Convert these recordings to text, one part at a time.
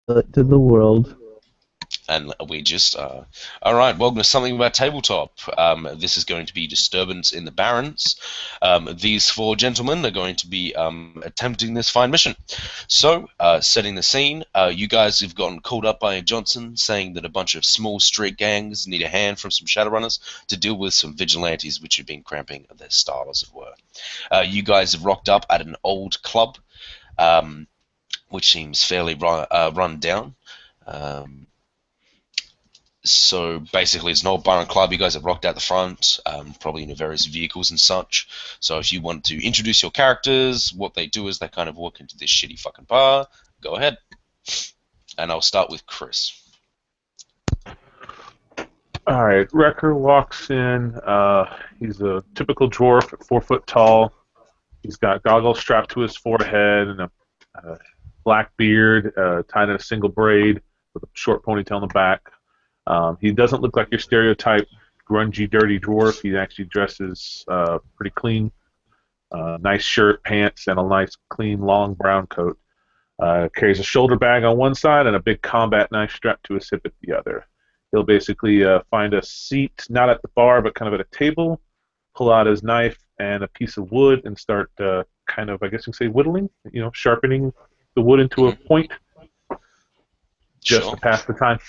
to the world. And we just, all right, welcome to something about tabletop. This is going to be Disturbance in the Barrens. These four gentlemen are going to be attempting this fine mission. So, setting the scene, you guys have gotten called up by Johnson saying that a bunch of small street gangs need a hand from some Shadowrunners to deal with some vigilantes which have been cramping their style, as it were. You guys have rocked up at an old club, which seems fairly run down. Um, So basically, it's an old bar and club. You guys have rocked out the front, probably in your various vehicles and such. So if you want to introduce your characters, what they do is they kind of walk into this shitty fucking bar. Go ahead. And I'll start with Chris. All right, Wrecker walks in. He's a typical dwarf, 4 foot tall. He's got goggles strapped to his forehead and a black beard tied in a single braid with a short ponytail in the back. He doesn't look like your stereotype grungy, dirty dwarf. He actually dresses pretty clean. Nice shirt, pants, and a nice, clean, long brown coat. Carries a shoulder bag on one side and a big combat knife strapped to his hip at the other. He'll basically find a seat, not at the bar, but kind of at a table, pull out his knife and a piece of wood and start kind of, I guess you can say, whittling, sharpening the wood into a point just Sure. to pass the time.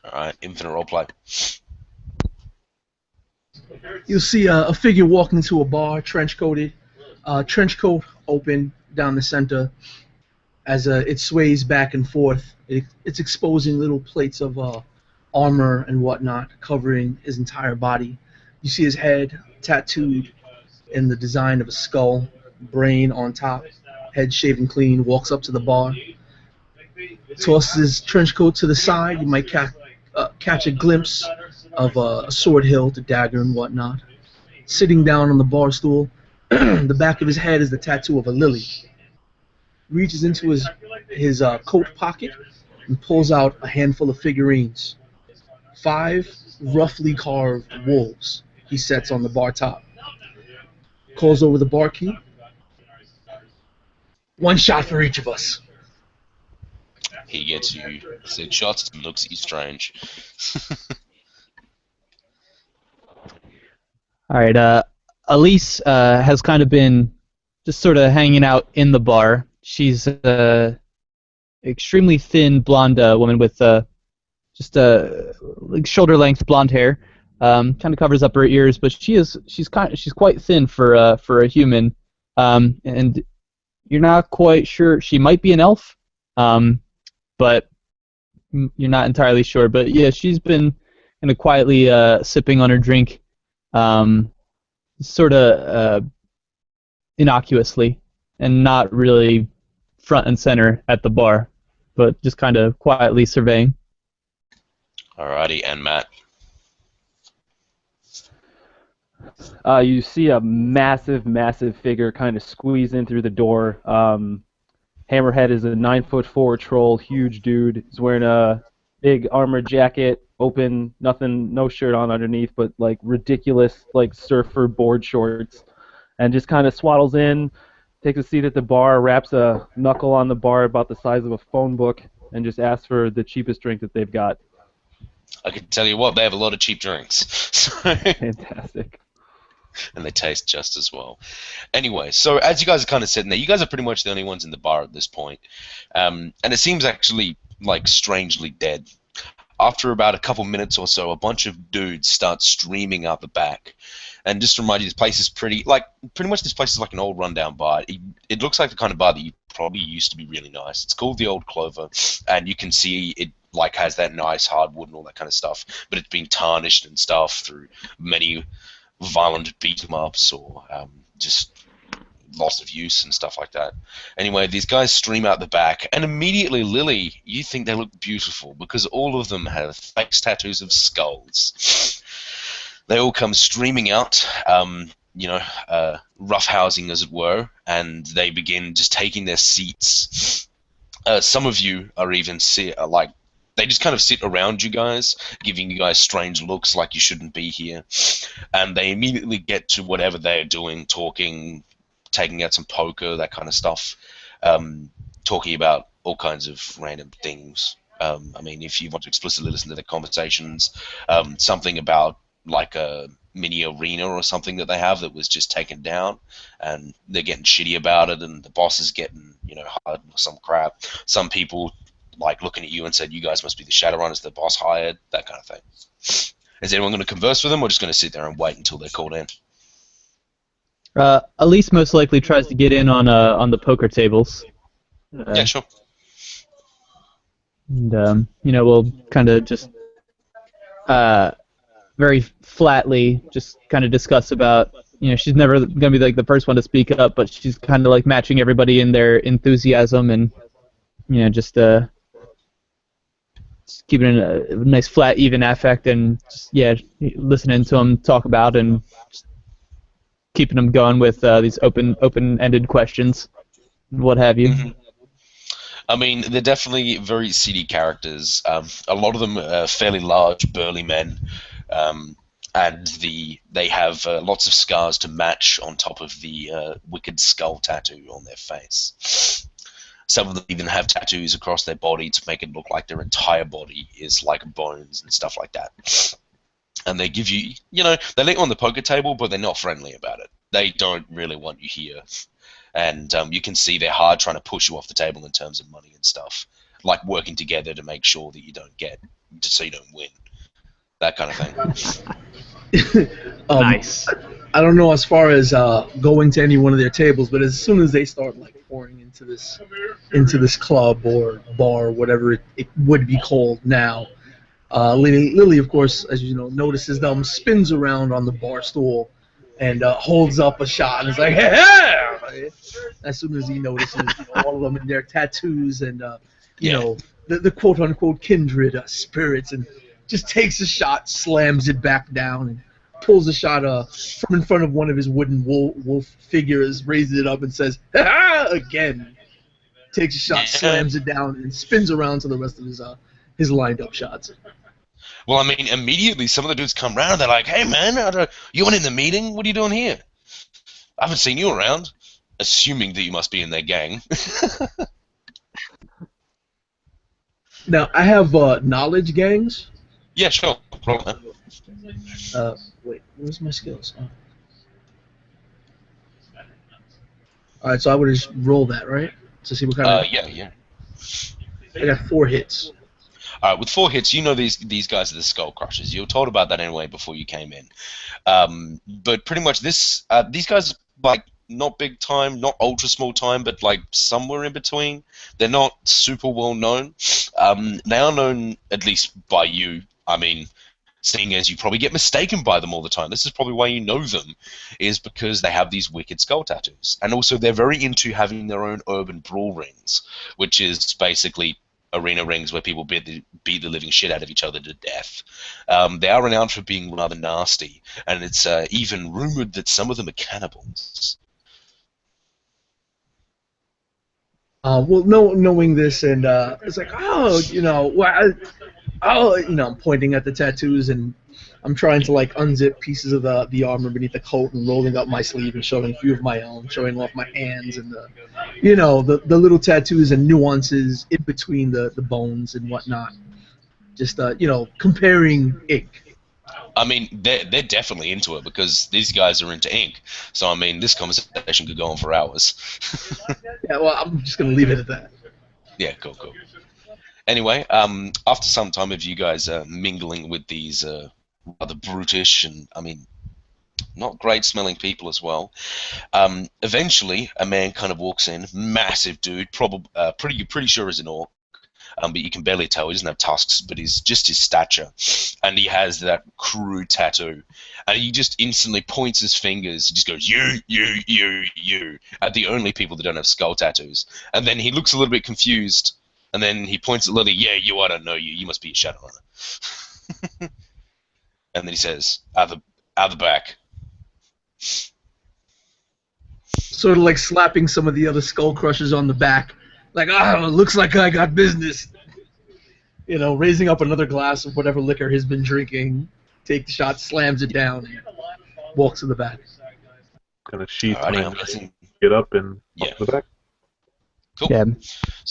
Alright, infinite roleplay. You'll see a figure walking into a bar, trench coated, trench coat open down the center. As it sways back and forth, it's exposing little plates of armor and whatnot, covering his entire body. You see his head tattooed in the design of a skull, brain on top, head shaven clean, walks up to the bar, tosses his trench coat to the side. You might catch a glimpse of a sword hilt, a dagger, and whatnot. Sitting down on the bar stool, the back of his head is the tattoo of a lily. Reaches into his coat pocket and pulls out a handful of figurines. 5 roughly carved wolves he sets on the bar top. Calls over the barkeep. 1 shot for each of us. He gets you 6 shots and looks at you strange. All right. Elise has kind of been just sort of hanging out in the bar. She's an extremely thin blonde woman with just like shoulder-length blonde hair. Kind of covers up her ears, but she's quite thin for a human. And you're not quite sure. She might be an elf, but you're not entirely sure. But yeah, she's been kind of quietly sipping on her drink, sort of innocuously, and not really front and center at the bar, but just kind of quietly surveying. Alrighty, and Matt. You see a massive figure kind of squeeze in through the door. Hammerhead is a 9'4" troll, huge dude. He's wearing a big armored jacket, open, nothing, no shirt on underneath, but like ridiculous like surfer board shorts, and just kind of swaddles in, takes a seat at the bar, wraps a knuckle on the bar about the size of a phone book, and just asks for the cheapest drink that they've got. I can tell you what, they have a lot of cheap drinks. Fantastic. And they taste just as well. Anyway, so as you guys are kind of sitting there, you guys are pretty much the only ones in the bar at this point. And it seems actually, like, strangely dead. After about a couple minutes or so, a bunch of dudes start streaming out the back. And just to remind you, this place is pretty much this place is like an old rundown bar. It looks like the kind of bar that you probably used to be really nice. It's called the Old Clover, and you can see it like has that nice hardwood and all that kind of stuff, but it's been tarnished and stuff through many violent beat 'em ups or just loss of use and stuff like that. Anyway, these guys stream out the back, and immediately, Lily, you think they look beautiful because all of them have face tattoos of skulls. They all come streaming out, roughhousing as it were, and they begin just taking their seats. Some of you are even they just kind of sit around you guys, giving you guys strange looks like you shouldn't be here. And they immediately get to whatever they're doing, talking, taking out some poker, that kind of stuff. talking about all kinds of random things. I mean, if you want to explicitly listen to their conversations, something about like a mini arena or something that they have that was just taken down, and they're getting shitty about it, and the boss is getting, hired or some crap. Some people like looking at you and said, "You guys must be the Shadowrunners the boss hired," that kind of thing. Is anyone going to converse with them, or just going to sit there and wait until they're called in? Elise most likely tries to get in on the poker tables. Yeah, sure. And we'll kind of just very flatly just kind of discuss about, she's never gonna be like the first one to speak up, but she's kind of like matching everybody in their enthusiasm, and just keeping a nice flat even affect, and just, listening to them talk about, and just keeping them going with these open-ended questions, and what have you. Mm-hmm. I mean, they're definitely very seedy characters. A lot of them are fairly large, burly men, and they have lots of scars to match on top of the wicked skull tattoo on their face. Some of them even have tattoos across their body to make it look like their entire body is like bones and stuff like that. And they give you, they let you on the poker table, but they're not friendly about it. They don't really want you here. And you can see they're hard trying to push you off the table in terms of money and stuff, like working together to make sure that you don't so you don't win, that kind of thing. Nice. I don't know as far as going to any one of their tables, but as soon as they start like pouring into this club or bar, whatever it would be called now, Lily, of course, as you know, notices them, spins around on the bar stool, and holds up a shot and is like, "Hey!" As soon as he notices all of them in their tattoos and the quote unquote kindred spirits, and just takes a shot, slams it back down, and pulls a shot from in front of one of his wooden wolf figures, raises it up, and says, "Ha!" again. Takes a shot, slams it down, and spins around to the rest of his lined up shots. Well, I mean, immediately some of the dudes come around and they're like, "Hey, man, you weren't in the meeting? What are you doing here? I haven't seen you around." Assuming that you must be in their gang. Now, I have knowledge gangs. Yeah, sure. Wait, where's my skills? Oh. Alright, so I would just roll that, right? To see what kind of... Yeah. I got 4 hits. Alright, with 4 hits, these guys are the Skull Crushers. You were told about that anyway before you came in. But pretty much these guys, like, not big time, not ultra small time, but like somewhere in between. They're not super well known. They are known, at least by you. I mean, seeing as you probably get mistaken by them all the time. This is probably why you know them, is because they have these wicked skull tattoos. And also they're very into having their own urban brawl rings, which is basically arena rings where people beat the living shit out of each other to death. They are renowned for being rather nasty, and it's even rumored that some of them are cannibals. Well, knowing this, and it's like, I'm pointing at the tattoos, and I'm trying to like unzip pieces of the armor beneath the coat, and rolling up my sleeve and showing a few of my own, showing off my hands and the little tattoos and nuances in between the bones and whatnot. Just comparing ink. I mean, they're definitely into it because these guys are into ink. So I mean, this conversation could go on for hours. Yeah, well, I'm just gonna leave it at that. Yeah, cool. Anyway, after some time of you guys mingling with these rather brutish and, I mean, not great smelling people as well, eventually a man kind of walks in, massive dude, probably pretty sure is an orc. But you can barely tell. He doesn't have tusks, but he's just his stature. And he has that crude tattoo. And he just instantly points his fingers. He just goes, you, at the only people that don't have skull tattoos. And then he looks a little bit confused. And then he points at Lily, "Yeah, you, I don't know you. You must be a Shadowrunner." And then he says, out the back. Sort of like slapping some of the other skull crushers on the back. Like, looks like I got business. Raising up another glass of whatever liquor he's been drinking, take the shot, slams it down, and walks to the back. Kind of sheath Alrighty, my knife, get up and walk to the back. Cool. Yeah.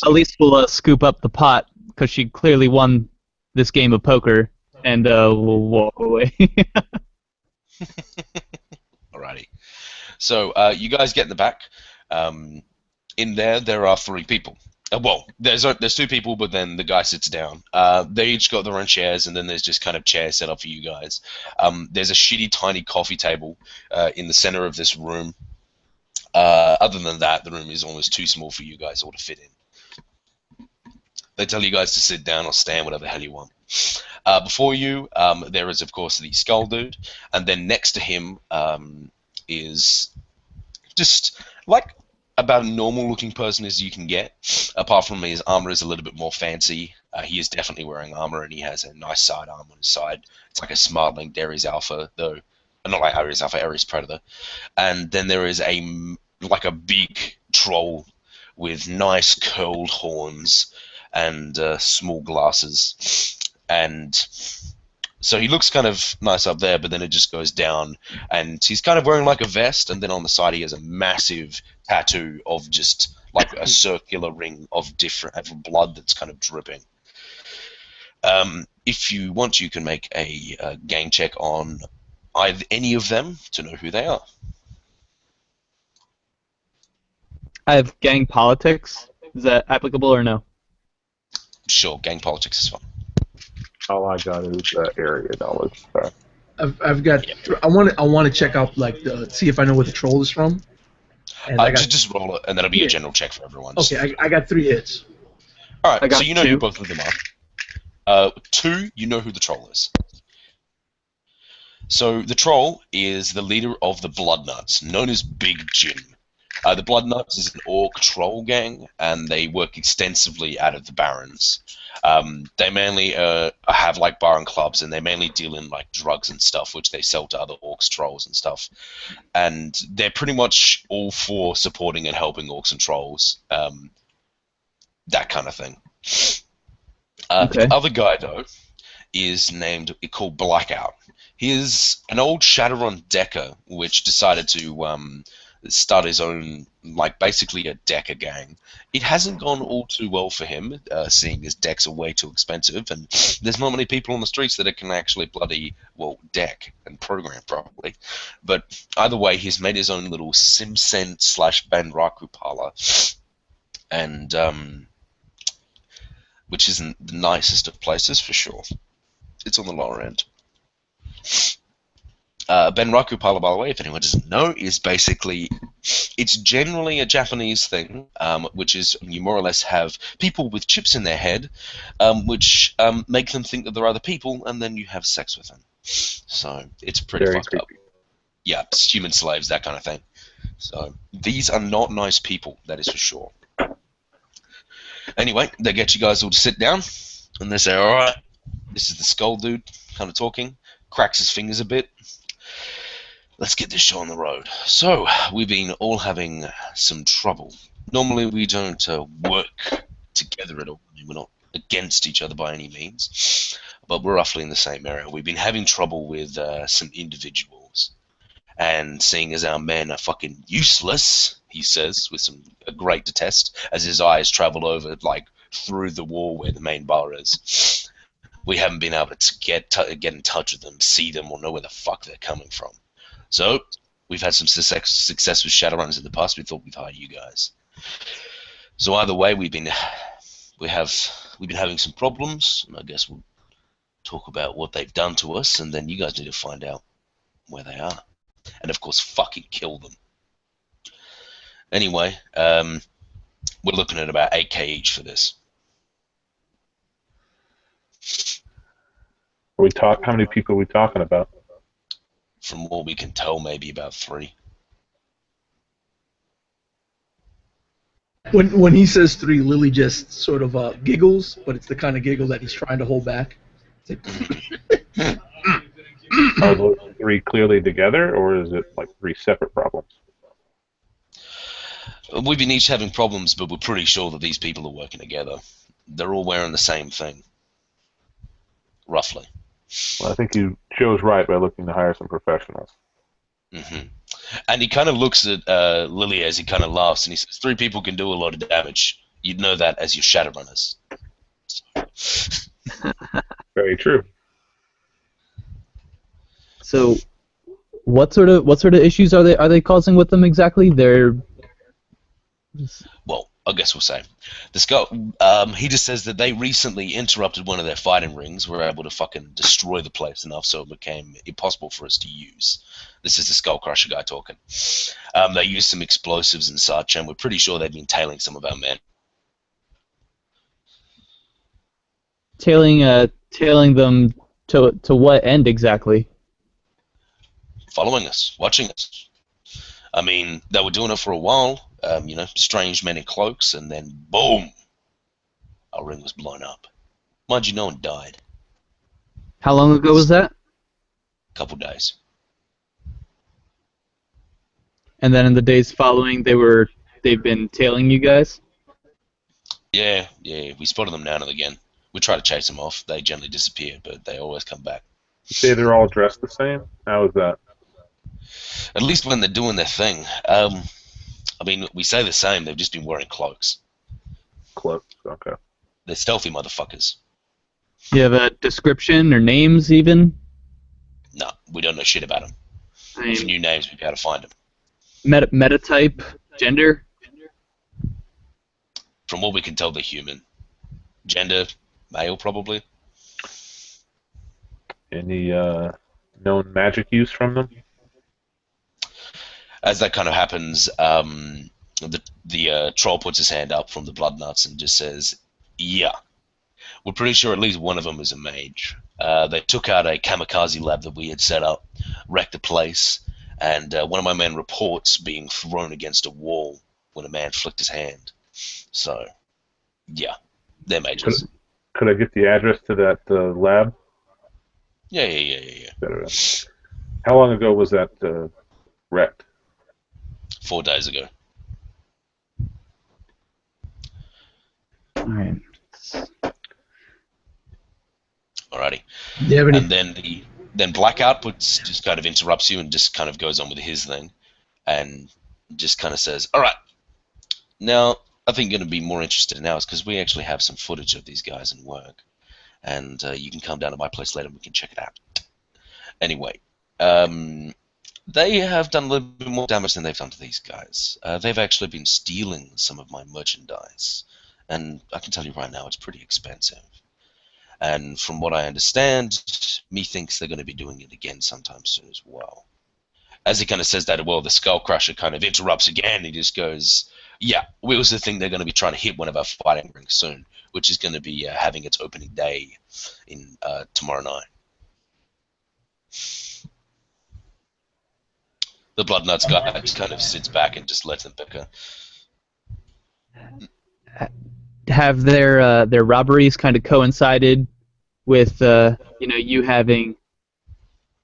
At least we'll scoop up the pot, because she clearly won this game of poker, and we'll walk away. Alrighty. So you guys get in the back. In there are 3 people. Well, there's 2 people, but then the guy sits down. They each got their own chairs, and then there's just kind of chairs set up for you guys. There's a shitty tiny coffee table in the center of this room. Other than that, the room is almost too small for you guys all to fit in. They tell you guys to sit down or stand, whatever the hell you want. Before you, there is, of course, the skull dude, and then next to him is just like about a normal-looking person as you can get. Apart from his armor is a little bit more fancy. He is definitely wearing armor, and he has a nice sidearm on his side. It's like a Smart-Linked Ares Alpha, though. Not like Ares Alpha, Ares Predator. And then there is a big troll with nice curled horns and small glasses. And so he looks kind of nice up there, but then it just goes down, and he's kind of wearing like a vest, and then on the side he has a massive tattoo of just like a circular ring of blood that's kind of dripping. If you want, you can make a gang check on any of them to know who they are. I have gang politics. Is that applicable or no? Sure, gang politics is fine. All I got is area knowledge. So. I've got. I want to check out see if I know where the troll is from. And just roll it, and that'll be a general check for everyone. Okay, I got 3 hits. All right, so you know 2. who both of them are. 2, you know who the troll is. So the troll is the leader of the Bloodnuts, known as Big Jim. The Bloodnuts is an orc troll gang, and they work extensively out of the barrens. They mainly have like bar and clubs, and they mainly deal in like drugs and stuff, which they sell to other orcs, trolls, and stuff. And they're pretty much all for supporting and helping orcs and trolls, that kind of thing. Okay. The other guy though is called Blackout. He is an old Shadowrun decker, which decided to start his own, like basically a decker gang. It hasn't gone all too well for him, seeing his decks are way too expensive, and there's not many people on the streets that can actually bloody, deck and program properly. But either way, he's made his own little Simcent / Banraku parlor, and which isn't the nicest of places for sure. It's on the lower end. Benraku Parlor, by the way, if anyone doesn't know, is basically, it's generally a Japanese thing, which is you more or less have people with chips in their head, which make them think that they're other people, and then you have sex with them. So it's pretty Very fucked up. creepy. Yeah, it's human slaves, that kind of thing. So these are not nice people, that is for sure. Anyway, they get you guys all to sit down, and they say, alright, this is the skull dude, kind of talking, cracks his fingers a bit. Let's get this show on the road. So, we've been all having some trouble. Normally we don't work together at all. We're not against each other by any means, but we're roughly in the same area. We've been having trouble with some individuals. And seeing as our men are fucking useless, he says, with a great detest, as his eyes travel over, like, through the wall where the main bar is. We haven't been able to get in touch with them, see them, or know where the fuck they're coming from. So, we've had some success with Shadowruns in the past. We thought we'd hire you guys. So either way, we've been having some problems, and I guess we'll talk about what they've done to us, and then you guys need to find out where they are, and of course, fucking kill them. Anyway, we're looking at about 8K each for this. How many people are we talking about? From what we can tell, maybe about 3. When he says 3, Lily just sort of giggles, but it's the kind of giggle that he's trying to hold back. It's like, Are those 3 clearly together, or is it like 3 separate problems? We've been each having problems, but we're pretty sure that these people are working together. They're all wearing the same thing. Roughly. Well, I think you chose right by looking to hire some professionals. Hmm. And he kind of looks at Lily as he kind of laughs, and he says, 3 people can do a lot of damage. You'd know that as your Shadowrunners. Very true. So, what sort of issues are they causing with them exactly? They're Well, I guess we'll say. The skull. He just says that they recently interrupted one of their fighting rings. Were able to fucking destroy the place enough so it became impossible for us to use. This is the Skull Crusher guy talking. They used some explosives and such, and we're pretty sure they've been tailing some of our men. tailing them to what end exactly? Following us, watching us. I mean, they were doing it for a while. Strange men in cloaks, and then boom, our ring was blown up. Mind you, no one died. How long ago was that? Couple days. And then in the days following, they've been tailing you guys. Yeah, we spotted them now and again. We try to chase them off. They generally disappear, but they always come back. You say they're all dressed the same? How is that? At least when they're doing their thing. I mean, we say the same. They've just been wearing cloaks. Cloaks. Okay. They're stealthy motherfuckers. Do you have a description or names even? No, we don't know shit about them. I If we mean, knew names, we'd be able to find them. metatype, gender. From what we can tell, they're human. Gender, male, probably. Any known magic use from them? As that kind of happens, the troll puts his hand up from the blood nuts and just says, "Yeah, we're pretty sure at least one of them is a mage. They took out a kamikaze lab that we had set up, wrecked the place, and one of my men reports being thrown against a wall when a man flicked his hand. So, yeah, they're mages. Could I get the address to that lab? Yeah. Better. How long ago was that wrecked? 4 days ago. All right. Alrighty. Do you have any? And then Blackout just kind of interrupts you and just kind of goes on with his thing, and just kind of says, "All right, now I think you're going to be more interested now is because we actually have some footage of these guys in work, and you can come down to my place later and we can check it out." Anyway, they have done a little bit more damage than they've done to these guys. They've actually been stealing some of my merchandise, and I can tell you right now, it's pretty expensive. And from what I understand, methinks they're going to be doing it again sometime soon as well. As he kind of says that, well, the Skull Crusher kind of interrupts again. He just goes, "Yeah, we also think they're going to be trying to hit one of our fighting rings soon, which is going to be having its opening day in tomorrow night." The Bloodnuts guy just kind of sits back and just lets them bicker. Have their robberies kind of coincided with you having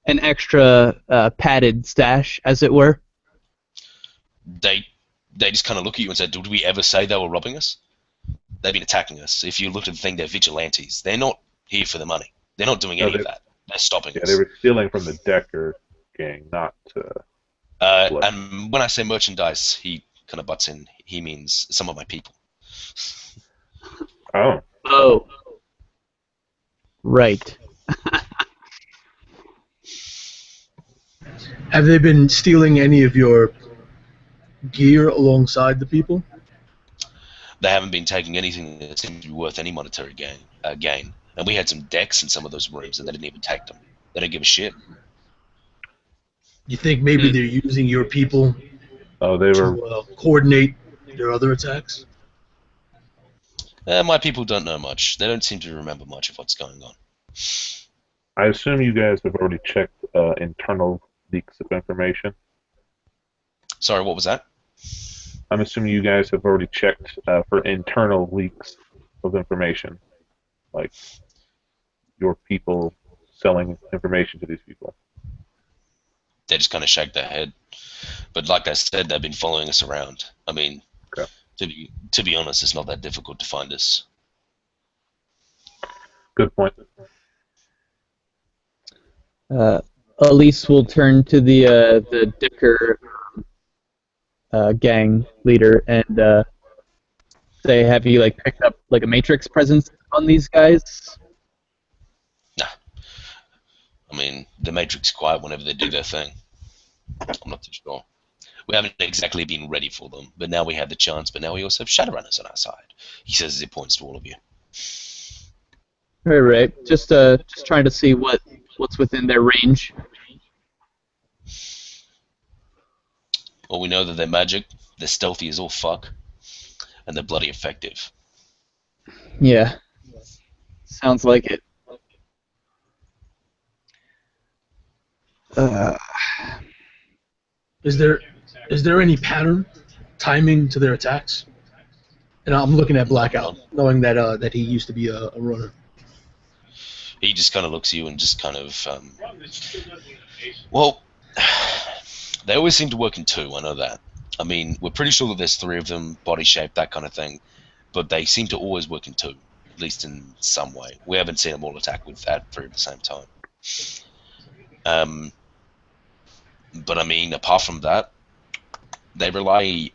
an extra padded stash, as it were? They just kind of look at you and say, "Did we ever say they were robbing us? They've been attacking us. If you look at the thing, they're vigilantes. They're not here for the money. They're not doing any of that. They're stopping us." They were stealing from the Decker gang, not. And when I say merchandise, he kind of butts in. He means some of my people. Oh. Oh. Right. Have they been stealing any of your gear alongside the people? They haven't been taking anything that seemed to be worth any monetary gain. And we had some decks in some of those rooms, and they didn't even take them. They don't give a shit. You think maybe they're using your people Oh, they were. to coordinate their other attacks? My people don't know much. They don't seem to remember much of what's going on. I assume you guys have already checked internal leaks of information. Sorry, what was that? I'm assuming you guys have already checked for internal leaks of information, like your people selling information to these people. They just kind of shake their head. But like I said, they've been following us around. I mean, Okay. to be honest, it's not that difficult to find us. Good point. Elise will turn to the Dicker gang leader and say, "Have you like picked up like a Matrix presence on these guys?" Nah. I mean, the Matrix quiet whenever they do their thing. I'm not too sure. We haven't exactly been ready for them, but now we have the chance. But now we also have Shadowrunners on our side. He says as he points to all of you. Right. Just trying to see what's within their range. Well, we know that they're magic, they're stealthy as all fuck, and they're bloody effective. Yeah. Sounds like it. Is there any pattern, timing to their attacks? And I'm looking at Blackout, knowing that that he used to be a runner. He just kind of looks at you and just kind of, well, they always seem to work in two, I know that. I mean, we're pretty sure that there's three of them, body shape, that kind of thing, but they seem to always work in two, at least in some way. We haven't seen them all attack with that three at the same time. But I mean, apart from that, they rely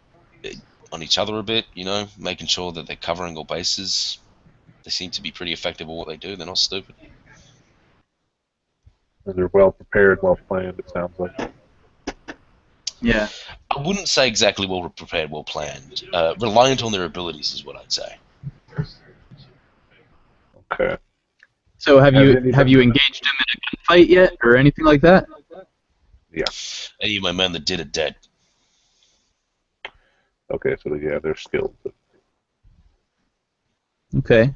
on each other a bit, you know, making sure that they're covering all bases. They seem to be pretty effective at what they do. They're not stupid. They're well prepared, well planned, it sounds like. Yeah. I wouldn't say exactly well prepared, well planned. Reliant on their abilities is what I'd say. Okay. So have you engaged him in a gunfight yet, or anything like that? Yeah. Any of my men that did it dead. Okay, so yeah, they're skilled. Okay.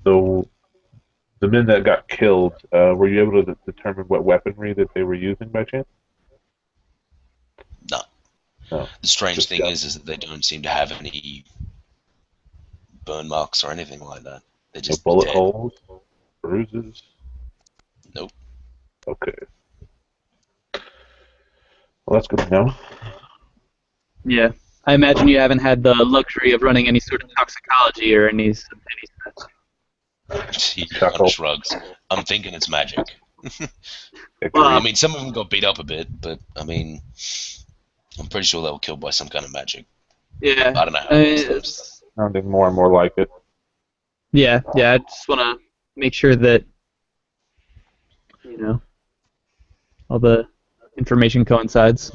So, the men that got killed, were you able to determine what weaponry that they were using by chance? No. No. The strange Just thing guns. is that they don't seem to have any burn marks or anything like that. They're No just bullet dead. holes, bruises. Nope. Okay. Well, that's good to know. Yeah. I imagine you haven't had the luxury of running any sort of toxicology or any such. He kind Chuckle. of shrugs. I'm thinking it's magic. Well, I mean, some of them got beat up a bit, but I mean, I'm pretty sure they were killed by some kind of magic. Yeah. I don't know how it is, though. Sounding more and more like it. Yeah. I just want to make sure that all the information coincides.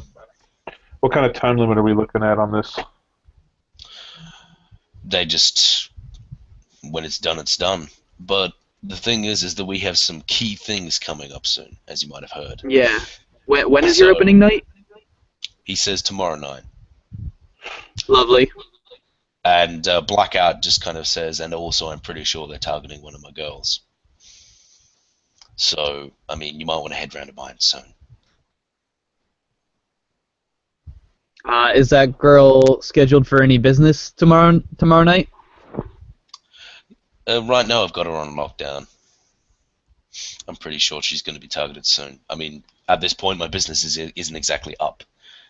What kind of time limit are we looking at on this? They just, when it's done, it's done. But the thing is that we have some key things coming up soon, as you might have heard. Yeah. When is your opening night? He says tomorrow night. Lovely. And Blackout just kind of says, and also I'm pretty sure they're targeting one of my girls. So, I mean, you might want to head round to mine soon. Is that girl scheduled for any business tomorrow night? Right now I've got her on lockdown. I'm pretty sure she's going to be targeted soon. I mean, at this point, my business isn't exactly up.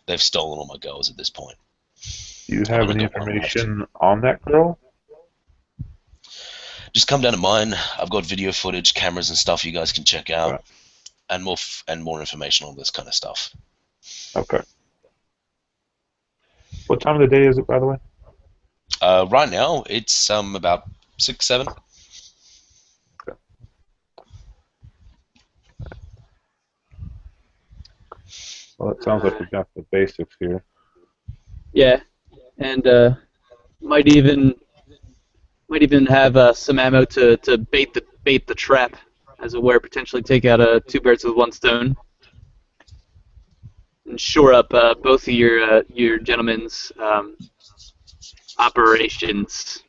They've stolen all my girls at this point. Do you have any information on that girl? Just come down to mine. I've got video footage, cameras and stuff you guys can check out. Right. And more information on this kind of stuff. Okay. What time of the day is it, by the way? Right now, it's about 6, 7. Okay. Well, it sounds like we've got the basics here. Yeah, and might even have some ammo to bait the trap, as it were, potentially take out two birds with one stone, and shore up both of your gentlemen's operations.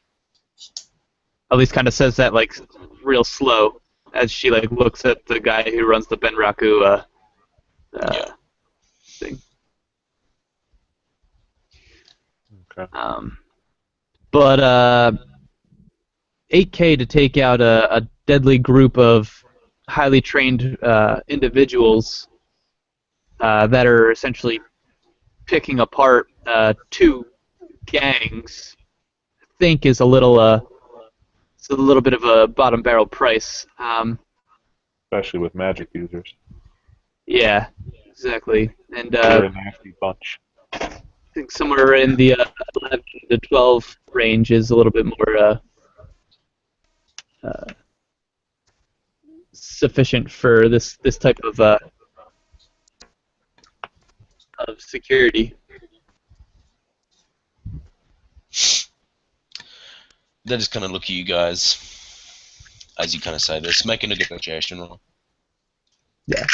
At least kind of says that like real slow as she like looks at the guy who runs the Benraku thing. Okay. But 8K to take out a deadly group of highly trained individuals that are essentially picking apart two gangs, I think is a little it's a little bit of a bottom barrel price. Especially with magic users. Yeah, exactly. And They're I a nasty bunch. think somewhere in the 11 to 12 range is a little bit more uh, sufficient for this type of security. They just kind of look at you guys as you kind of say this, make a negotiation roll. Yeah.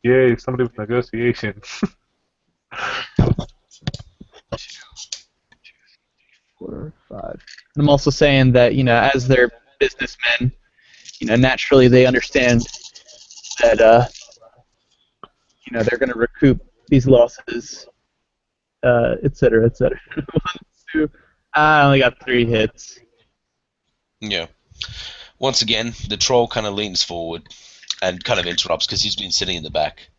Yay, somebody with negotiation. 4, 5. And I'm also saying that, as they're businessmen, naturally they understand that, they're going to recoup these losses, et cetera, et cetera. 1, 2. I only got 3 hits. Yeah. Once again, the troll kind of leans forward and kind of interrupts because he's been sitting in the back.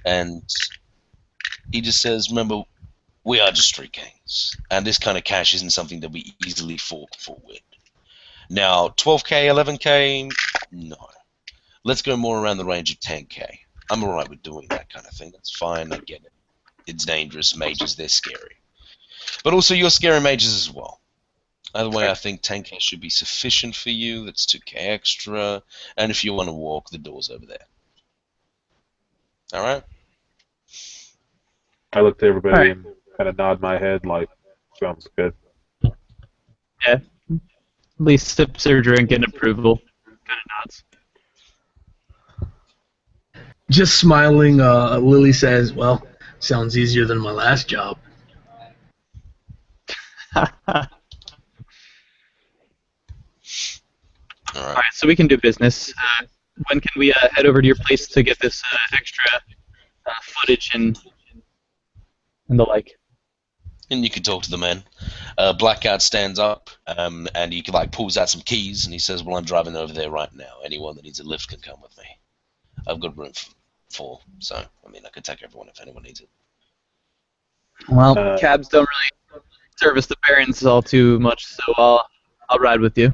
And he just says, remember, we are just street gangs. And this kind of cash isn't something that we easily fall with. Now, 12k, 11k, no. Let's go more around the range of 10k. I'm alright with doing that kind of thing. That's fine, I get it. It's dangerous. Mages, they're scary. But also, you're scary mages as well. Either way, I think 10k should be sufficient for you. That's 2k extra. And if you want to walk, the door's over there. Alright? I looked at everybody Alright. and kind of nod my head like, sounds good. Yeah. At least sips their drink and approval. Kind of nods. Just smiling, Lily says, "Well, sounds easier than my last job." Alright. Alright, so we can do business. When can we head over to your place to get this extra footage and the like? And you can talk to the man. Blackout stands up, and he pulls out some keys, and he says, well, I'm driving over there right now. Anyone that needs a lift can come with me. I've got room for 4, so, I could take everyone if anyone needs it. Well, cabs don't really service the barrens all too much, so I'll ride with you.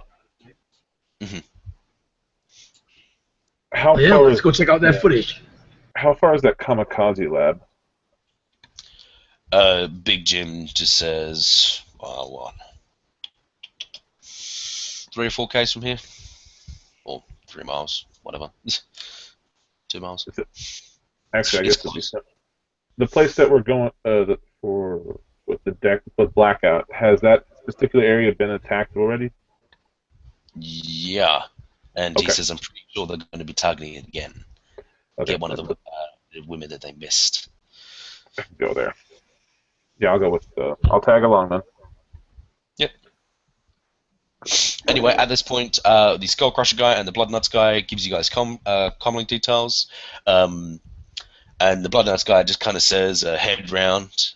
How Yeah, far let's is, go check out that footage. How far is that kamikaze lab? Big Jim just says, well, what? 3 or 4 k's from here? Or 3 miles, whatever. 2 miles. Is it? Actually, I It's guess it'd be close. the place that we're going with the deck with blackout. Has that particular area been attacked already? Yeah. And he Okay. says, I'm pretty sure they're going to be targeting it again. Okay, Get one of the women that they missed. go there. Yeah, I'll go with. I'll tag along then. Yep. Anyway, at this point, the Skullcrusher guy and the Bloodnuts guy gives you guys comlink details. And the Bloodnuts guy just kind of says, head round.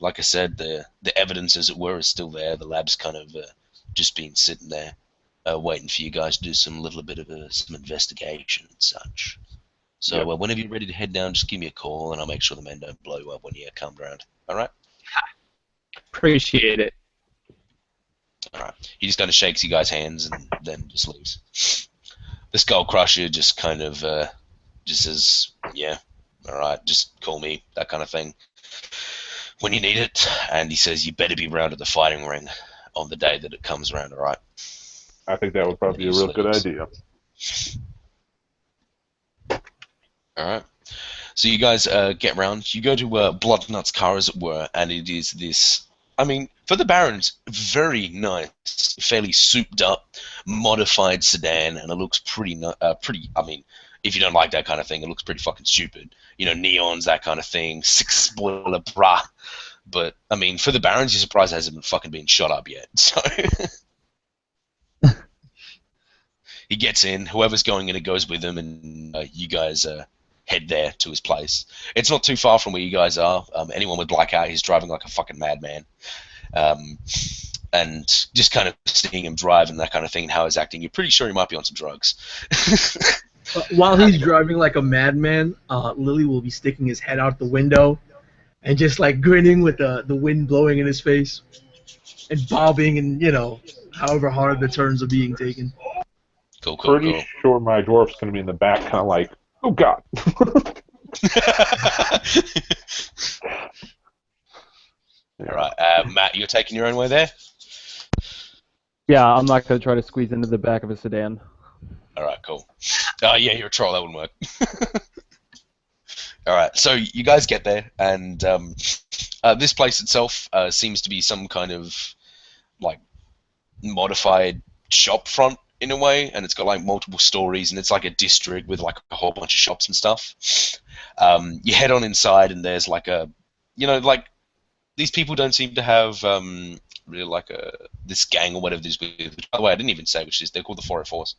Like I said, the evidence, as it were, is still there. The lab's kind of just been sitting there, waiting for you guys to do some little bit of some investigation and such. So Yep. whenever you're ready to head down, just give me a call, and I'll make sure the men don't blow you up when you come around. All right? Appreciate it. All right. He just kind of shakes you guys' hands and then just leaves. The Skull Crusher just kind of just says, yeah, all right, just call me, that kind of thing, when you need it. And he says, you better be around at the fighting ring on the day that it comes around, all right? I think that would probably be a real good idea. All right. So you guys get round. You go to Bloodnut's car, as it were, and it is this, for the Barrens, very nice, fairly souped up, modified sedan, and it looks pretty, if you don't like that kind of thing, it looks pretty fucking stupid. Neons, that kind of thing, 6-spoiler, brah. But, for the Barrens, you're surprised it hasn't fucking been shot up yet, so... He gets in, whoever's going in, it goes with him, and you guys head there to his place. It's not too far from where you guys are. Anyone with blackout, he's driving like a fucking madman. And just kind of seeing him drive and that kind of thing and how he's acting, you're pretty sure he might be on some drugs. While he's driving like a madman, Lily will be sticking his head out the window and just like grinning with the wind blowing in his face and bobbing and however hard the turns are being taken. Cool, cool, Pretty cool. sure my dwarf's going to be in the back, kind of like, oh god. All right, Matt, you're taking your own way there. Yeah, I'm not going to try to squeeze into the back of a sedan. All right, cool. Yeah, you're a troll. That wouldn't work. All right, so you guys get there, and this place itself seems to be some kind of like modified shop front in a way, and it's got like multiple stories, and it's like a district with like a whole bunch of shops and stuff. You head on inside, and there's like a, like these people don't seem to have really like this gang or whatever this is. Which, by the way, I didn't even say which is. They're called the 404s.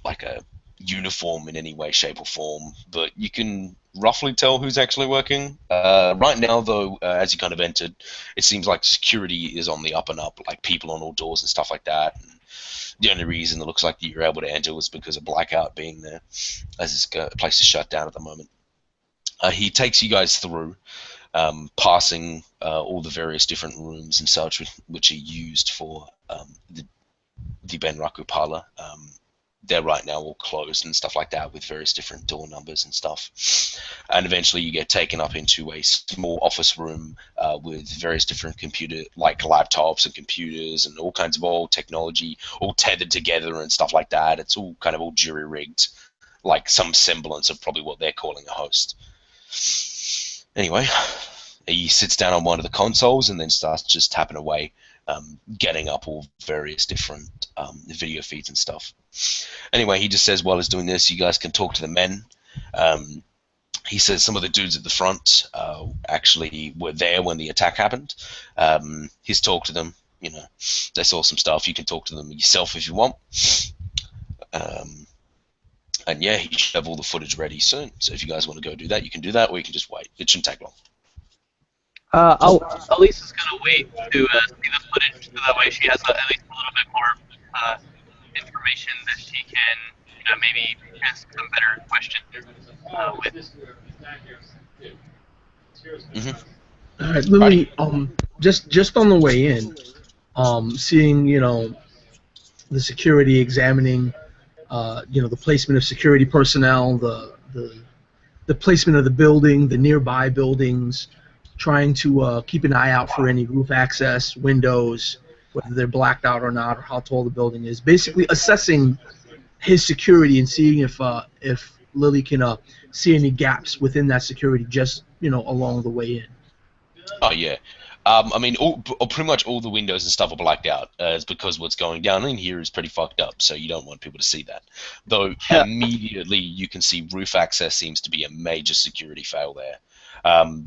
Like a uniform in any way, shape, or form, but you can roughly tell who's actually working. Right now, though, as you kind of entered, it seems like security is on the up and up, like people on all doors and stuff like that. And the only reason it looks like you're able to enter was because of blackout being there, as this place is shut down at the moment. He takes you guys through, passing all the various different rooms and such, which are used for the Benraku parlor. They're right now all closed and stuff like that, with various different door numbers and stuff. And eventually you get taken up into a small office room with various different like laptops and computers and all kinds of old technology all tethered together and stuff like that. It's all kind of all jury-rigged, like some semblance of probably what they're calling a host. Anyway, he sits down on one of the consoles and then starts just tapping away, getting up all various different video feeds and stuff. Anyway, he just says while he's doing this, you guys can talk to the men. He says some of the dudes at the front actually were there when the attack happened. He's talked to them. They saw some stuff. You can talk to them yourself if you want. And yeah, he should have all the footage ready soon. So if you guys want to go do that, you can do that, or you can just wait. It shouldn't take long. Elise is gonna wait to see the footage, so that way she has at least a little bit more information that she can, maybe ask some better questions with. Mm-hmm. All right, Lily. Just on the way in, seeing the security, examining, the placement of security personnel, the placement of the building, the nearby buildings, trying to keep an eye out for any roof access, windows, whether they're blacked out or not, or how tall the building is. Basically, assessing his security and seeing if Lily can see any gaps within that security, just along the way in. Oh yeah. I mean, pretty much all the windows and stuff are blacked out. It's because what's going down in here is pretty fucked up, so you don't want people to see that. Though immediately you can see roof access seems to be a major security fail there.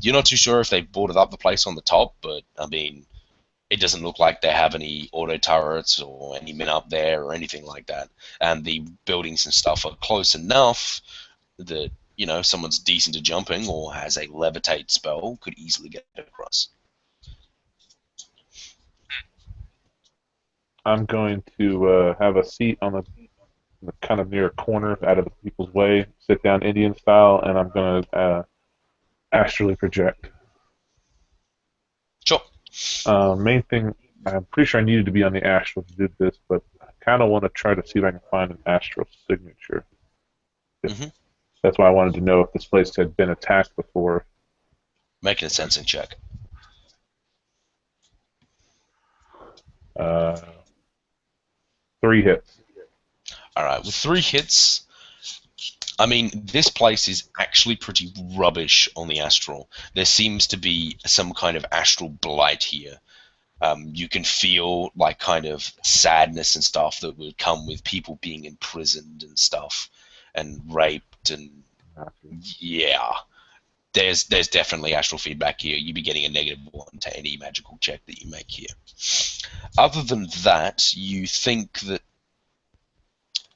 You're not too sure if they boarded up the place on the top, but I mean, it doesn't look like they have any auto turrets or any men up there or anything like that. And the buildings and stuff are close enough that, someone's decent at jumping or has a levitate spell could easily get across. I'm going to have a seat on the kind of near a corner out of the people's way, sit down Indian style, and I'm going to astrally project. Sure. Main thing, I'm pretty sure I needed to be on the astral to do this, but I kind of want to try to see if I can find an astral signature. Mm-hmm. That's why I wanted to know if this place had been attacked before. Making a sensing check. 3 hits. All right, with 3 hits, I mean, this place is actually pretty rubbish on the astral. There seems to be some kind of astral blight here. You can feel like kind of sadness and stuff that would come with people being imprisoned and stuff, and raped, and yeah. There's definitely astral feedback here. You'd be getting a -1 to any magical check that you make here. Other than that, you think that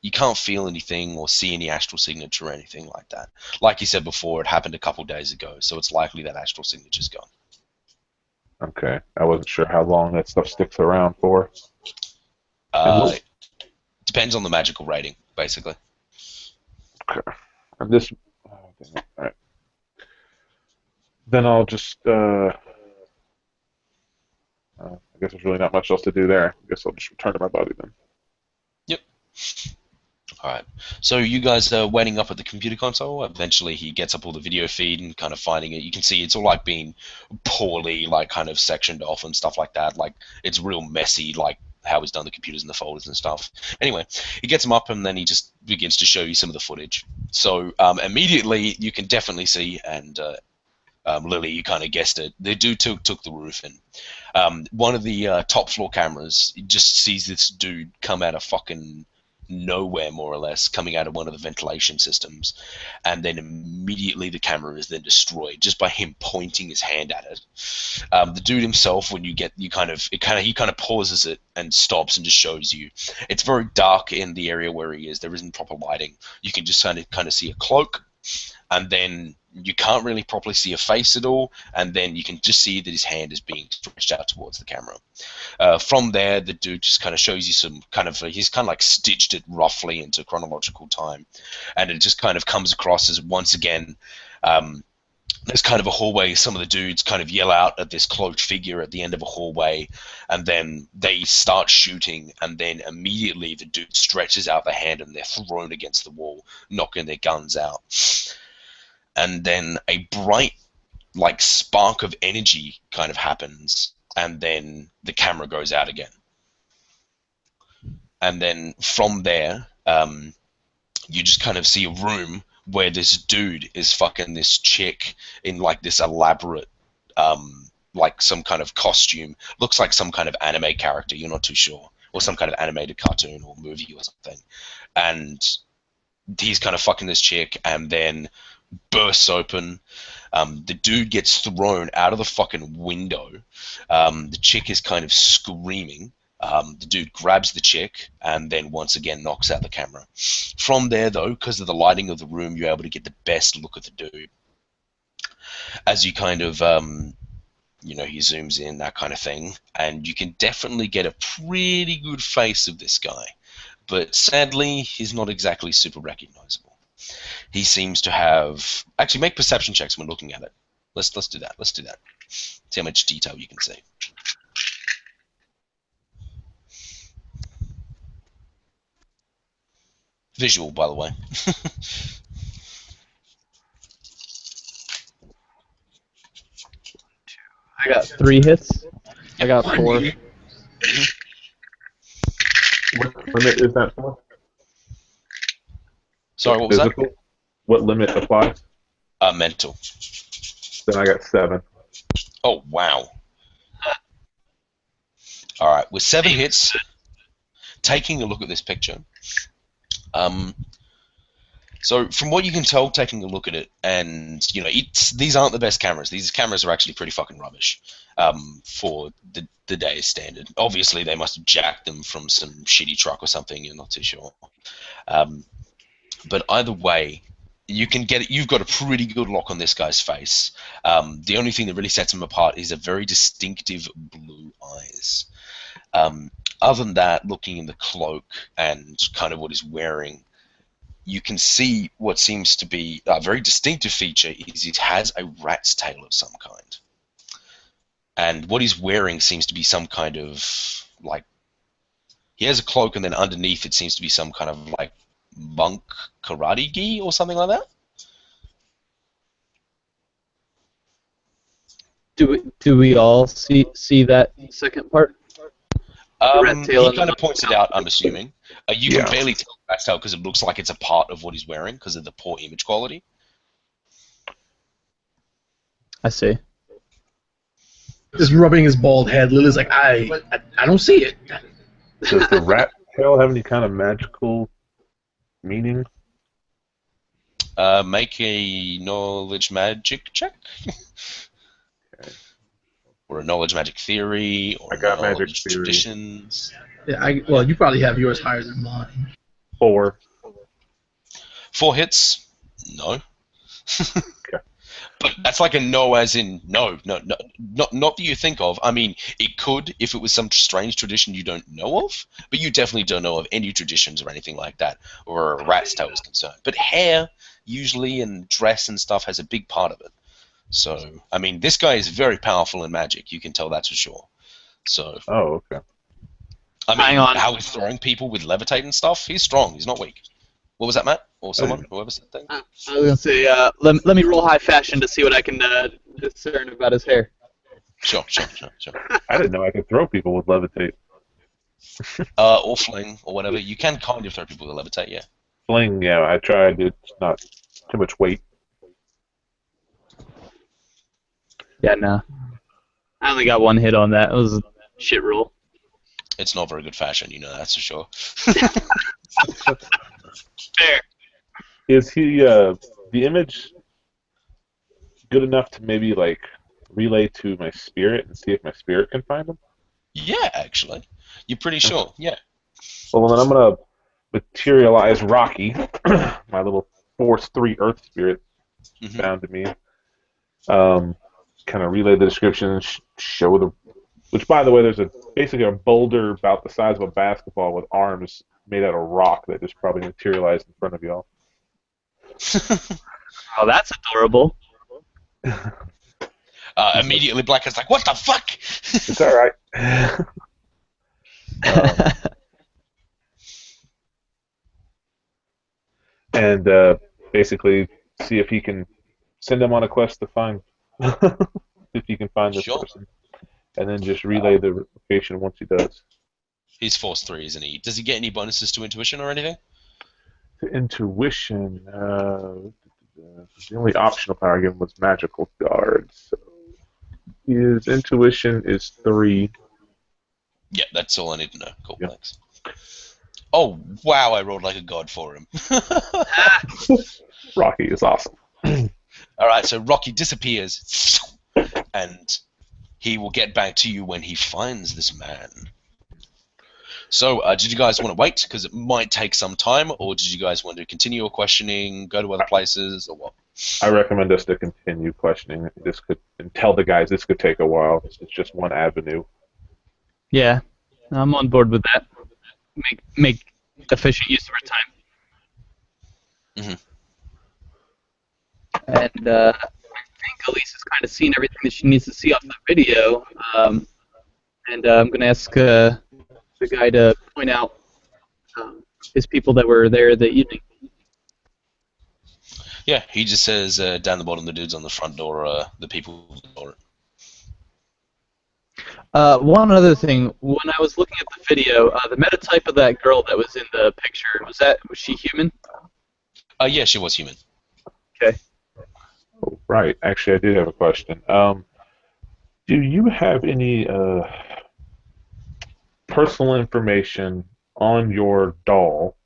you can't feel anything or see any astral signature or anything like that. Like you said before, it happened a couple days ago, so it's likely that astral signature's gone. Okay. I wasn't sure how long that stuff sticks around for. Depends on the magical rating, basically. Okay. And this... Oh, damn it. All right. Then I'll just... I guess there's really not much else to do there. I guess I'll just return to my body then. Yep. Alright, so you guys are waiting up at the computer console. Eventually he gets up all the video feed and kind of finding it. You can see it's all like being poorly like kind of sectioned off and stuff like that. Like it's real messy, like how he's done the computers and the folders and stuff. Anyway, he gets them up and then he just begins to show you some of the footage. So immediately you can definitely see, and Lily, you kind of guessed it, the dude took the roof in. One of the top floor cameras just sees this dude come out of fucking nowhere, more or less, coming out of one of the ventilation systems, and then immediately the camera is then destroyed just by him pointing his hand at it. The dude himself, when he kind of pauses it and stops and just shows you. It's very dark in the area where he is. There isn't proper lighting. You can just kind of see a cloak, and then you can't really properly see a face at all, and then you can just see that his hand is being stretched out towards the camera. From there, the dude just kind of shows you some kind of, he's kind of like stitched it roughly into chronological time, and it just kind of comes across as, once again, there's kind of a hallway. Some of the dudes kind of yell out at this cloaked figure at the end of a hallway, and then they start shooting, and then immediately the dude stretches out the hand and they're thrown against the wall, knocking their guns out. And then a bright, like, spark of energy kind of happens, and then the camera goes out again. And then from there, you just kind of see a room where this dude is fucking this chick in, like, this elaborate, like, some kind of costume. Looks like some kind of anime character, you're not too sure. Or some kind of animated cartoon or movie or something. And he's kind of fucking this chick, and then bursts open. The dude gets thrown out of the fucking window. The chick is kind of screaming. The dude grabs the chick and then once again knocks out the camera. From there, though, because of the lighting of the room, you're able to get the best look at the dude. As you kind of, he zooms in, that kind of thing, and you can definitely get a pretty good face of this guy. But sadly, he's not exactly super recognizable. He seems to have... Actually, make perception checks when looking at it. Let's do that. Let's do that. See how much detail you can see. Visual, by the way. I got 3 hits. I got 4. What limit is that for? Sorry, what was Physical? that? What limit applies? Mental. Then I got 7. Oh, wow. Alright, with 7 hits, taking a look at this picture, so from what you can tell, taking a look at it, and, these aren't the best cameras. These cameras are actually pretty fucking rubbish for the day's standard. Obviously, they must have jacked them from some shitty truck or something, you're not too sure. But either way, you can get it. You've got a pretty good lock on this guy's face. The only thing that really sets him apart is a very distinctive blue eyes. Other than that, looking in the cloak and kind of what he's wearing, you can see what seems to be a very distinctive feature is it has a rat's tail of some kind. And what he's wearing seems to be some kind of, like, he has a cloak and then underneath it seems to be some kind of, like, monk karate gi or something like that. Do we all see that second part? He kind of points it out, I'm assuming. You can barely tell the rat's tail because it looks like it's a part of what he's wearing because of the poor image quality. I see. Just rubbing his bald head. Lily's like, I don't see it. Does the rat tail have any kind of magical meaning? Make a knowledge magic check. Okay. Or a knowledge magic theory, or I got knowledge magic theory. traditions. Yeah, well, you probably have yours higher than mine. 4. 4 hits? No. Okay. But that's like a no as in no, not that you think of. I mean, it could if it was some strange tradition you don't know of, but you definitely don't know of any traditions or anything like that, or a rat's tail is concerned. But hair, usually, and dress and stuff has a big part of it. So, I mean, this guy is very powerful in magic, you can tell that's for sure. So, Oh, okay. I Hang mean, on. how he's throwing people with levitate and stuff, he's strong. He's not weak. What was that, Matt? Or someone? Whoever said that? I was gonna say, let me roll high fashion to see what I can discern about his hair. Sure. I didn't know I could throw people with levitate. Or fling, or whatever. You can kind of throw people with levitate, yeah. Fling, yeah, I tried. It's not too much weight. Yeah, no. I only got one hit on that. It was a shit roll. It's not very good fashion, you know, that's for sure. Fair. Is he the image good enough to maybe like relay to my spirit and see if my spirit can find him? Yeah, actually. You're pretty sure, yeah. Well, then I'm gonna materialize Rocky, my little Force 3 Earth spirit Mhm. bound to me. Kind of relay the description and show the. Which, by the way, there's basically a boulder about the size of a basketball with arms made out of rock that just probably materialized in front of y'all. Oh, that's adorable. Immediately Black is like, what the fuck? It's all right. And basically see if he can send him on a quest to find if he can find this Sure. person, and then just relay the location once he does. He's Force 3, isn't he? Does he get any bonuses to intuition or anything? The intuition, the only optional power I gave him was magical guard. So his intuition is 3. Yeah, that's all I need to know. Cool, Yep. thanks. Oh, wow, I rolled like a god for him. Rocky is awesome. Alright, so Rocky disappears, and he will get back to you when he finds this man. So, did you guys want to wait, because it might take some time, or did you guys want to continue your questioning, go to other places, or what? I recommend us to continue questioning. This could, and tell the guys this could take a while. It's just one avenue. Yeah, I'm on board with that. Make efficient use of our time. And I think Elise has kind of seen everything that she needs to see off the video. And I'm going to ask the guy to point out his people that were there the evening. Yeah, he just says down the bottom, the dudes on the front door, the people who door. One other thing, when I was looking at the video, the metatype of that girl that was in the picture, was she human? Yeah, she was human. Okay. Oh, right. Actually, I did have a question. Do you have any personal information on your doll?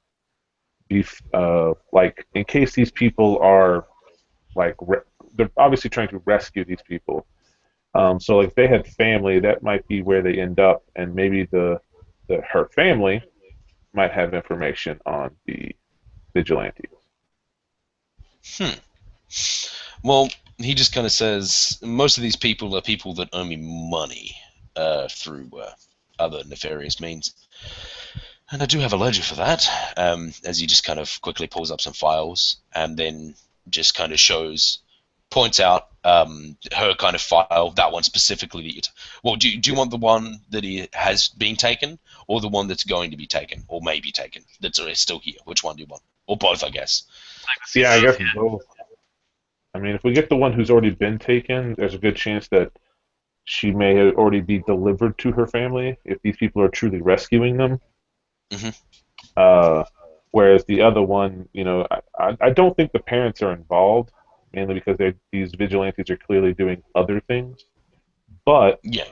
Like, in case these people are like they're obviously trying to rescue these people. So, like, if they had family, that might be where they end up, and maybe her family might have information on the vigilantes. Well, he just kind of says most of these people are people that owe me money through other nefarious means. And I do have a ledger for that, as he just kind of quickly pulls up some files and then just kind of points out her kind of file, that one specifically that you well, do you want the one that he has been taken, or the one that's going to be taken, or may be taken, that's still here? Which one do you want? Or both, I guess. Yeah, I guess both. I mean, if we get the one who's already been taken, there's a good chance that she may already be delivered to her family if these people are truly rescuing them. Whereas the other one, I don't think the parents are involved, mainly because these vigilantes are clearly doing other things. But Yeah.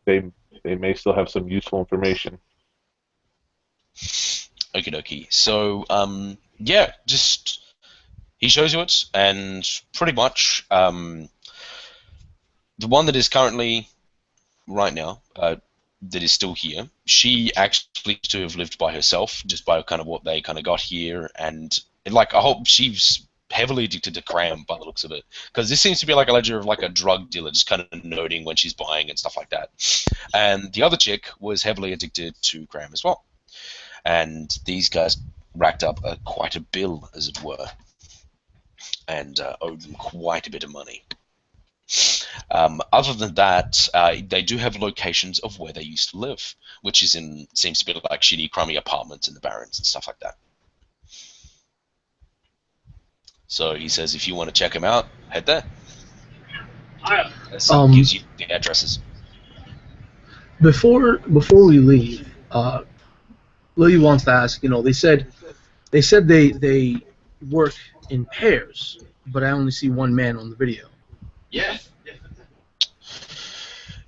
They may still have some useful information. Okie dokie. So, yeah, just he shows you it, and pretty much the one that is currently right now that is still here. She actually used to have lived by herself, just by kind of what they kind of got here, and like I hope she's heavily addicted to cram by the looks of it, because this seems to be like a ledger of like a drug dealer, just kind of noting when she's buying and stuff like that. And the other chick was heavily addicted to cram as well, and these guys racked up quite a bill, as it were, and owed them quite a bit of money. Other than that, they do have locations of where they used to live, which seems to be like shitty, crummy apartments in the barrens and stuff like that. So he says, if you want to check them out, head there. So he gives you the addresses. Before we leave, Lily wants to ask. They said they work in pairs, but I only see one man on the video. Yeah.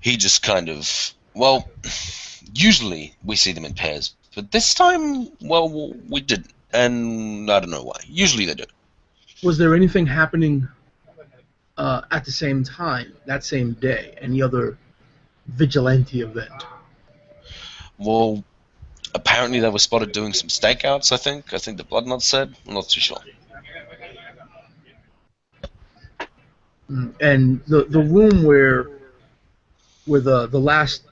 He just kind of, well, usually we see them in pairs, but this time, well, we didn't, and I don't know why. Usually they do. Was there anything happening at the same time, that same day? Any other vigilante event? Well, apparently they were spotted doing some stakeouts, I think the Bloodknight said. I'm not too sure. And the room where the last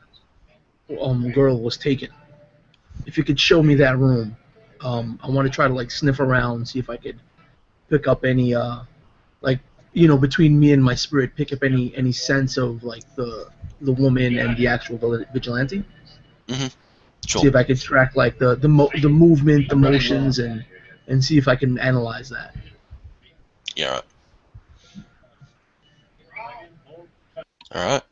girl was taken, if you could show me that room, I want to try to like sniff around, see if I could pick up any between me and my spirit, pick up any sense of like the woman and the actual vigilante. Mm-hmm. Sure. See if I could track like the movement, the motions, and see if I can analyze that. Yeah. Right. All right.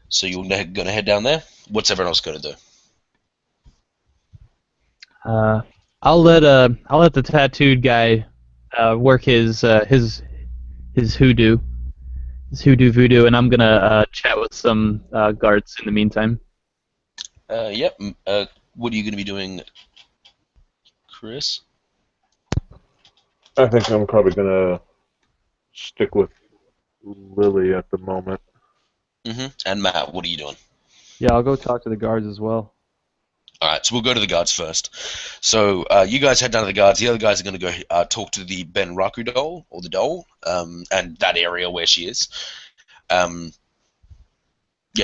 So you're gonna head down there. What's everyone else gonna do? I'll let the tattooed guy work his hoodoo, voodoo, and I'm gonna chat with some guards in the meantime. Yep. What are you gonna be doing, Chris? I think I'm probably gonna stick with Lily at the moment. Mm-hmm. And Matt, what are you doing? Yeah, I'll go talk to the guards as well. All right, so we'll go to the guards first. So you guys head down to the guards. The other guys are going to go talk to the Ben Raku doll, or the doll, and that area where she is. Yeah,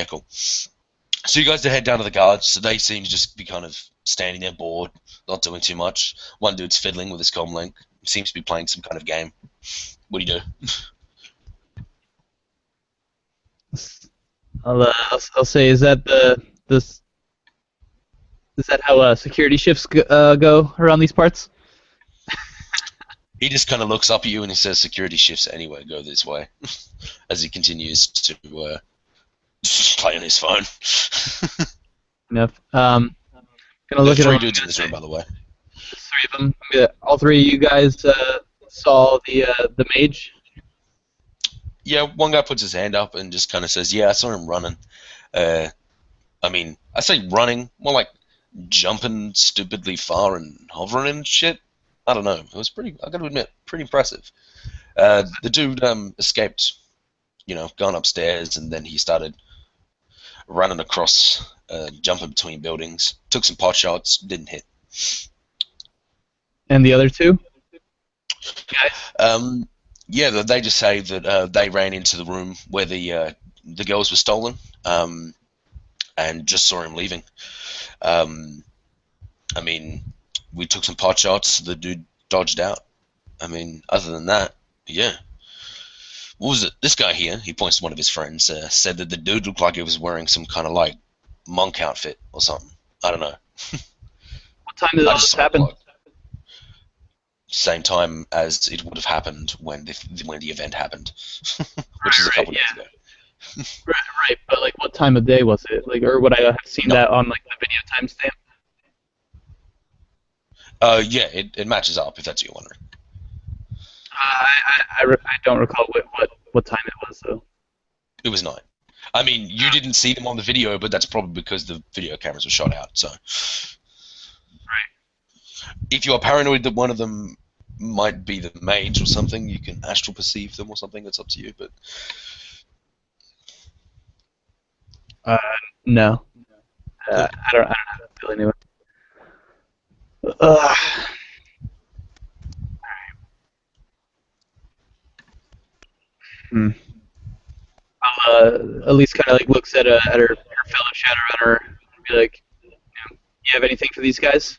cool. So you guys head down to the guards. So they seem to just be kind of standing there bored, not doing too much. One dude's fiddling with his comlink. Seems to be playing some kind of game. What do you do? I'll say, is that is that how security shifts go around these parts? He just kind of looks up at you and he says, "Security shifts anyway. Go this way," as he continues to play on his phone. Enough. Gonna look There are at three dudes in this room, by the way. three of them. All three of you guys saw the mage. Yeah, one guy puts his hand up and just kind of says, "Yeah, I saw him running." I mean, I say running, more like jumping stupidly far and hovering and shit. I don't know. It was pretty. I got to admit, pretty impressive. The dude escaped, gone upstairs, and then he started running across, jumping between buildings. Took some pot shots, didn't hit. And the other two guys? Yeah, they just say that they ran into the room where the girls were stolen, and just saw him leaving. I mean, we took some pot shots. The dude dodged out. I mean, other than that, yeah. What was it? This guy here, he points to one of his friends, said that the dude looked like he was wearing some kind of like monk outfit or something. I don't know. What time did all this happen? Same time as it would have happened when the event happened, which is a couple days ago. Right, but like, what time of day was it? Like, or would I have seen that on like the video timestamp? Yeah, it matches up if that's what you're wondering. I don't recall what time it was though. It was 9. I mean, you didn't see them on the video, but that's probably because the video cameras were shot out. So, right. If you are paranoid that one of them might be the mage or something, you can astral perceive them or something. That's up to you. But no, I don't feel anyway. At least kind of like looks at her fellow Shadowrunner and be like, you have anything for these guys?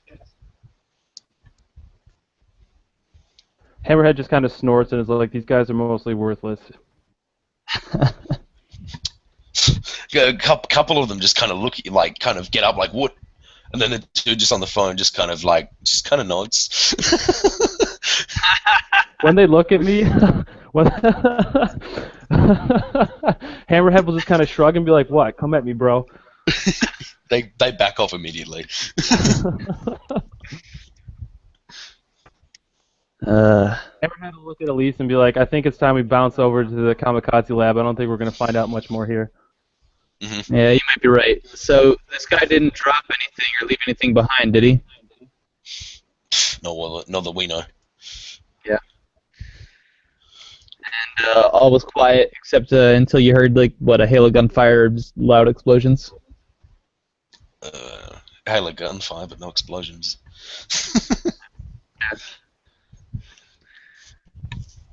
Hammerhead just kind of snorts and is like, "These guys are mostly worthless." A couple of them just kind of look at you, like, kind of get up, like, what? And then the dude just on the phone just kind of nods. When they look at me, when Hammerhead will just kind of shrug and be like, "What? Come at me, bro." They back off immediately. Hammerhead will look at Elise and be like, "I think it's time we bounce over to the kamikaze lab. I don't think we're going to find out much more here." Mm-hmm. Yeah, you might be right. So this guy didn't drop anything or leave anything behind, did he? No, well, not that we know. Yeah. And all was quiet except until you heard a hail of gunfire, just loud explosions. Hail of gunfire, but no explosions.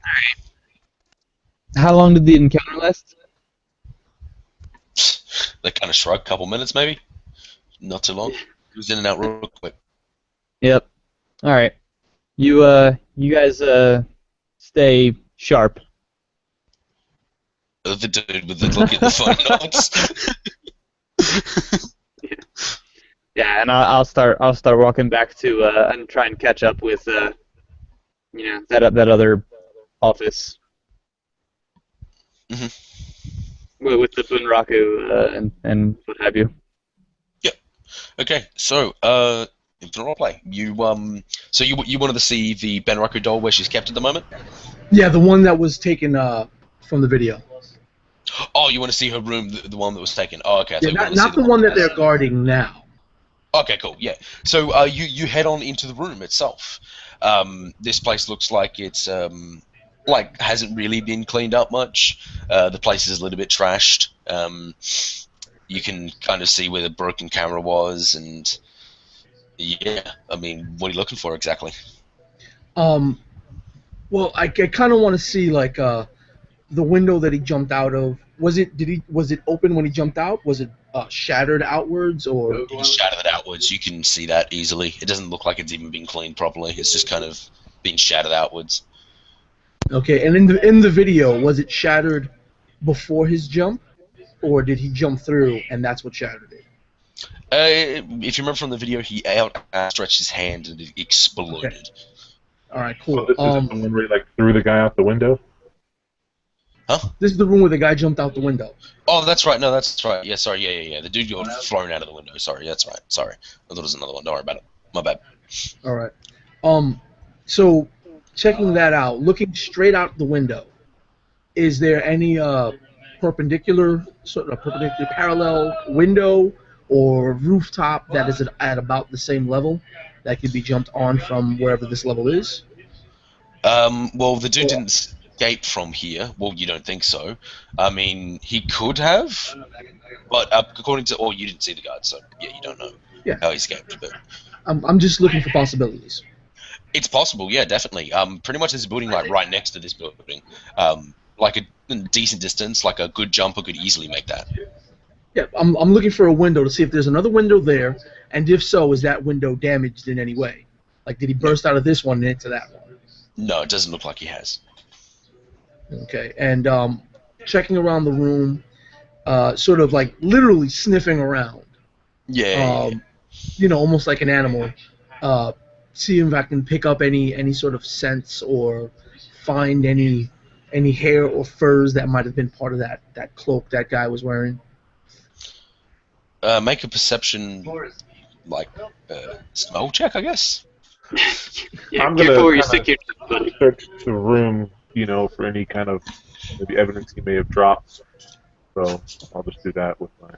Alright. How long did the encounter last? They kind of shrug, couple minutes maybe. Not too long. It was in and out real quick. Yep. Alright. You guys stay sharp. The dude with the look at the phone nods. Yeah, and I'll start walking back to and try and catch up with that other office. Mm-hmm. With the Bunraku and what have you. Yep. Okay, so infinite roleplay. You so you wanted to see the Bunraku doll where she's kept at the moment? Yeah, the one that was taken from the video. Oh, you want to see her room, the one that was taken? Oh, okay. Yeah, not the one that they're guarding now. Okay, cool. Yeah. So you head on into the room itself. This place looks like it's hasn't really been cleaned up much. The place is a little bit trashed. You can kind of see where the broken camera was, and yeah, I mean, what are you looking for exactly? Well, I kind of want to see the window that he jumped out of. Was it open when he jumped out? Was it shattered outwards or? It's shattered outwards. You can see that easily. It doesn't look like it's even been cleaned properly. It's just kind of been shattered outwards. Okay, and in the video, was it shattered before his jump, or did he jump through and that's what shattered it? If you remember from the video, he outstretched his hand and it exploded. Okay. All right, cool. So this is the one where he threw the guy out the window? Huh? This is the room where the guy jumped out the window. Oh, that's right. No, that's right. Yeah, sorry. Yeah. The dude got thrown out of the window. Sorry, that's right. Sorry. I thought it was another one. Don't worry about it. My bad. All right. So checking that out, looking straight out the window, is there any perpendicular parallel window or rooftop that is at about the same level that could be jumped on from wherever this level is? Well, the dude didn't escape from here. Well, you don't think so. I mean, he could have, but according to... you didn't see the guard, so yeah, you don't know how he escaped. But I'm just looking for possibilities. it's possible, yeah, definitely. Pretty much there's a building right next to this building. Like a decent distance, like a good jumper could easily make that. Yeah, I'm looking for a window to see if there's another window there, and if so, is that window damaged in any way? Like, did he burst out of this one and into that one? No, it doesn't look like he has. Okay, and checking around the room, sort of like literally sniffing around. Yeah. You know, almost like an animal. See if I can pick up any sort of scents or find any hair or furs that might have been part of that cloak that guy was wearing. Make a perception, smell check, I guess. Yeah, I'm careful where you gonna stick your buddy. search the room, for any kind of maybe evidence he may have dropped. So I'll just do that with my.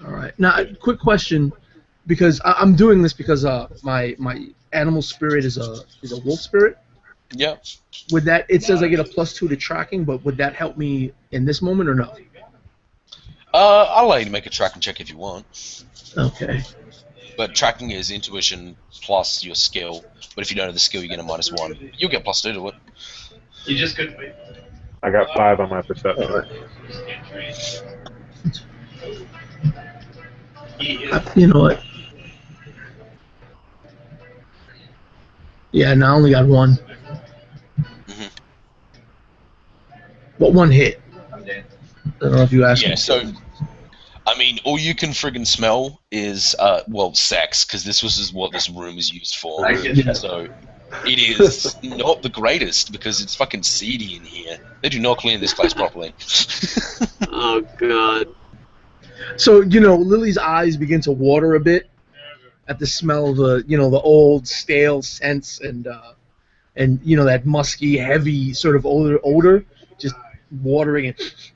All right. Now, quick question, because I'm doing this because my animal spirit is a wolf spirit. Yeah. Would that, it says I get a +2 to tracking, but would that help me in this moment or no? I'll allow you to make a tracking check if you want. Okay. But tracking is intuition plus your skill. But if you don't have the skill, you get a -1. You'll get +2 to it. You just couldn't wait. I got 5 on my perception. You know what? Yeah, no, I only got 1. But one hit. I don't know if you asked Yeah, me. so I mean, all you can friggin' smell is well, sex, because this was what this room is used for. Yeah. So it is not the greatest because it's fucking seedy in here. They do not clean this place properly. Oh god. So Lily's eyes begin to water a bit at the smell of the old stale scents and that musky, heavy sort of odor, just watering it.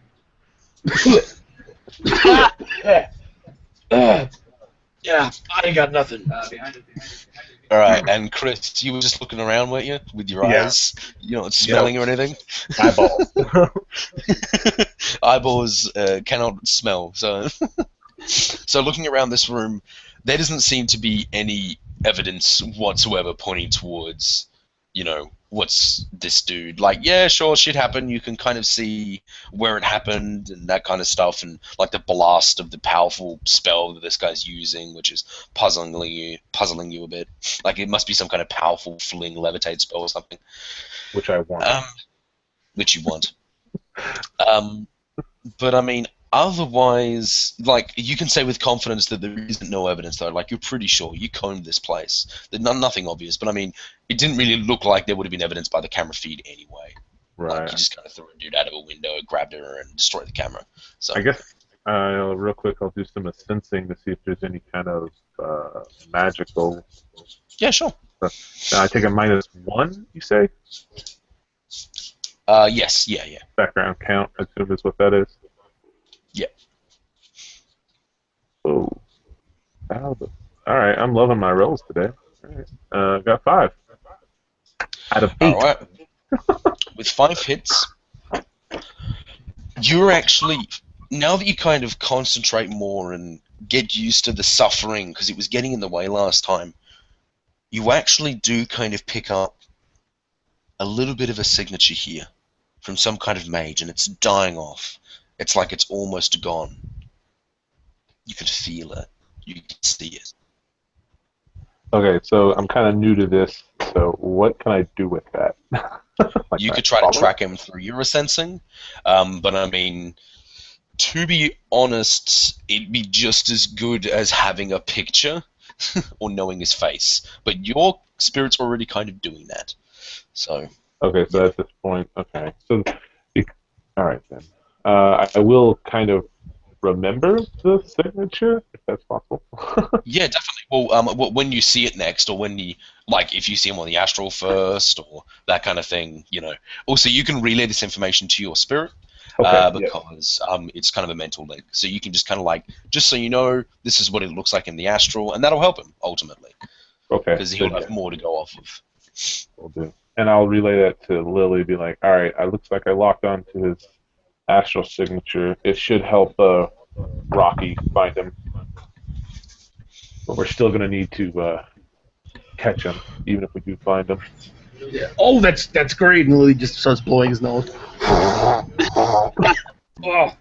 Yeah, I ain't got nothing. All right, and Chris, you were just looking around, weren't you, with your Yeah. eyes? You're not smelling or anything. Eyeball. Eyeballs cannot smell. So, so looking around this room, there doesn't seem to be any evidence whatsoever pointing towards, what's this dude. Like, yeah, sure, shit happened. You can kind of see where it happened and that kind of stuff, and like the blast of the powerful spell that this guy's using, which is puzzling you a bit. Like it must be some kind of powerful fling levitate spell or something. Which I want. Which you want. But I mean, otherwise, like, you can say with confidence that there isn't no evidence, though. Like, you're pretty sure you combed this place. There's nothing obvious, but I mean, it didn't really look like there would have been evidence by the camera feed anyway. Right. Like, you just kind of threw a dude out of a window, grabbed her, and destroyed the camera. So I guess, real quick, I'll do some sensing to see if there's any kind of magical. yeah, sure. I take a -1, you say? Yes, yeah. Background count, I assume is what that is. Yeah. Oh. Alright, I'm loving my rolls today. Alright. Got 5. Out of 8. All right. With 5 hits, you're actually, now that you kind of concentrate more and get used to the suffering, because it was getting in the way last time, you actually do kind of pick up a little bit of a signature here from some kind of mage, and it's dying off. It's like it's almost gone. You can feel it. You can see it. Okay, so I'm kind of new to this, so what can I do with that? Like, You can I could try to follow? track him through Eurosensing, but I mean, to be honest, it'd be just as good as having a picture or knowing his face. But your spirit's already kind of doing that. So. Okay, so at this point, okay. So, all right then. I will kind of remember the signature, if that's possible. Yeah, definitely. Well, when you see it next, or when you, like, if you see him on the astral first, or that kind of thing, Also, you can relay this information to your spirit, Okay, because it's kind of a mental link. So you can just kind of like, just so you know, this is what it looks like in the astral, and that'll help him, ultimately. Okay. Because he'll have more to go off of. Will do. And I'll relay that to Lily, be like, all right, it looks like I locked onto his astral signature. It should help Rocky find him. But we're still going to need to catch him, even if we do find him. Yeah. Oh, that's great. And Lily just starts blowing his nose. Oh.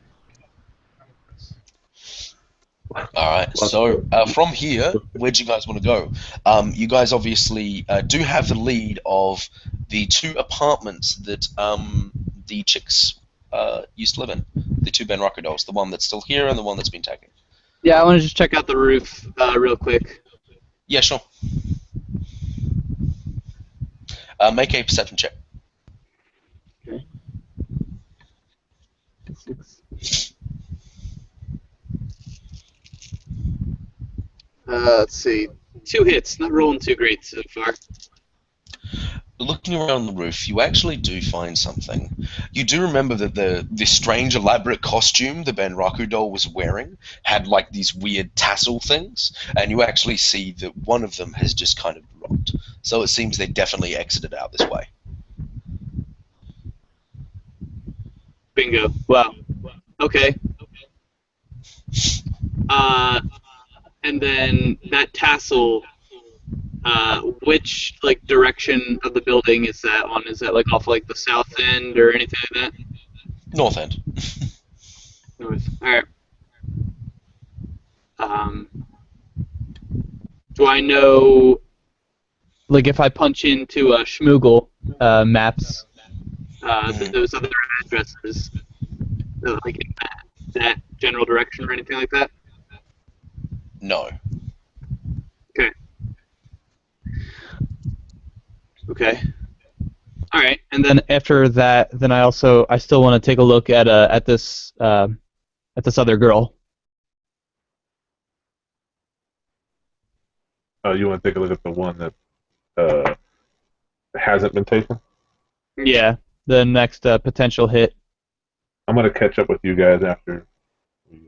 Alright, so from here, where do you guys want to go? You guys obviously do have the lead of the 2 apartments that the chicks used to live in. The 2 Ben Rocker dolls, the one that's still here and the one that's been taken. Yeah, I want to just check out the roof real quick. Yeah, sure. Make a perception check. Okay. 6. Let's see. 2 hits. Not rolling too great so far. Looking around the roof, you actually do find something. You do remember that the strange, elaborate costume the Ben Raku doll was wearing had like these weird tassel things, and you actually see that one of them has just kind of dropped. So it seems they definitely exited out this way. Bingo. Wow. Okay. And then that tassel, which like direction of the building is that on? Is that like off like the south end or anything like that? North end. North. All right. Do I know, like, if I punch into Schmoogle maps, those other dressers, like in that general direction or anything like that? No. Okay. Okay. All right. And then after that, then I still want to take a look at this other girl. Oh, you want to take a look at the one that hasn't been taken? Yeah, the next potential hit. I'm gonna catch up with you guys after we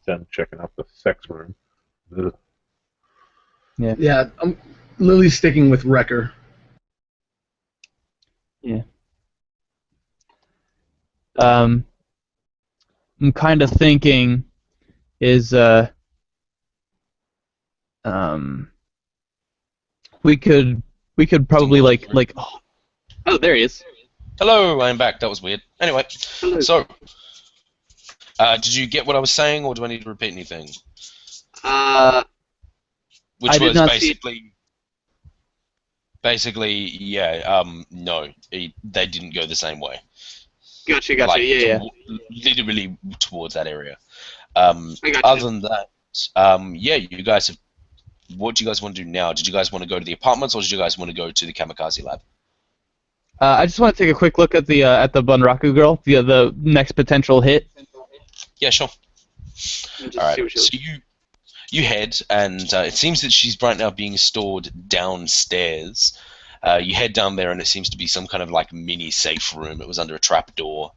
done checking out the sex room. Ugh. Yeah, Lily's sticking with Wrecker. Yeah. I'm kind of thinking is we could probably like oh, there he is. Hello, I'm back. That was weird. Anyway, Hello. so did you get what I was saying, or do I need to repeat anything? Which I did was not see- basically, yeah. No, they didn't go the same way. Gotcha. Like, Yeah. literally towards that area. I gotcha. Other than that, yeah, you guys have. What do you guys want to do now? Did you guys want to go to the apartments, or did you guys want to go to the kamikaze lab? I just want to take a quick look at the Bunraku girl, the next potential hit. Yeah, sure. All right. So you head, and it seems that she's right now being stored downstairs. You head down there, and it seems to be some kind of like mini safe room. It was under a trap door.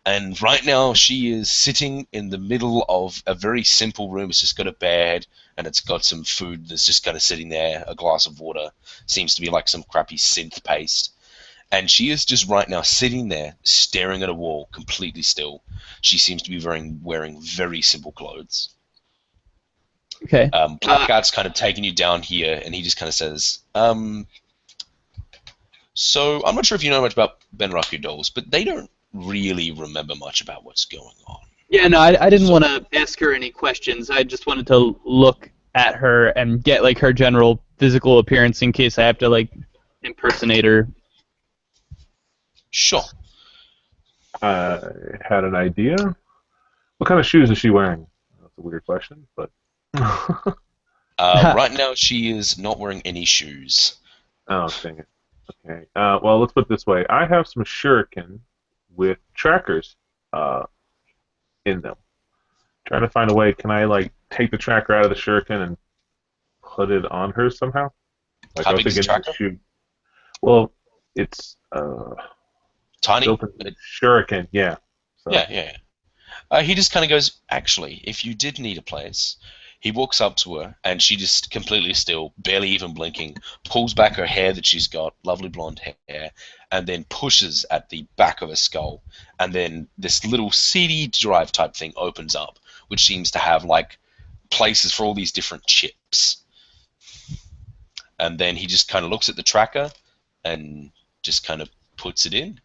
And right now she is sitting in the middle of a very simple room. It's just got a bed, and it's got some food that's just kind of sitting there, a glass of water. Seems to be like some crappy synth paste. And she is just right now sitting there, staring at a wall, completely still. She seems to be wearing very simple clothes. Okay. Blackout's kind of taking you down here, and he just kind of says, so I'm not sure if you know much about Benraku dolls, but they don't really remember much about what's going on. Yeah, no, I didn't want to ask her any questions. I just wanted to look at her and get like her general physical appearance in case I have to like impersonate her. Sure. I had an idea. What kind of shoes is she wearing? That's a weird question, but. Right now, she is not wearing any shoes. Oh, dang it. Okay. Well, let's put it this way. I have some shuriken with trackers in them. Trying to find a way. Can I like take the tracker out of the shuriken and put it on her somehow? Like, How big is the tracker? shoe. Well, it's Tiny? built in shuriken. Yeah. So. Yeah. He just kind of goes, actually, if you did need a place, he walks up to her, and she just completely still, barely even blinking, pulls back her hair that she's got, lovely blonde hair, and then pushes at the back of her skull. And then this little CD drive type thing opens up, which seems to have, like, places for all these different chips. And then he just kind of looks at the tracker and just kind of puts it in,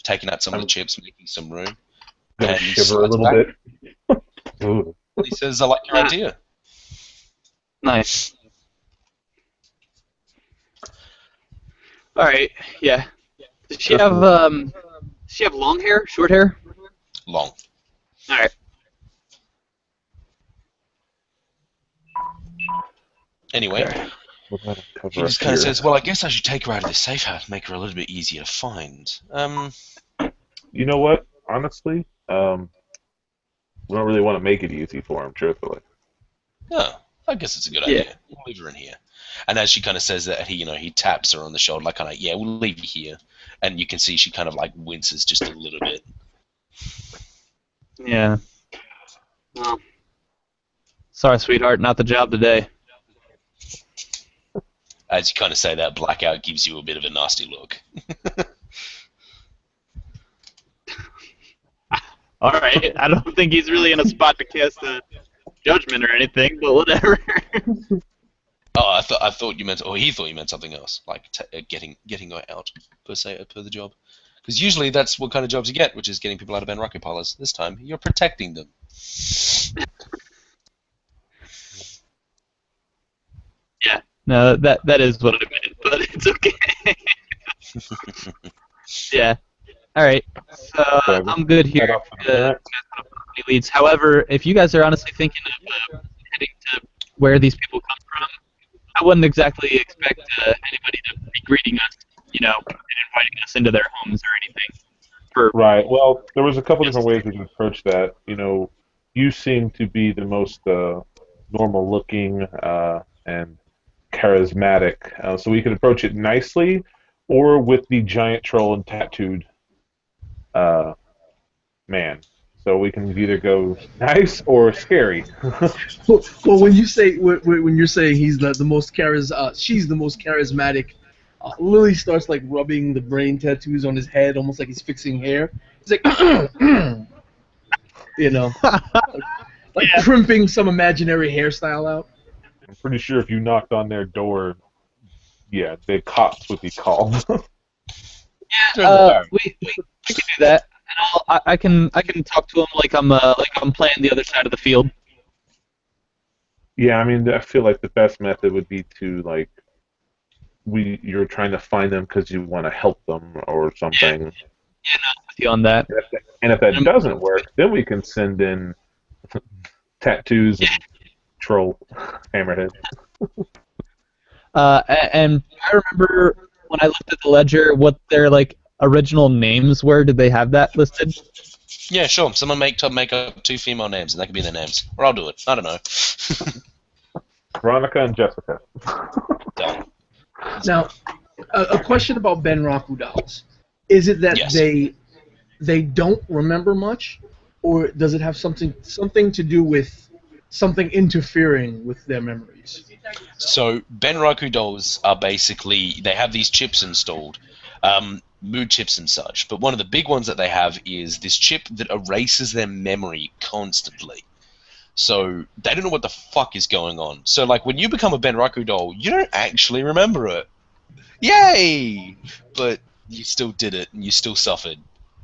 taking out some of the chips, making some room. Gonna And shiver a little bit. Ooh. He says, I like your idea. Nice. All right. Yeah. Does she have long hair? Short hair? Long. All right. Anyway, he just kind of says, well, I guess I should take her out of this safe house, make her a little bit easier to find. You know what? Honestly, we don't really want to make it easy for him, truthfully. Oh, I guess it's a good idea. We'll leave her in here. And as she kind of says that, he taps her on the shoulder, like kind of, yeah, we'll leave you here. And you can see she kind of like winces just a little bit. Yeah. Well, sorry, sweetheart, not the job today. As you kind of say that, Blackout gives you a bit of a nasty look. All right. I don't think he's really in a spot to cast a judgment or anything, but whatever. Oh, I thought you meant, or he thought you meant something else, like getting her out per the job. Because usually that's what kind of jobs you get, which is getting people out of Benraku parlors. This time you're protecting them. Yeah. No, that is what I meant, but it's okay. Yeah. All right. So So I'm good head here. off to the barracks. Any leads. However, if you guys are honestly thinking of heading to where these people come from, I wouldn't exactly expect anybody to be greeting us, and inviting us into their homes or anything. For Right. Well, there was a couple different ways we could approach that. You seem to be the most normal looking and charismatic, so we could approach it nicely, or with the giant troll and tattooed uh, man. So we can either go nice or scary. Well, when you're saying he's the most she's the most charismatic. Lily starts like rubbing the brain tattoos on his head, almost like he's fixing hair. He's like, you know, like Yeah. crimping some imaginary hairstyle out. I'm pretty sure if you knocked on their door, yeah, the cops would be called. They're in the barrens. we can do that. And I can talk to him like I'm playing the other side of the field. Yeah, I mean, I feel like the best method would be to like you're trying to find them because you want to help them or something. With you on that. And if that doesn't work, then we can send in tattoos and troll hammerhead. And I remember when I looked at the ledger, what their original names were. Did they have that listed? Yeah, sure. Someone make up 2 female names, and that could be their names. Or I'll do it. I don't know. Veronica and Jessica. Done. Now, a question about Ben Raku dolls. Is it that Yes. they don't remember much, or does it have something to do with something interfering with their memories? So Benraku dolls are basically, they have these chips installed, mood chips and such. But one of the big ones that they have is this chip that erases their memory constantly. So they don't know what the fuck is going on. So like when you become a Benraku doll, you don't actually remember it. Yay! But you still did it, and you still suffered,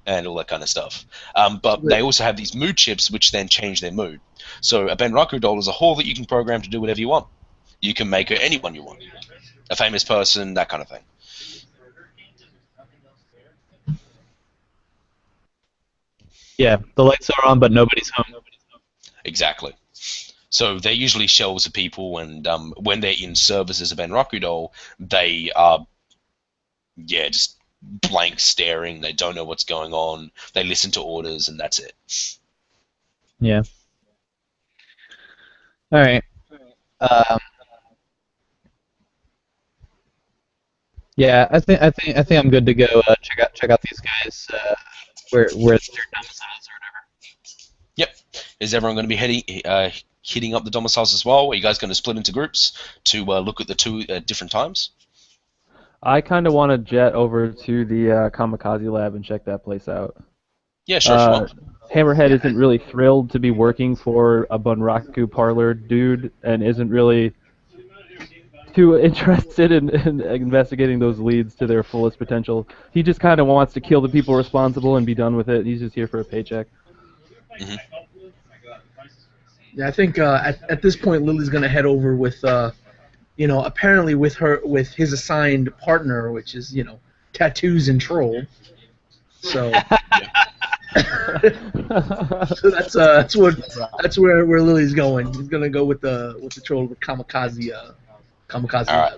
and all that kind of stuff. But they also have these mood chips, which then change their mood. So a Benraku doll is a whore that you can program to do whatever you want. You can make her anyone you want. A famous person, that kind of thing. Yeah, the lights are on, but nobody's home. Exactly. So they're usually shells of people, and when they're in service as a Benraku doll, they are, just blank staring. They don't know what's going on. They listen to orders, and that's it. Yeah. All right. Yeah, I think I'm good to go. Check out these guys. Where their domiciles or whatever. Yep. Is everyone going to be hitting up the domiciles as well? Are you guys going to split into groups to look at the 2 different times? I kind of want to jet over to the Kamikaze lab and check that place out. Yeah, sure. If you want. Hammerhead isn't really thrilled to be working for a Bunraku parlor dude and isn't really too interested in investigating those leads to their fullest potential. He just kind of wants to kill the people responsible and be done with it. He's just here for a paycheck. Mm-hmm. Yeah, I think at this point Lily's gonna head over with apparently with his assigned partner, which is tattoos and troll. So. So that's where Lily's going. He's gonna go with the troll with Kamikaze. All right.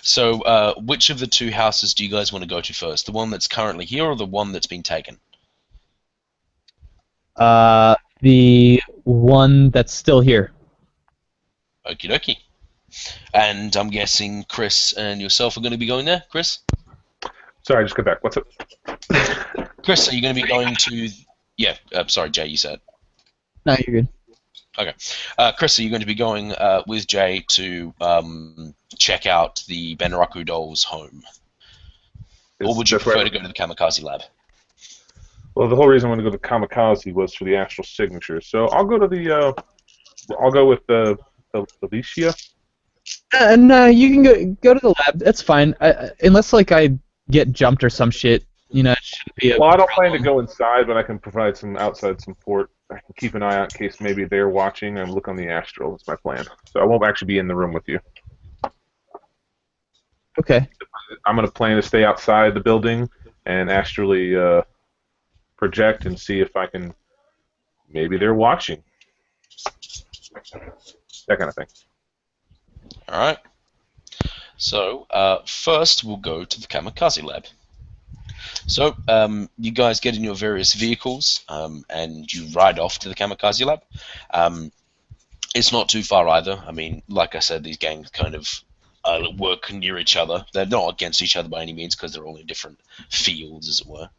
So, which of the 2 houses do you guys want to go to first? The one that's currently here, or the one that's been taken? The one that's still here. Okie dokie. And I'm guessing Chris and yourself are going to be going there. Chris? Sorry, just go back. What's up? Chris, are you going to be going to... Yeah, sorry, Jay, you said. No, you're good. Okay. Chris, are you going to be going with Jay to check out the Benraku doll's home? Or would you prefer to go to the Kamikaze lab? Well, the whole reason I want to go to Kamikaze was for the actual signature. So I'll go to I'll go with the Alicia. No, you can go to the lab. That's fine. Unless I get jumped or some shit, it shouldn't be a Well, I don't problem. plan to go inside, but I can provide some outside support. I can keep an eye out in case maybe they're watching and look on the astral. That's my plan. So I won't actually be in the room with you. Okay. I'm going to plan to stay outside the building and astrally project and see if I can. Maybe they're watching. That kind of thing. All right. So first, we'll go to the kamikaze lab. So you guys get in your various vehicles and you ride off to the kamikaze lab. It's not too far either. I mean, like I said, these gangs kind of work near each other. They're not against each other by any means because they're all in different fields, as it were.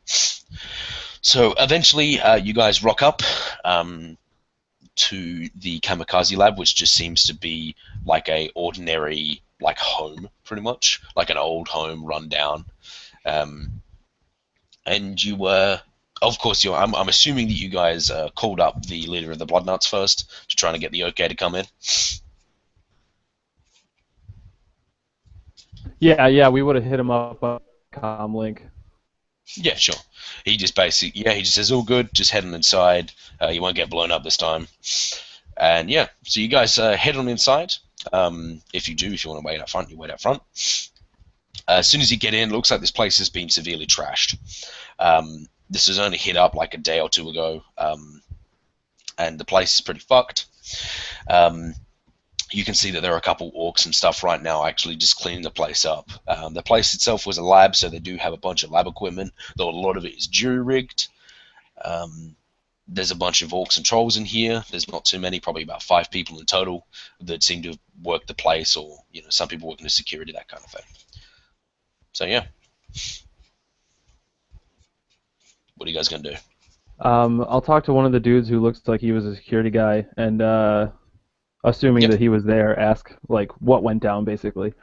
So eventually, you guys rock up to the kamikaze lab, which just seems to be like a ordinary like home, pretty much like an old home, run down. And you were, of course, I'm assuming that you guys called up the leader of the Bloodnuts first to try and get the okay to come in. Yeah, we would have hit him up on Comlink. Yeah, sure. He just basically, he just says, all good, just head on inside. You won't get blown up this time. And yeah, so you guys head on inside. If you want to wait up front, you wait up front. As soon as you get in, it looks like this place has been severely trashed. This was only hit up like a day or two ago, and the place is pretty fucked. You can see that there are a couple orcs and stuff right now actually just cleaning the place up. The place itself was a lab, so they do have a bunch of lab equipment, though a lot of it is jury-rigged. There's a bunch of orcs and trolls in here. There's not too many, probably about 5 people in total that seem to have worked the place, or some people working as security, that kind of thing. So yeah. What are you guys going to do? I'll talk to one of the dudes who looks like he was a security guy, and assuming that he was there, ask like what went down, basically.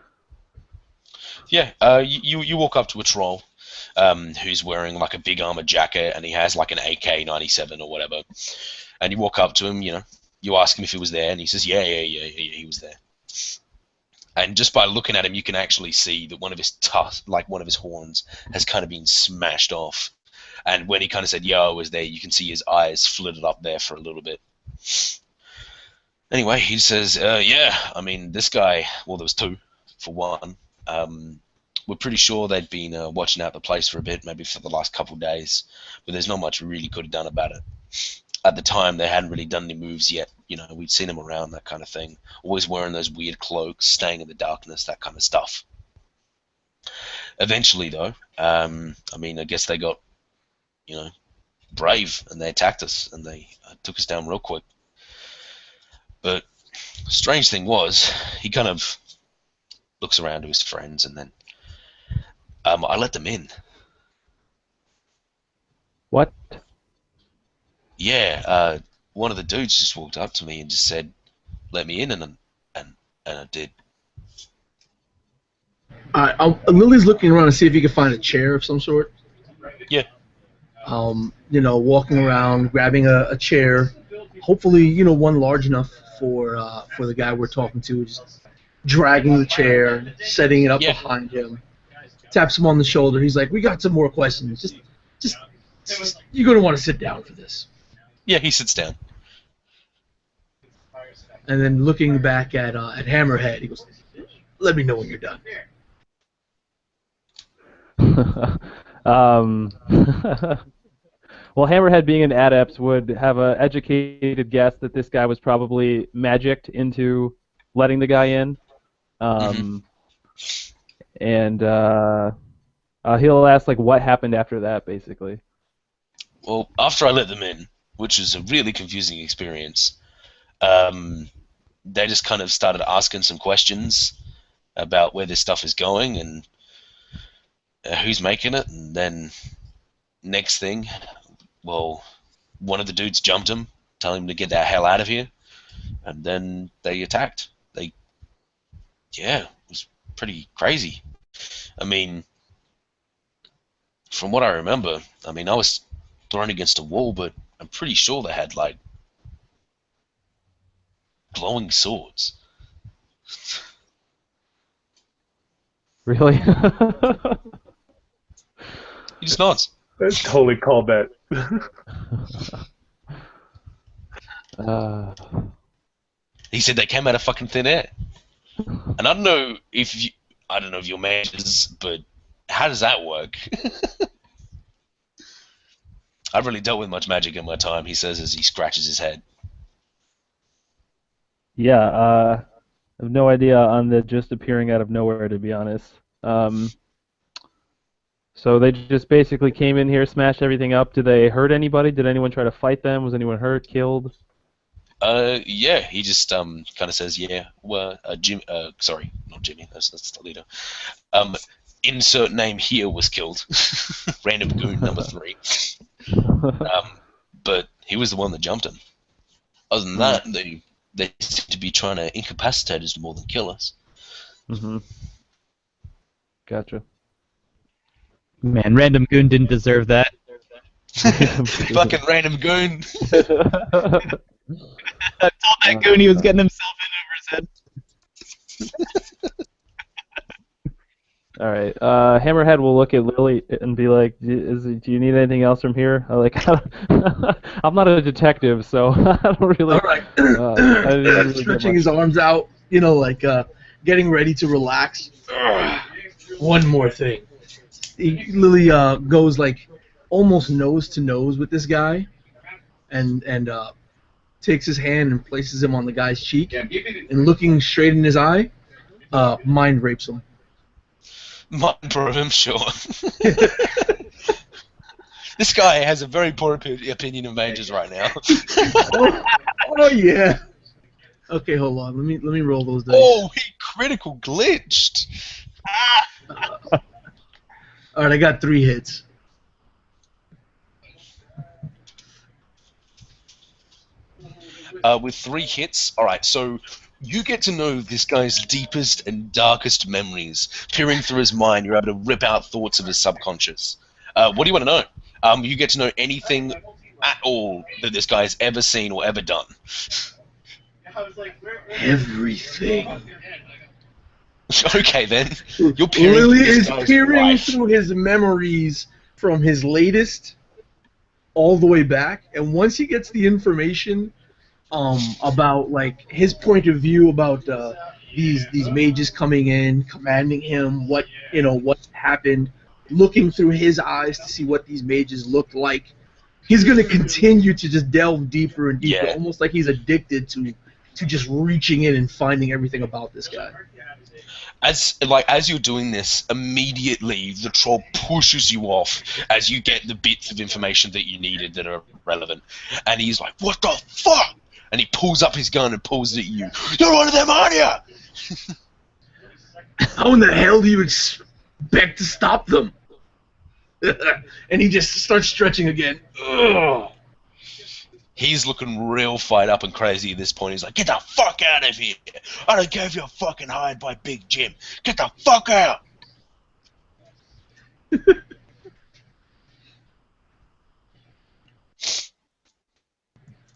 Yeah, you walk up to a troll who's wearing like a big armored jacket, and he has like an AK-97 or whatever. And you walk up to him, you ask him if he was there, and he says, yeah, he was there. And just by looking at him, you can actually see that one of his horns has kind of been smashed off. And when he kind of said, "Yo, I was there," you can see his eyes flitted up there for a little bit. Anyway, he says, "Yeah, I mean, this guy. Well, there was 2, for one. We're pretty sure they'd been watching out the place for a bit, maybe for the last couple of days. But there's not much we really could have done about it. At the time, they hadn't really done any moves yet. We'd seen them around, that kind of thing. Always wearing those weird cloaks, staying in the darkness, that kind of stuff. Eventually, though, I guess they got, brave, and they attacked us, and they took us down real quick. But the strange thing was, he kind of looks around to his friends, and then I let them in. What? Yeah, one of the dudes just walked up to me and just said, "Let me in," and I did. Lily's looking around to see if he can find a chair of some sort. Yeah. Walking around, grabbing a chair, hopefully, one large enough for the guy we're talking to, just dragging the chair, setting it up behind him, taps him on the shoulder. He's like, "We got some more questions. Just you're gonna want to sit down for this." Yeah, he sits down. And then looking back at Hammerhead, he goes, "Let me know when you're done." Well, Hammerhead, being an adept, would have an educated guess that this guy was probably magicked into letting the guy in. And he'll ask, like, what happened after that, basically. Well, after I let them in, which was a really confusing experience, they just kind of started asking some questions about where this stuff is going and who's making it, and then next thing, well, one of the dudes jumped him, telling him to get the hell out of here, and then they attacked. It was pretty crazy. I mean, from what I remember, I was thrown against a wall, but I'm pretty sure they had, like, glowing swords. Really? He just nods. I totally called that. He said they came out of fucking thin air. And I don't know if you're mages, but how does that work? I've really dealt with much magic in my time, he says as he scratches his head. Yeah, I have no idea on the just appearing out of nowhere, to be honest. So they just basically came in here, smashed everything up. Did they hurt anybody? Did anyone try to fight them? Was anyone hurt, killed? Yeah, he just kind of says, yeah, well, Jim, sorry, not Jimmy, that's the leader. Insert name here was killed. Random goon number 3. But he was the one that jumped him. Other than that, they seem to be trying to incapacitate us more than kill us. Mm-hmm. Gotcha. Man, Random Goon didn't deserve that. Fucking random goon. I told that goon he was getting himself in over his head. All right. Hammerhead will look at Lily and be like, "Do you need anything else from here?" I'm not a detective, so I don't really. All right. I didn't really Stretching his arms out, getting ready to relax. One more thing. Lily goes almost nose to nose with this guy, and takes his hand and places him on the guy's cheek, and looking straight in his eye, mind rapes him. Mind probe him, sure. This guy has a very poor opinion of mages right now. Oh yeah. Okay, hold on. Let me roll those dice. Oh, he critical glitched. All right, I got 3 hits. With 3 hits, alright, so you get to know this guy's deepest and darkest memories. Peering through his mind, you're able to rip out thoughts of his subconscious. What do you want to know? You get to know anything at all that this guy has ever seen or ever done. Everything. Okay, then. You're peering Lily through this is guy's peering life. through his memories from his latest all the way back, and once he gets the information about his point of view about these mages coming in, commanding him, what happened, looking through his eyes to see what these mages looked like, he's gonna continue to just delve deeper and deeper, Yeah. almost like he's addicted to just reaching in and finding everything about this guy. As you're doing this, immediately the troll pushes you off as you get the bits of information that you needed that are relevant. And he's like, "What the fuck?" And he pulls up his gun and pulls it at you. "You're one of them, aren't you?" How in the hell do you expect to stop them? And he just starts stretching again. Ugh. He's looking real fired up and crazy at this point. He's like, "Get the fuck out of here! I don't care if you're fucking hired by Big Jim. Get the fuck out!"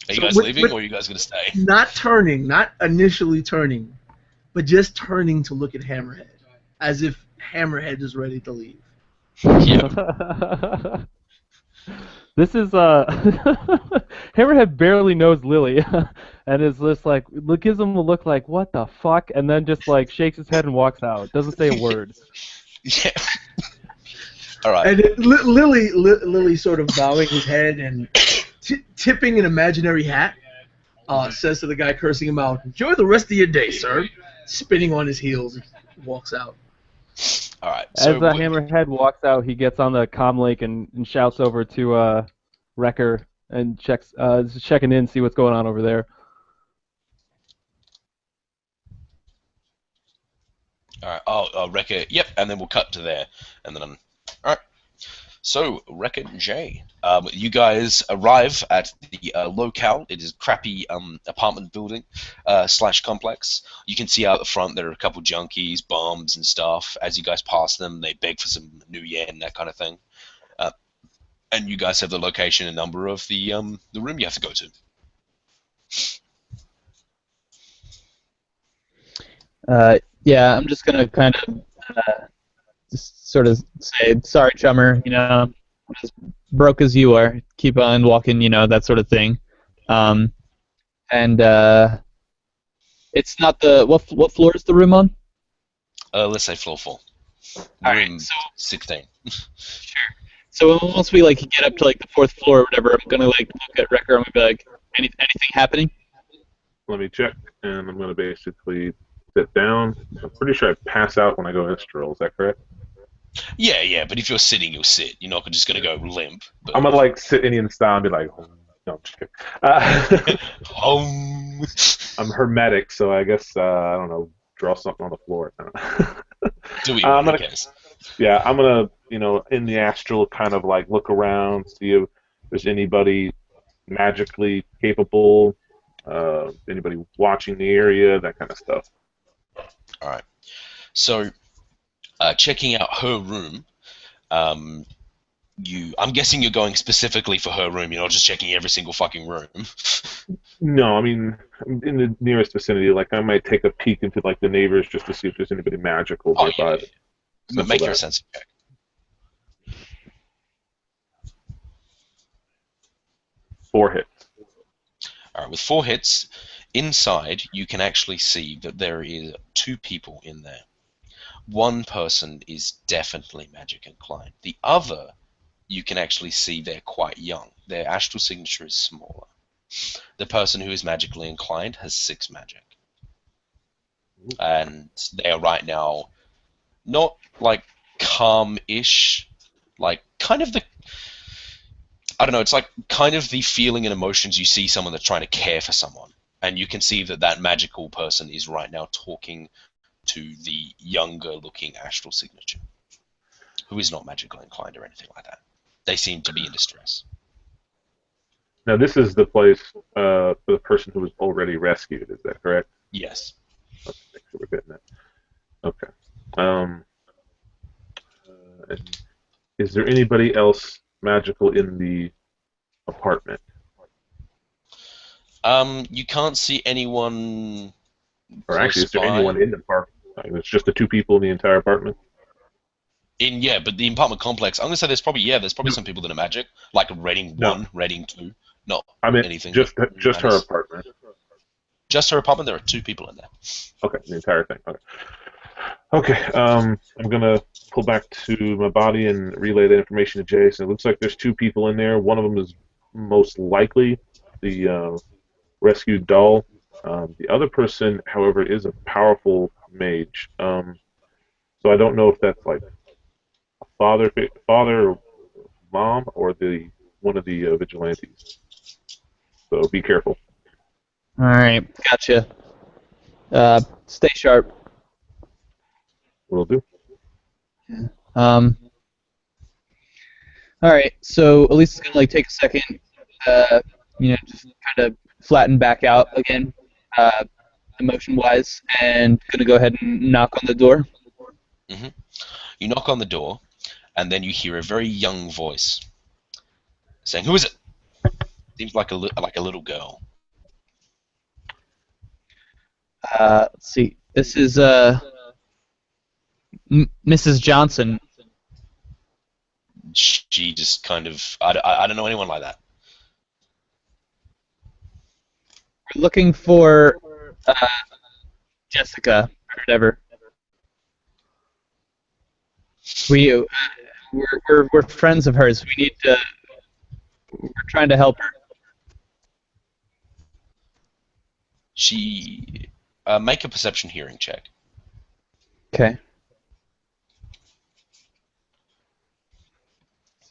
Are you guys leaving, or are you guys gonna stay? Not turning, not initially turning, but just turning to look at Hammerhead, as if Hammerhead is ready to leave. Yeah. This is Hammerhead barely knows Lily, and is just gives him a look like, "What the fuck?" and then just shakes his head and walks out. Doesn't say a word. Yeah. All right. And Lily sort of bowing his head and tipping an imaginary hat, says to the guy cursing him out, "Enjoy the rest of your day, sir." Spinning on his heels, walks out. All right. As So Hammerhead walks out, he gets on the comlink and shouts over to Wrecker and checking in, see what's going on over there. all right. Oh, Wrecker. Yep. And then we'll cut to there, and then all right. So, Wrecker and Jay, you guys arrive at the locale. It is a crappy apartment building / complex. You can see out the front there are a couple junkies, bombs, and stuff. As you guys pass them, they beg for some new yen, that kind of thing. And you guys have the location and number of the room you have to go to. Yeah, I'm just gonna kind of just sort of say, "Sorry, chummer, I'm as broke as you are. Keep on walking, that sort of thing." And it's not the what floor is the room on? Let's say floor 4. All right, Room so 16. sure. So once we like get up to like the fourth floor or whatever, I'm gonna like look at Wrecker and be like, anything happening? Let me check, and I'm going to basically sit down. I'm pretty sure I pass out when I go astral. Is that correct? Yeah, but if you're sitting, you'll sit. You're not just going to go limp. But... I'm going to like sit Indian style and be like, oh, no, I'm just kidding. I'm hermetic, so I guess, I don't know, draw something on the floor. Do we? I'm Who gonna, cares? yeah, I'm going to, in the astral kind of like look around, see if there's anybody magically capable, anybody watching the area, that kind of stuff. All right. So, checking out her room, I'm guessing you're going specifically for her room. You're not just checking every single fucking room. No, I mean, in the nearest vicinity, like I might take a peek into like the neighbors just to see if there's anybody magical nearby. Yeah. Make your sense check. 4 hits. All right, with 4 hits, inside you can actually see that there is 2 people in there. One person is definitely magic inclined. The other, you can actually see they're quite young. Their astral signature is smaller. The person who is magically inclined has 6 magic. And they are right now not like calm-ish, like kind of the... I don't know, it's like kind of the feeling and emotions you see someone that's trying to care for someone. And you can see that that magical person is right now talking to the younger looking astral signature, who is not magically inclined or anything like that. They seem to be in distress. Now, this is the place for the person who was already rescued, is that correct? Yes. Let's make sure we're getting that. Okay. And is there anybody else magical in the apartment? You can't see anyone. Or actually, is there anyone in the apartment? Like, it's just the 2 people in the entire apartment? But the apartment complex. I'm gonna say there's probably some people that are magic, like Reading 1, Reading 2. Not I mean, anything. just her apartment. Just her apartment. There are 2 people in there. Okay, the entire thing. Okay. I'm gonna pull back to my body and relay that information to Jason. It looks like there's 2 people in there. One of them is most likely the rescued doll. The other person, however, is a powerful mage. So I don't know if that's like a father or mom, or one of the vigilantes. So be careful. All right, gotcha. Stay sharp. Will do. All right, so Elisa's gonna like take a second, just kind of flatten back out again, emotion-wise, and gonna go ahead and knock on the door. Mm-hmm. You knock on the door, and then you hear a very young voice saying, "Who is it?" Seems like a little girl. Let's see. This is Mrs. Johnson. She just kind of... I don't know anyone like that. We're looking for Jessica or whatever. We're friends of hers. We're trying to help her. She... make a perception hearing check. Okay.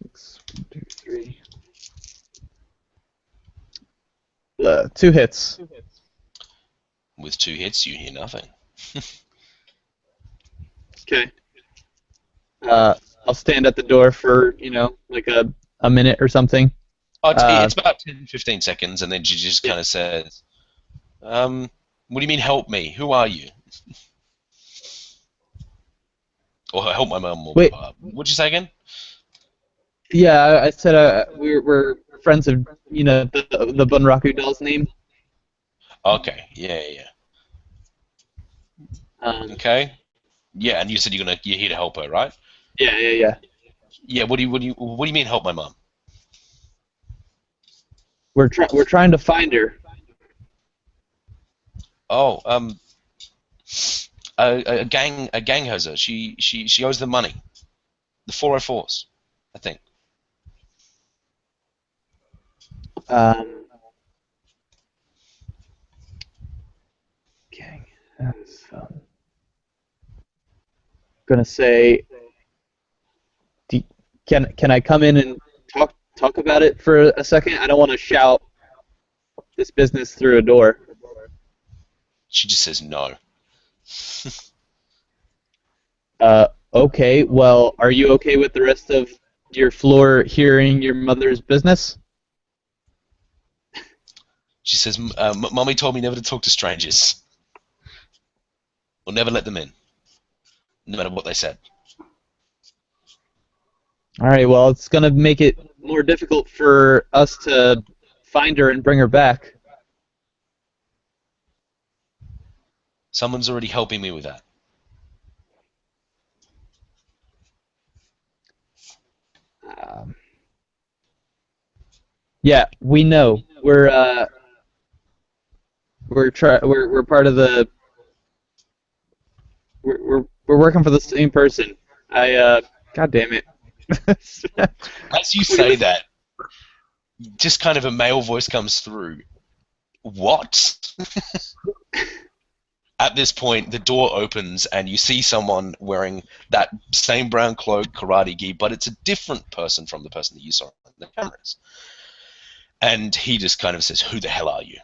6, 1, 2, 3. 2 hits. With 2 hits, you hear nothing. Okay. I'll stand at the door for, like a minute or something. It's about 10, 15 seconds, and then she just kind of says, what do you mean help me? Who are you? Or help my mum. Wait. What'd you say again? Yeah, I said we're friends of, the Bunraku doll's name. Okay, yeah. Okay. Yeah, and you said you're here to help her, right? Yeah. Yeah. What do you mean help my mum? We're trying to find her. Oh, a gang has her. She owes them money. The 404s, I think. Um, gang. Gonna say, do, can I come in and talk about it for a second? I don't want to shout this business through a door. She just says no. Okay. Well, are you okay with the rest of your floor hearing your mother's business? She says, Mommy told me never to talk to strangers. Or never let them in. No matter what they said. All right. Well, it's gonna make it more difficult for us to find her and bring her back. Someone's already helping me with that. Um, yeah, we know. We're part of the. We're working for the same person. God damn it. As you say that, just kind of a male voice comes through. What? At this point, the door opens and you see someone wearing that same brown cloak, karate gi, but it's a different person from the person that you saw on the cameras. And he just kind of says, "Who the hell are you?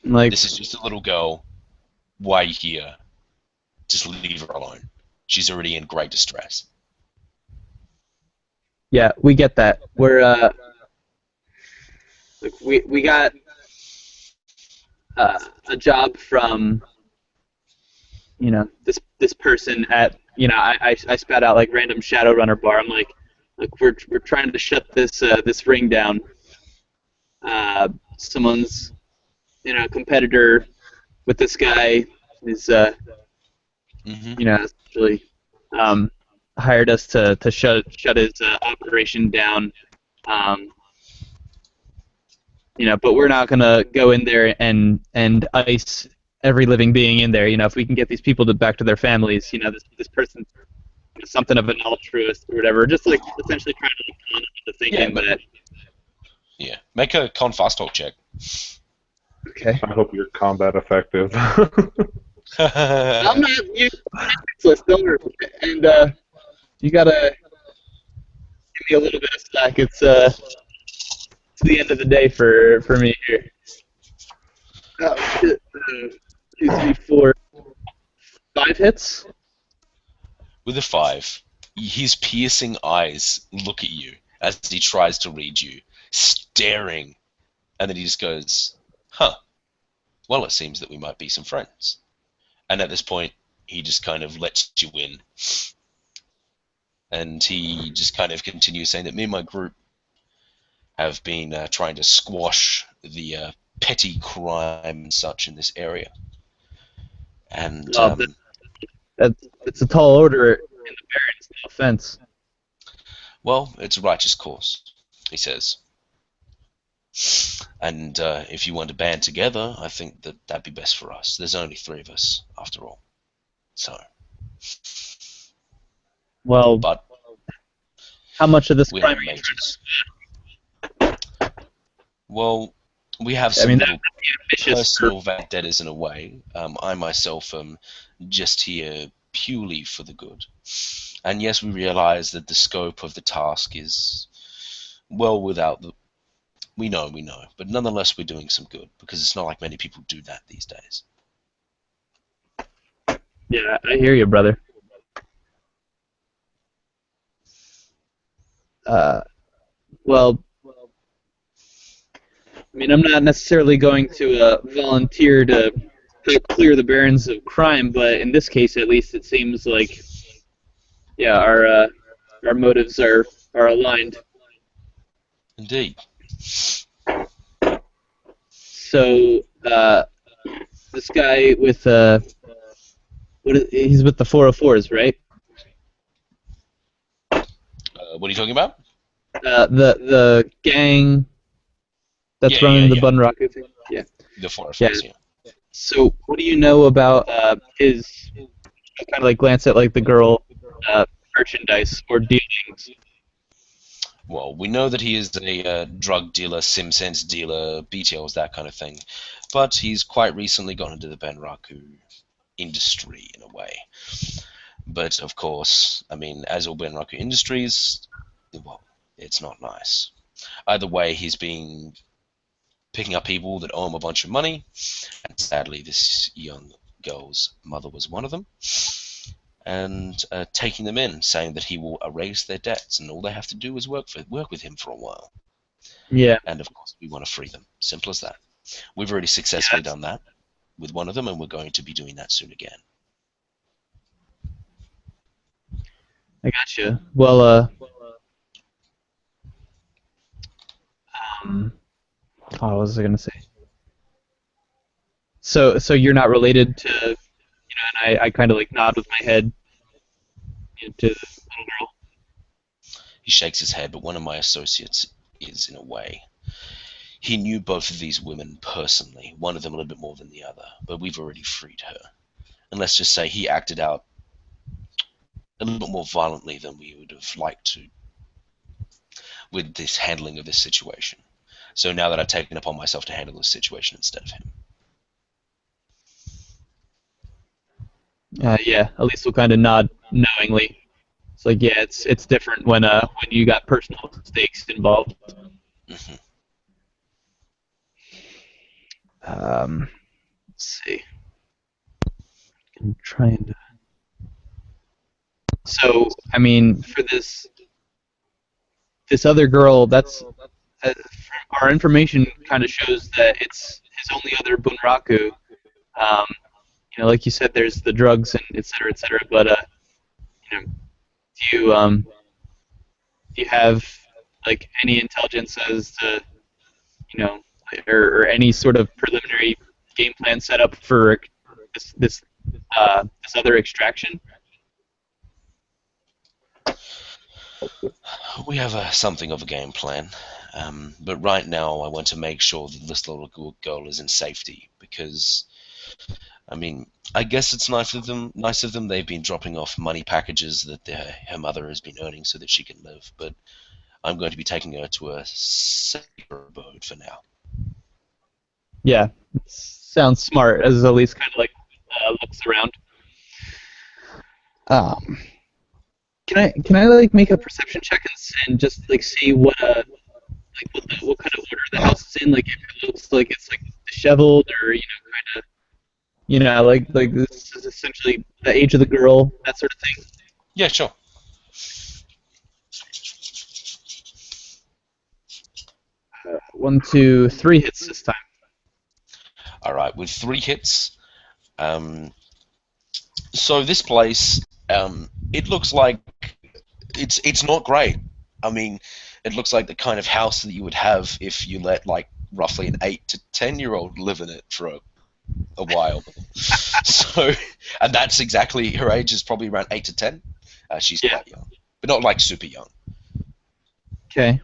Like, This is just a little girl. Why are you here? Just leave her alone. She's already in great distress." yeah, we get that. We got a job from this person at I spat out like random Shadowrunner bar. I'm like, look, we're trying to shut this ring down. Someone's competitor with this guy is actually hired us to shut his operation down. Um, but we're not gonna go in there and ice every living being in there. If we can get these people back to their families, this person's something of an altruist or whatever. Just like essentially trying to con into thinking that. Yeah, make a con fast talk check. Okay. I hope you're combat effective. I'm not useless, don't worry. And you gotta give me a little bit of slack. It's the end of the day for me here. Oh shit! 2, 3, 4, 5 hits. With a 5, his piercing eyes look at you as he tries to read you, staring, and then he just goes, "Huh. Well, it seems that we might be some friends." And at this point, he just kind of lets you in. And he just kind of continues saying that me and my group have been trying to squash the petty crime and such in this area. And it's a tall order in the barrens. No offense. well, it's a righteous cause, he says. And if you want to band together, I think that'd be best for us. There's only 3 of us, after all. So. Well, but how much of this we crime have are you mages. Well, we have I some mean, little that'd be ambitious. personal vendettas in a way. I myself am just here purely for the good. And yes, we realize that the scope of the task is well without the... We know, but nonetheless we're doing some good, because it's not like many people do that these days. Yeah, I hear you, brother. Well, I mean, I'm not necessarily going to volunteer to help clear the barrens of crime, but in this case, at least, it seems like, yeah, our motives are aligned. Indeed. So, this guy with he's with the 404s, right? What are you talking about? The gang that's running the Bun Rocket thing. Yeah. The 404s, yeah. So, what do you know about his? I kind of like glance at like the girl merchandise or dealings. Well, we know that he is a drug dealer, SimSense dealer, BTLs, that kind of thing. But he's quite recently got into the Benraku industry in a way. But of course, I mean, as all Benraku industries, well, it's not nice. Either way, he's been picking up people that owe him a bunch of money, and sadly, this young girl's mother was one of them, and taking them in, saying that he will erase their debts, and all they have to do is work with him for a while. Yeah. And of course, we want to free them. Simple as that. We've already successfully done that with one of them, and we're going to be doing that soon again. I gotcha. Well, what was I gonna say? So you're not related to, and I kind of like nod with my head to the little girl. He shakes his head, but one of my associates is, in a way. He knew both of these women personally, one of them a little bit more than the other, but we've already freed her. And let's just say he acted out a little bit more violently than we would have liked to with this handling of this situation. So now that I've taken upon myself to handle this situation instead of him. Yeah, at least we'll kind of nod knowingly. It's like, yeah, it's different when you got personal stakes involved. Mm-hmm. Let's see. I'm trying to. So, I mean, for this other girl, that's our information kind of shows that it's his only other bunraku. Like you said, there's the drugs and et cetera, but do you have like any intelligence as to or any sort of preliminary game plan set up for this other extraction? We have something of a game plan, but right now I want to make sure that this little girl is in safety because, I mean, I guess it's nice of them. They've been dropping off money packages that her mother has been earning so that she can live, but I'm going to be taking her to a safer abode for now. Yeah, sounds smart. As Elise kind of like looks around. Can I like make a perception check and just like see what what kind of order the house is in? Like if it looks like it's like disheveled or kind of like this is essentially the age of the girl, that sort of thing. Yeah, sure. One, two, three hits this time. All right, with 3 hits. So this place, it looks like it's not great. I mean, it looks like the kind of house that you would have if you let like roughly an 8 to 10-year-old live in it for a while. So, and that's exactly her age is probably around 8 to 10. She's quite young, but not like super young. Okay.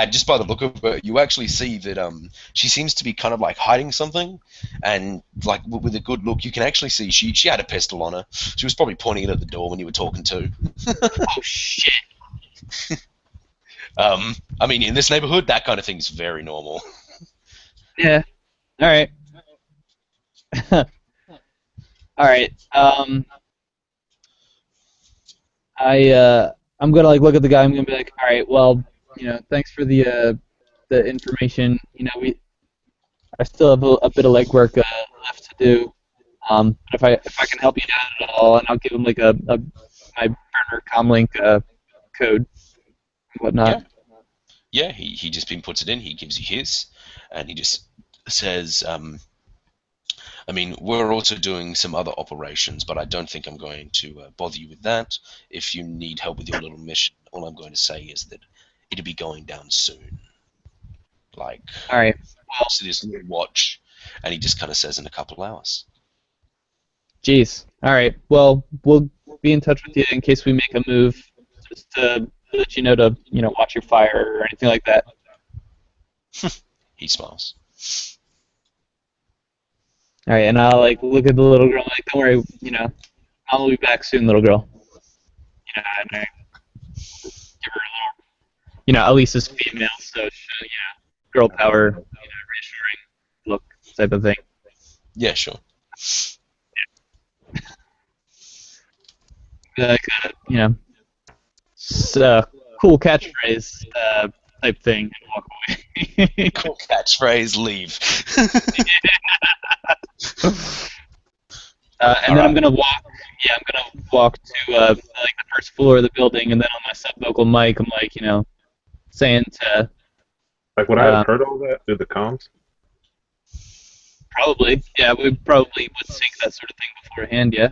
Just by the look of her, you actually see that she seems to be kind of like hiding something, and like with a good look, you can actually see she had a pistol on her. She was probably pointing it at the door when you were talking to. Oh shit. I mean, in this neighborhood, that kind of thing is very normal. Yeah. All right. All right. I'm gonna like look at the guy. I'm gonna be like, all right, well, thanks for the information. I still have a bit of legwork left to do. But if I can help you out at all, and I'll give him like my burner comlink code and whatnot. Yeah. He just puts it in. He gives you his, and he just says, I mean, we're also doing some other operations, but I don't think I'm going to bother you with that. If you need help with your little mission, all I'm going to say is that it'll be going down soon. Like, all right. Well, so this little watch, and he just kind of says in a couple of hours. Jeez. All right. Well, we'll be in touch with you in case we make a move, just to let you know to watch your fire or anything like that. He smiles. All right, and I'll like look at the little girl. Like, don't worry, I'll be back soon, little girl. And I give her Elise is female, so girl power, reassuring look type of thing. Yeah, sure. Kind of, cool catchphrase type thing, and walk away. Cool catchphrase, leave. And then I'm gonna walk. Yeah, I'm gonna walk to like the first floor of the building, and then on my sub vocal mic, I'm like, saying to Like, would I have heard all that through the comms? probably, yeah, we probably would sync that sort of thing beforehand. Yeah.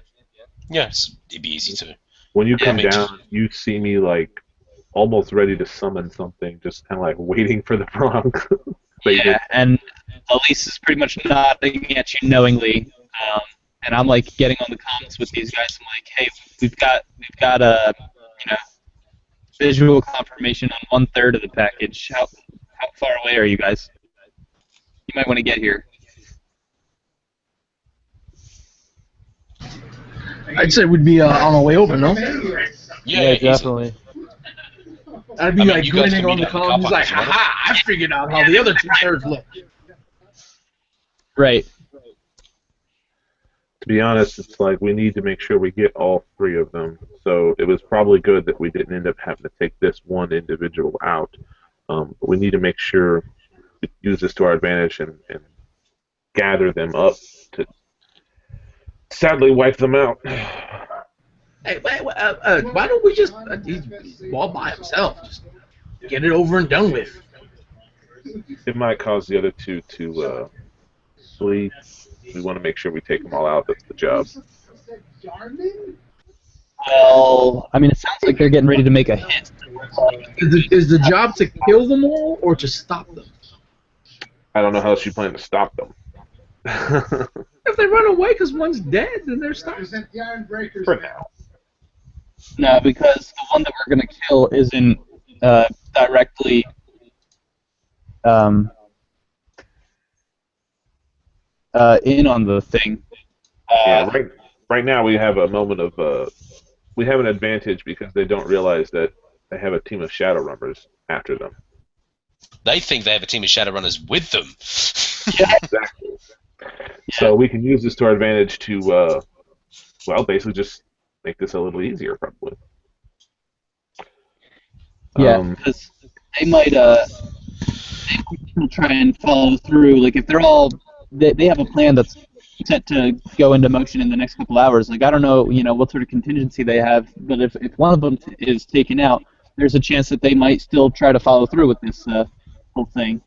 Yes, it'd be easy to. When you come Yeah, down, you see me like almost ready to summon something, just kind of like waiting for the prompt. Yeah, and Elise is pretty much nodding at you knowingly, and I'm like getting on the comms with these guys. I'm like, hey, we've got a visual confirmation on 1/3 of the package. How far away are you guys? You might want to get here. I'd say we'd be on our way over, no? Yeah, definitely. I'd be like you guys grinning can on meet the at the car comms, park like, if you want. haha, I figured out how the other 2/3 look. Right. To be honest, it's like we need to make sure we get all three of them. So it was probably good that we didn't end up having to take this one individual out. But we need to make sure we use this to our advantage and gather them up to sadly wipe them out. Hey, why don't we just, he's all by himself, just get it over and done with. It might cause the other two to flee. We want to make sure we take them all out. That's the job. Well, I mean, it sounds like they're getting ready to make a hit. Is the job to kill them all or to stop them? I don't know how she planned to stop them. If they run away because one's dead, then they're stopped. For now. No, because the one that we're gonna kill isn't directly in on the thing. Yeah, right now we have a moment of we have an advantage because they don't realize that they have a team of Shadowrunners after them. They think they have a team of Shadowrunners with them. Yeah. Exactly. So we can use this to our advantage to, well, basically just make this a little easier, probably. Yeah, because they might try and follow through. Like if they're all, they have a plan that's set to go into motion in the next couple hours. Like I don't know, what sort of contingency they have, but if one of them is taken out, there's a chance that they might still try to follow through with this whole thing.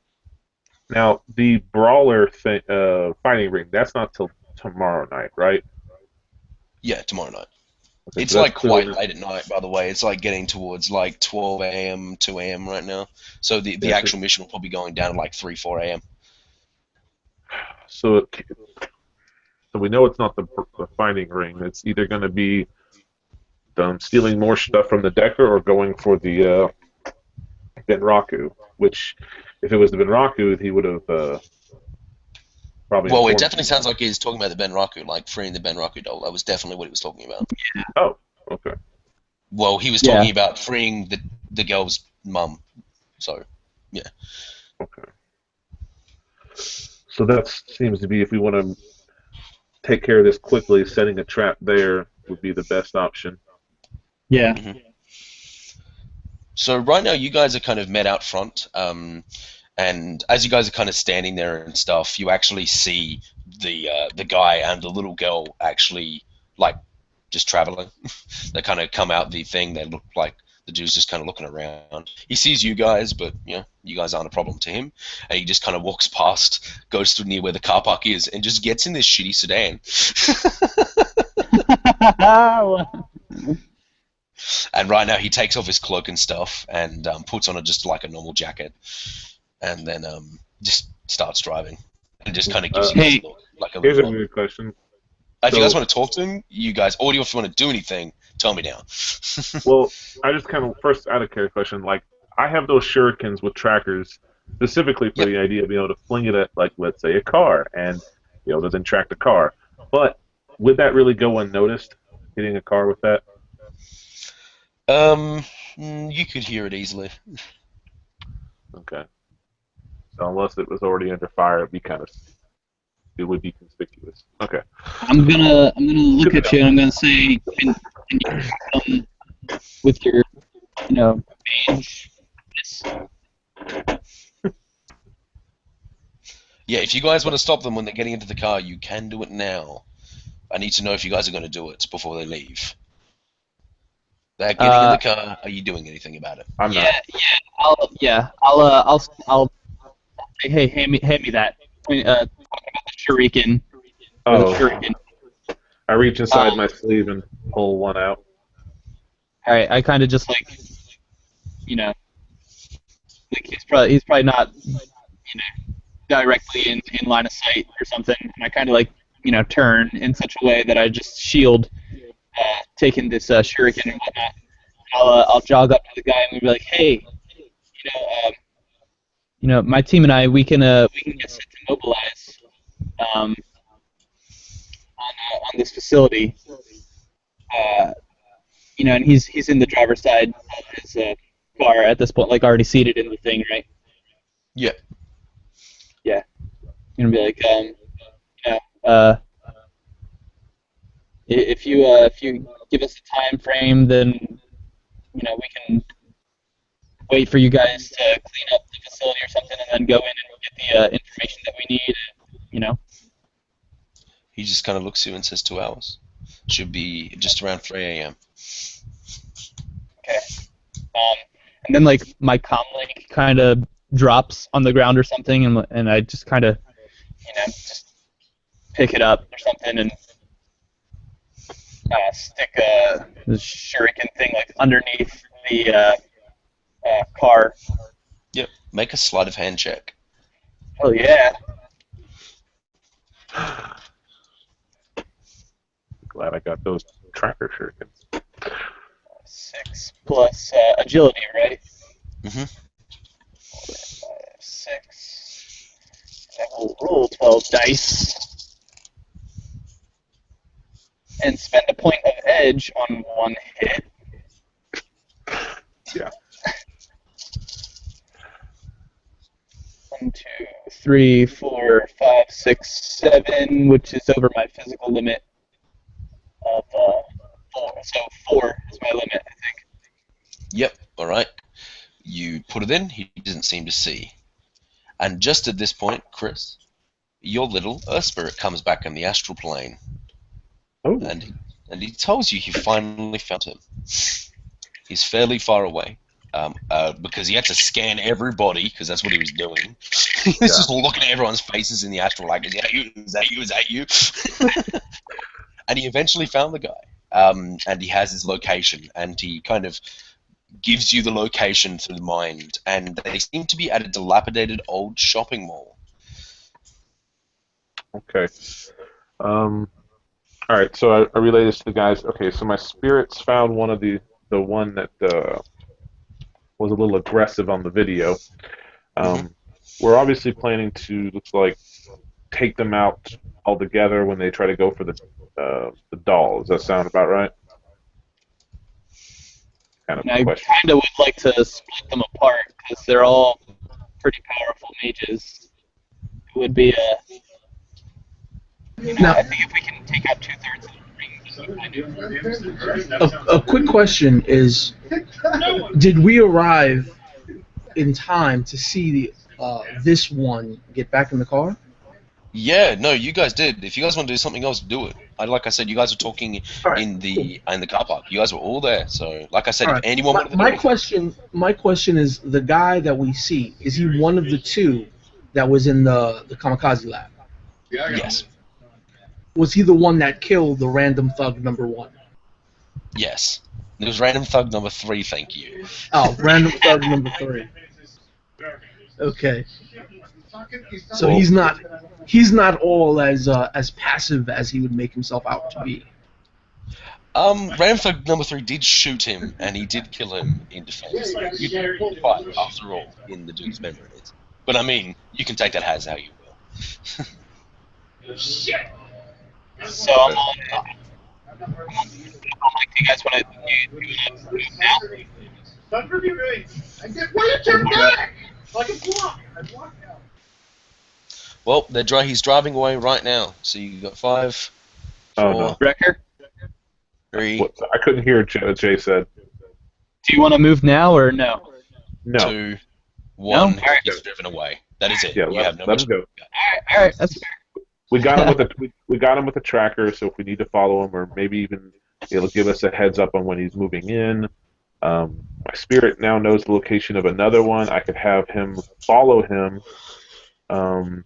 Now, the brawler fighting ring, that's not till tomorrow night, right? Yeah, tomorrow night. Okay, It's so that's like quite clearly- late at night, by the way. It's like getting towards like 12 a.m., 2 a.m. right now. So the actual mission will probably be going down at like 3, 4 a.m. So we know it's not the fighting ring. It's either going to be them stealing more stuff from the Decker or going for the Benraku, which, if it was the Benraku, he would have probably... Well, it informed definitely me. sounds like he's talking about the Benraku, like freeing the Benraku doll. That was definitely what he was talking about. Oh, okay. Well, he was talking about freeing the girl's mum. So, yeah. Okay. So that seems to be, if we want to take care of this quickly, setting a trap there would be the best option. Yeah. Mm-hmm. So right now you guys are kind of met out front, and as you guys are kind of standing there and stuff, you actually see the guy and the little girl actually like just traveling. They kind of come out the thing. They look like the dude's just kind of looking around. He sees you guys, but you guys aren't a problem to him. And he just kind of walks past, goes to near where the car park is, and just gets in this shitty sedan. And right now he takes off his cloak and stuff and puts on just like a normal jacket, and then just starts driving and just kind of gives you guys a look. Like Here's a good question. If you guys want to talk to him, you guys, or if you want to do anything, tell me now. Well, I just kind of, first out of care question, like, I have those shurikens with trackers specifically for the idea of being able to fling it at, like, let's say a car, and, then track the car. But would that really go unnoticed, hitting a car with that? You could hear it easily. Okay. So unless it was already under fire, it would be conspicuous. Okay. I'm gonna look at you and I'm gonna say, can you come with your, mage? Yeah, if you guys want to stop them when they're getting into the car, you can do it now. I need to know if you guys are going to do it before they leave. They're getting in the car. Are you doing anything about it? I'm not. I'll say, hey, hand me that. Talking about the shuriken. Or the Oh, shuriken. I reach inside my sleeve and pull one out. Alright, I kind of just like he's probably not, directly in line of sight or something. And I kind of turn in such a way that I just shield, taking this shuriken and whatnot. I'll jog up to the guy and be like, hey, my team and I, we can get set to mobilize, on this facility. And he's in the driver's side of his car at this point, like already seated in the thing, right? Yeah. Yeah. You're gonna be like, if you give us a time frame, then we can wait for you guys to clean up the facility or something, and then go in and get the information that we need. He just kind of looks at you and says 2 hours. Should be just around 3 a.m. Okay. And then my comm link kind of drops on the ground or something, and I just kind of just pick it up or something and stick the shuriken thing underneath the car. Yep. Make a sleight of hand check. Oh yeah. Glad I got those tracker shurikens. 6 plus agility, right? Mm-hmm. 6. I will roll 12 dice and spend a point of edge on one hit. Yeah. 1, 2, 3, 4, 5, 6, 7, which is over my physical limit of 4. So 4 is my limit, I think. Yep. All right. You put it in. He doesn't seem to see. And just at this point, Chris, your little Earth spirit comes back in the astral plane. Oh. And he tells you finally found him. He's fairly far away. Because he had to scan everybody, because that's what he was doing. He was just looking at everyone's faces in the astral, like, is that you? Is that you? Is that you? And he eventually found the guy. And he has his location, and he kind of gives you the location through the mind, and they seem to be at a dilapidated old shopping mall. Okay. All right. So I relay this to the guys. Okay. So my spirits found one of the one that was a little aggressive on the video. We're obviously planning to, looks like, take them out altogether when they try to go for the doll. Does that sound about right? Kind of I question. kind of would like to split them apart because they're all pretty powerful mages. It would be Now, I think if we can take out 2/3 of the ring, a quick question is, did we arrive in time to see this one get back in the car? Yeah, no, you guys did. If you guys want to do something else, do it. Like I said, you guys were talking in the car park. You guys were all there. So, like I said, if anyone wanted to do anything. My question is, the guy that we see, is he one of the two that was in the kamikaze lab? Yes. Was he the one that killed the random thug number 1? Yes. It was random thug number 3, thank you. Oh, random thug number 3. Okay. So he's not all as passive as he would make himself out to be. Random thug number 3 did shoot him, and he did kill him in defense. You did fight, after all, in the dude's memory. But I mean, you can take that as how you will. So I'm on. Do you guys want to do now? Will you turn back? Well, he's driving away right now. So you got 5, Oh 4, no. Wrecker, 3, What, I couldn't hear what Jay said. do you want to move now or no? No. 2, 1. No? Alright. He's driven away. That is it. Yeah, You let, have no let more him go. All right, that's fair. We got him with we got him with a tracker, so if we need to follow him, or maybe even it'll give us a heads up on when he's moving in. My spirit now knows the location of another one. I could have him follow him, and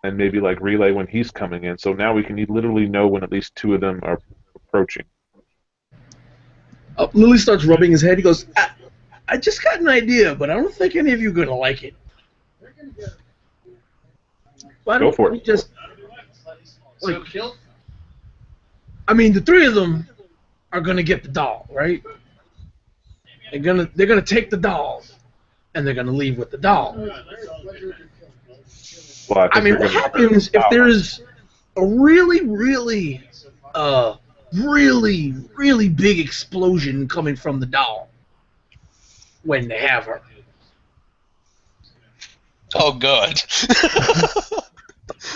maybe like relay when he's coming in. So now we can literally know when at least 2 of them are approaching. Lily starts rubbing his head. He goes, I just got an idea, but I don't think any of you are going to like it. Why Go don't for we it. just... Like, I mean, the 3 of them are going to get the doll, right? They're gonna take the doll, and they're going to leave with the doll. Well, I mean, what happens if there's a really big explosion coming from the doll when they have her? Oh, God.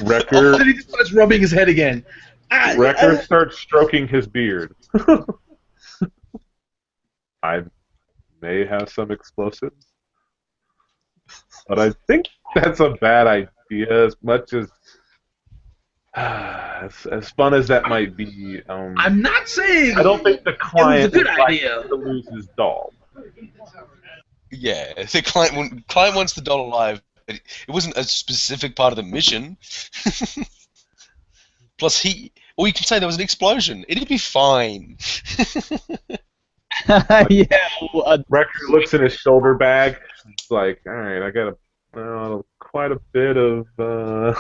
Wrecker, Then he just starts rubbing his head again. Wrecker starts stroking his beard. I may have some explosives, but I think that's a bad idea. As much as as fun as that might be, I'm not saying I don't think the it was a client good would like idea. to lose his doll. Yeah, the client wants the doll alive, but it wasn't a specific part of the mission. Plus, or you can say there was an explosion. It'd be fine. Yeah. Wrecker looks in his shoulder bag. It's like, all right, I got quite a bit of. No,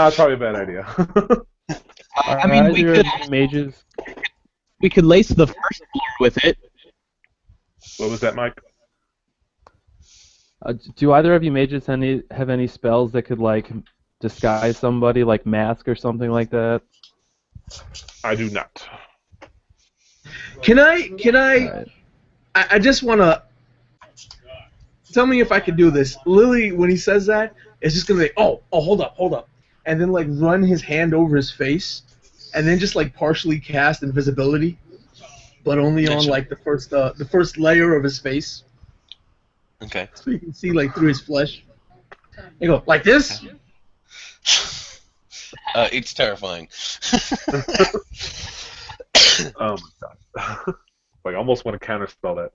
it's probably a bad idea. I mean, we could lace the first floor with it. What was that, Mike? Do either of you mages have any spells that could like disguise somebody, like mask or something like that? I do not. Can I? Right. I just want to. Tell me if I can do this. Lily, when he says that, is just gonna be, oh, hold up, and then like run his hand over his face, and then just like partially cast invisibility, but only on like the first layer of his face, Okay. so you can see like through his flesh. You go like this. It's terrifying. Oh my god! Like, I almost want to counterspell that.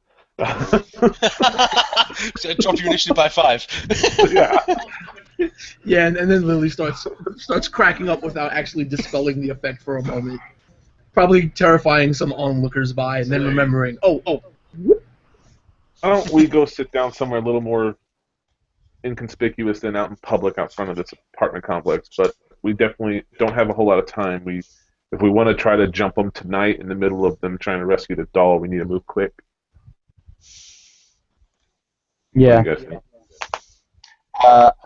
So drop your initiative by 5. Yeah. Yeah, and then Lily starts cracking up without actually dispelling the effect for a moment, probably terrifying some onlookers by, and then remembering, whoop. Why don't we go sit down somewhere a little more inconspicuous than out in public out front of this apartment complex? But we definitely don't have a whole lot of time. If we want to try to jump them tonight in the middle of them trying to rescue the doll, we need to move quick. Yeah. What do you guys think?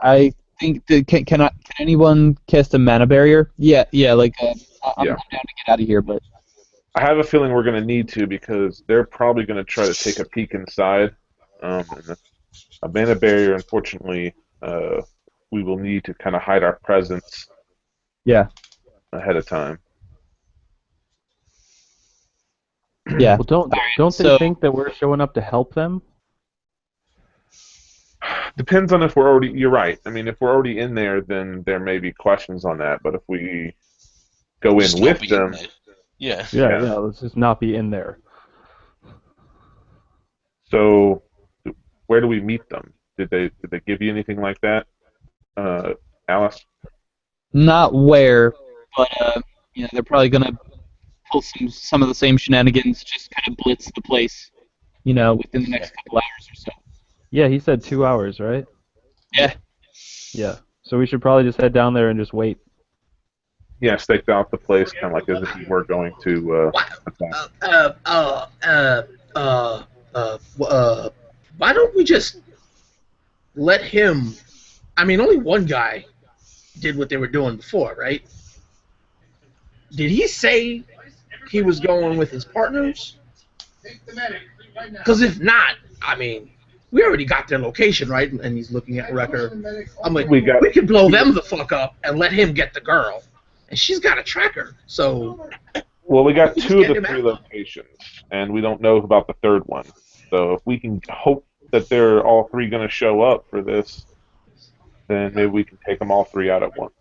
I think can anyone cast a mana barrier? Yeah. Like I'm down to get out of here, but I have a feeling we're going to need to, because they're probably going to try to take a peek inside. And a mana barrier, unfortunately, we will need to kind of hide our presence. Yeah. Ahead of time. Yeah. Well, don't they think that we're showing up to help them? Depends on if we're already. You're right. I mean, if we're already in there, then there may be questions on that. But if we go in Just with not be them, in there. Yeah. Yeah. Let's just not be in there. so where do we meet them? Did they give you anything like that, Alice? not where, but they're probably gonna pull some of the same shenanigans, just kind of blitz the place, within the next couple hours or so. Yeah, he said 2 hours, right? Yeah. Yeah. So we should probably just head down there and just wait. Yeah, staked out the place, kind of like as if we were going to attack. Why don't we just let him? I mean, only one guy did what they were doing before, right? Did he say he was going with his partners? Because if not, I mean, we already got their location, right? And he's looking at Wrecker. I'm like, We we got could blow them the fuck up and let him get the girl. And she's got a tracker, so Well, we got just two of get the him three out. locations, and we don't know about the third one. So if we can hope that they're all three going to show up for this, then maybe we can take them all three out at once.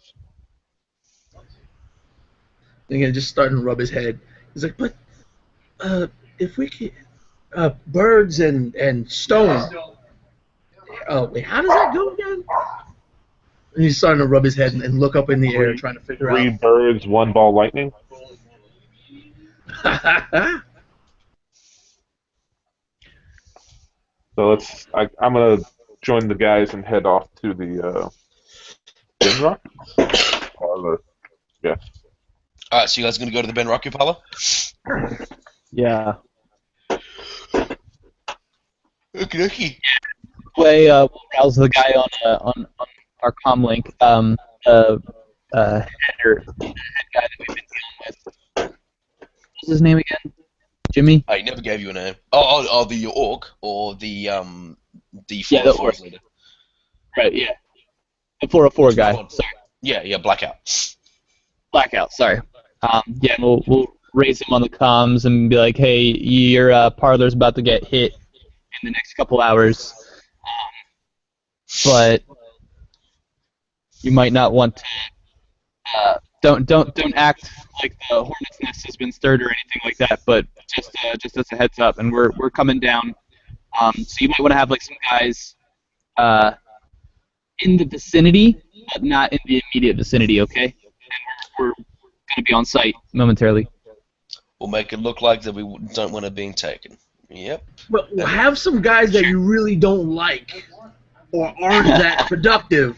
And again, just starting to rub his head. He's like, but if we could, birds and stone. Oh wait, how does that go again? And he's starting to rub his head and look up in the air, trying to figure Three out. birds, one ball lightning. So I'm gonna join the guys and head off to the bin rock. Yeah. All right, so you guys are going to go to the Ben Rocky Parlor? Yeah. Okie dokie. We'll browse the guy on our comm link. Header, the head guy that we've been dealing with. What's his name again? Jimmy? I never gave you a name. Oh, the orc or the Yeah, the 404 orc. leader. Right, yeah. The 404 guy. Sorry. Yeah, Blackout. Blackout, sorry. Yeah, we'll raise him on the comms and be like, hey, your parlor's about to get hit in the next couple hours. But you might not want to. Don't act like the hornet's nest has been stirred or anything like that. But just as a heads up, and we're coming down. So you might want to have like some guys in the vicinity, but not in the immediate vicinity. Okay? And we're going to be on site momentarily. We'll make it look like that we don't want it being taken. Yep. But we'll have some guys that you really don't like or aren't that productive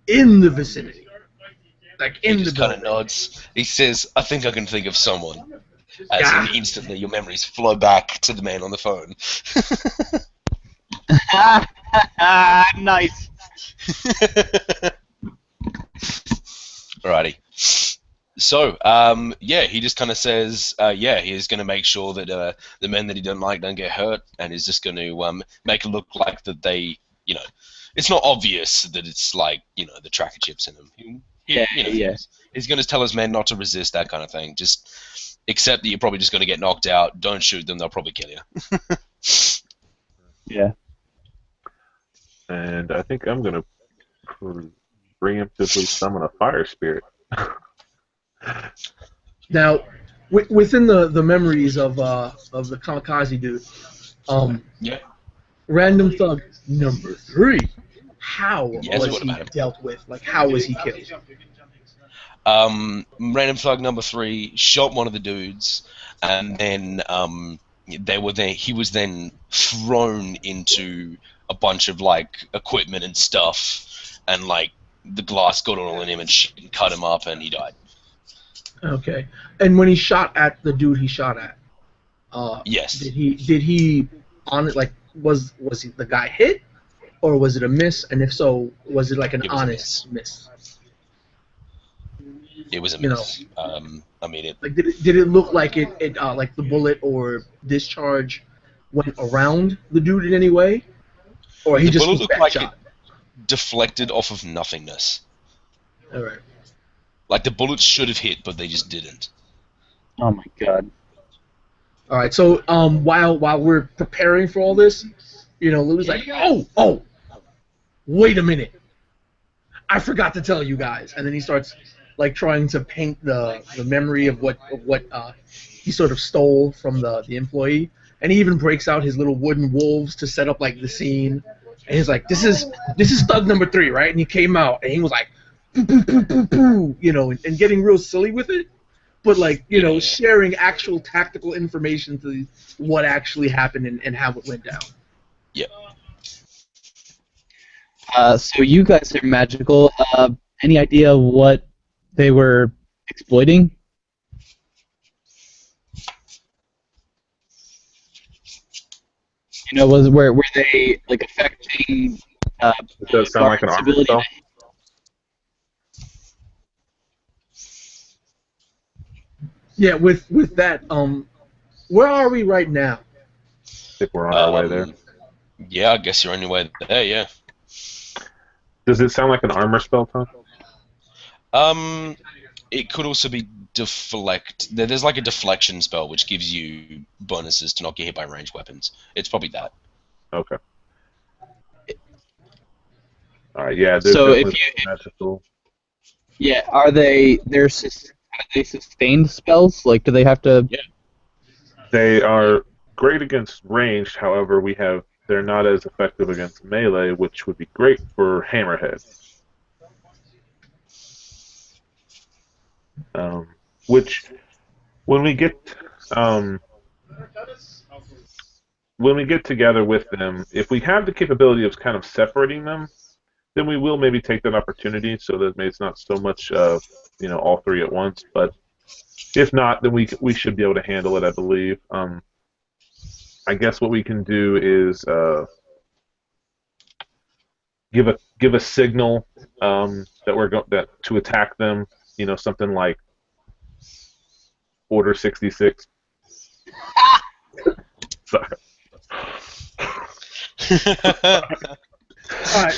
in the vicinity. Like He in the just kind of building. nods. He says, I think I can think of someone. As in instantly your memories flow back to the man on the phone. Nice. Alrighty. So, yeah, he just kind of says, yeah, he's going to make sure that the men that he don't like don't get hurt, and he's just going to make it look like that they, you know, it's not obvious that it's like, you know, the tracker chips in them. Yeah. He's going to tell his men not to resist, that kind of thing. Just accept that you're probably just going to get knocked out. Don't shoot them; they'll probably kill you. Yeah. And I think I'm gonna preemptively summon a fire spirit. Now, within the memories of the kamikaze dude, Yeah. random thug number 3. How Yes, was what he about him? dealt with? Like, how was he killed? Random thug number 3 shot one of the dudes, and then he was then thrown into a bunch of like equipment and stuff, and like the glass got all in him and shit and cut him up, and he died. Okay. And when he shot at the dude he shot at, Yes. did he on it, like, was he the guy hit, or was it a miss? And if so, was it like an It was a honest miss? It was a You miss. I mean, Like, did it look like it like the bullet or discharge went around the dude in any way, or he the just bullet was looked back like shot? it deflected off of nothingness. All right. Like the bullets should have hit, but they just didn't. Oh my god. All right. So while we're preparing for all this, you know, Lou's like, oh, wait a minute, I forgot to tell you guys, and then he starts like trying to paint the memory of what he sort of stole from the employee, and he even breaks out his little wooden wolves to set up like the scene, and he's like, this is thug number 3, right? And he came out and he was like, poo, poo, poo, poo, poo, you know, and getting real silly with it, but like, you know, sharing actual tactical information to what actually happened and how it went down. Yep. So you guys are magical. Any idea what they were exploiting? You know, were they like affecting? It does sound like an armor ability spell. Yeah, with that, where are we right now? I think we're on our way there. Yeah, I guess you're on your way there. Yeah. Does it sound like an armor spell, Tom? It could also be deflect. There's like a deflection spell which gives you bonuses to not get hit by ranged weapons. It's probably that. Okay. All right. Yeah, there's So if definitely you, magical. yeah, are they sustained spells? Like, do they have to? Yeah. They are great against ranged. However, they're not as effective against melee, which would be great for hammerhead. Which when we get um, when we get together with them, if we have the capability of kind of separating them, then we will maybe take that opportunity so that it's not so much all three at once. But if not, then we should be able to handle it, I believe. I guess what we can do is give a signal that that to attack them. Something like Order 66. Sorry. All right,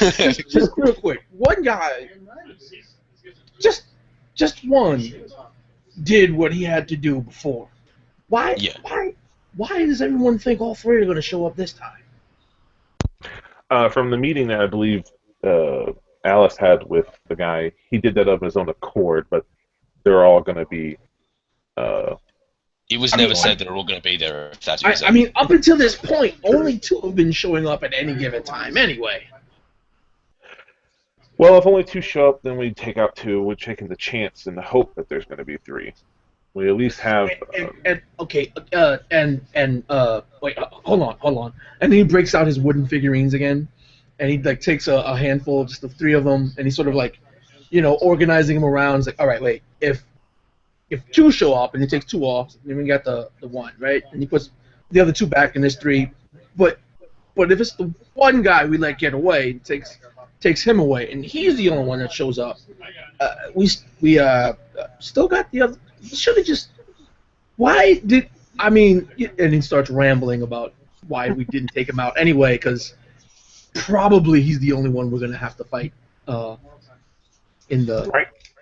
just real quick. One guy, just one, did what he had to do before. Why? Yeah. Why does everyone think all three are going to show up this time? From the meeting that I believe Alice had with the guy, he did that of his own accord, but they're all going to be. It was never said they're all going to be there. If that's what you're saying. I mean, up until this point, only two have been showing up at any given time anyway. Well, if only two show up, then we take out two. We're taking the chance and the hope that there's going to be three. We at least have. Wait, hold on. And then he breaks out his wooden figurines again, and he like takes a handful, just the three of them, and he's sort of like, organizing them around. He's like, all right, wait, if two show up and he takes two off, then we got the one, right? And he puts the other two back, and there's three. But if it's the one guy we let get away, takes him away, and he's the only one that shows up. We still got the other. Should have just. Why did And he starts rambling about why we didn't take him out anyway, because probably he's the only one we're gonna have to fight in the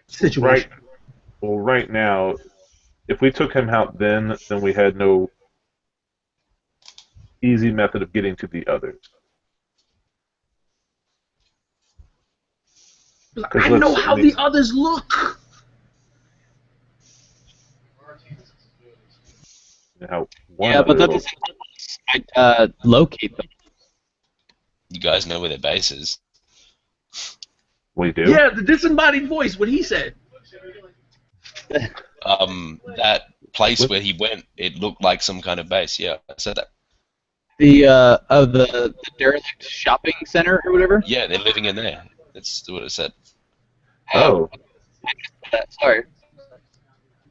situation. Right. Well, right now, if we took him out then we had no easy method of getting to the others. I know how the others look. Yeah, but that doesn't locate them. You guys know where their base is. We do? Yeah, the disembodied voice, what he said. That place where he went, it looked like some kind of base. Yeah, I said that. The derelict shopping center or whatever. Yeah, they're living in there. That's what it said. Oh. Sorry.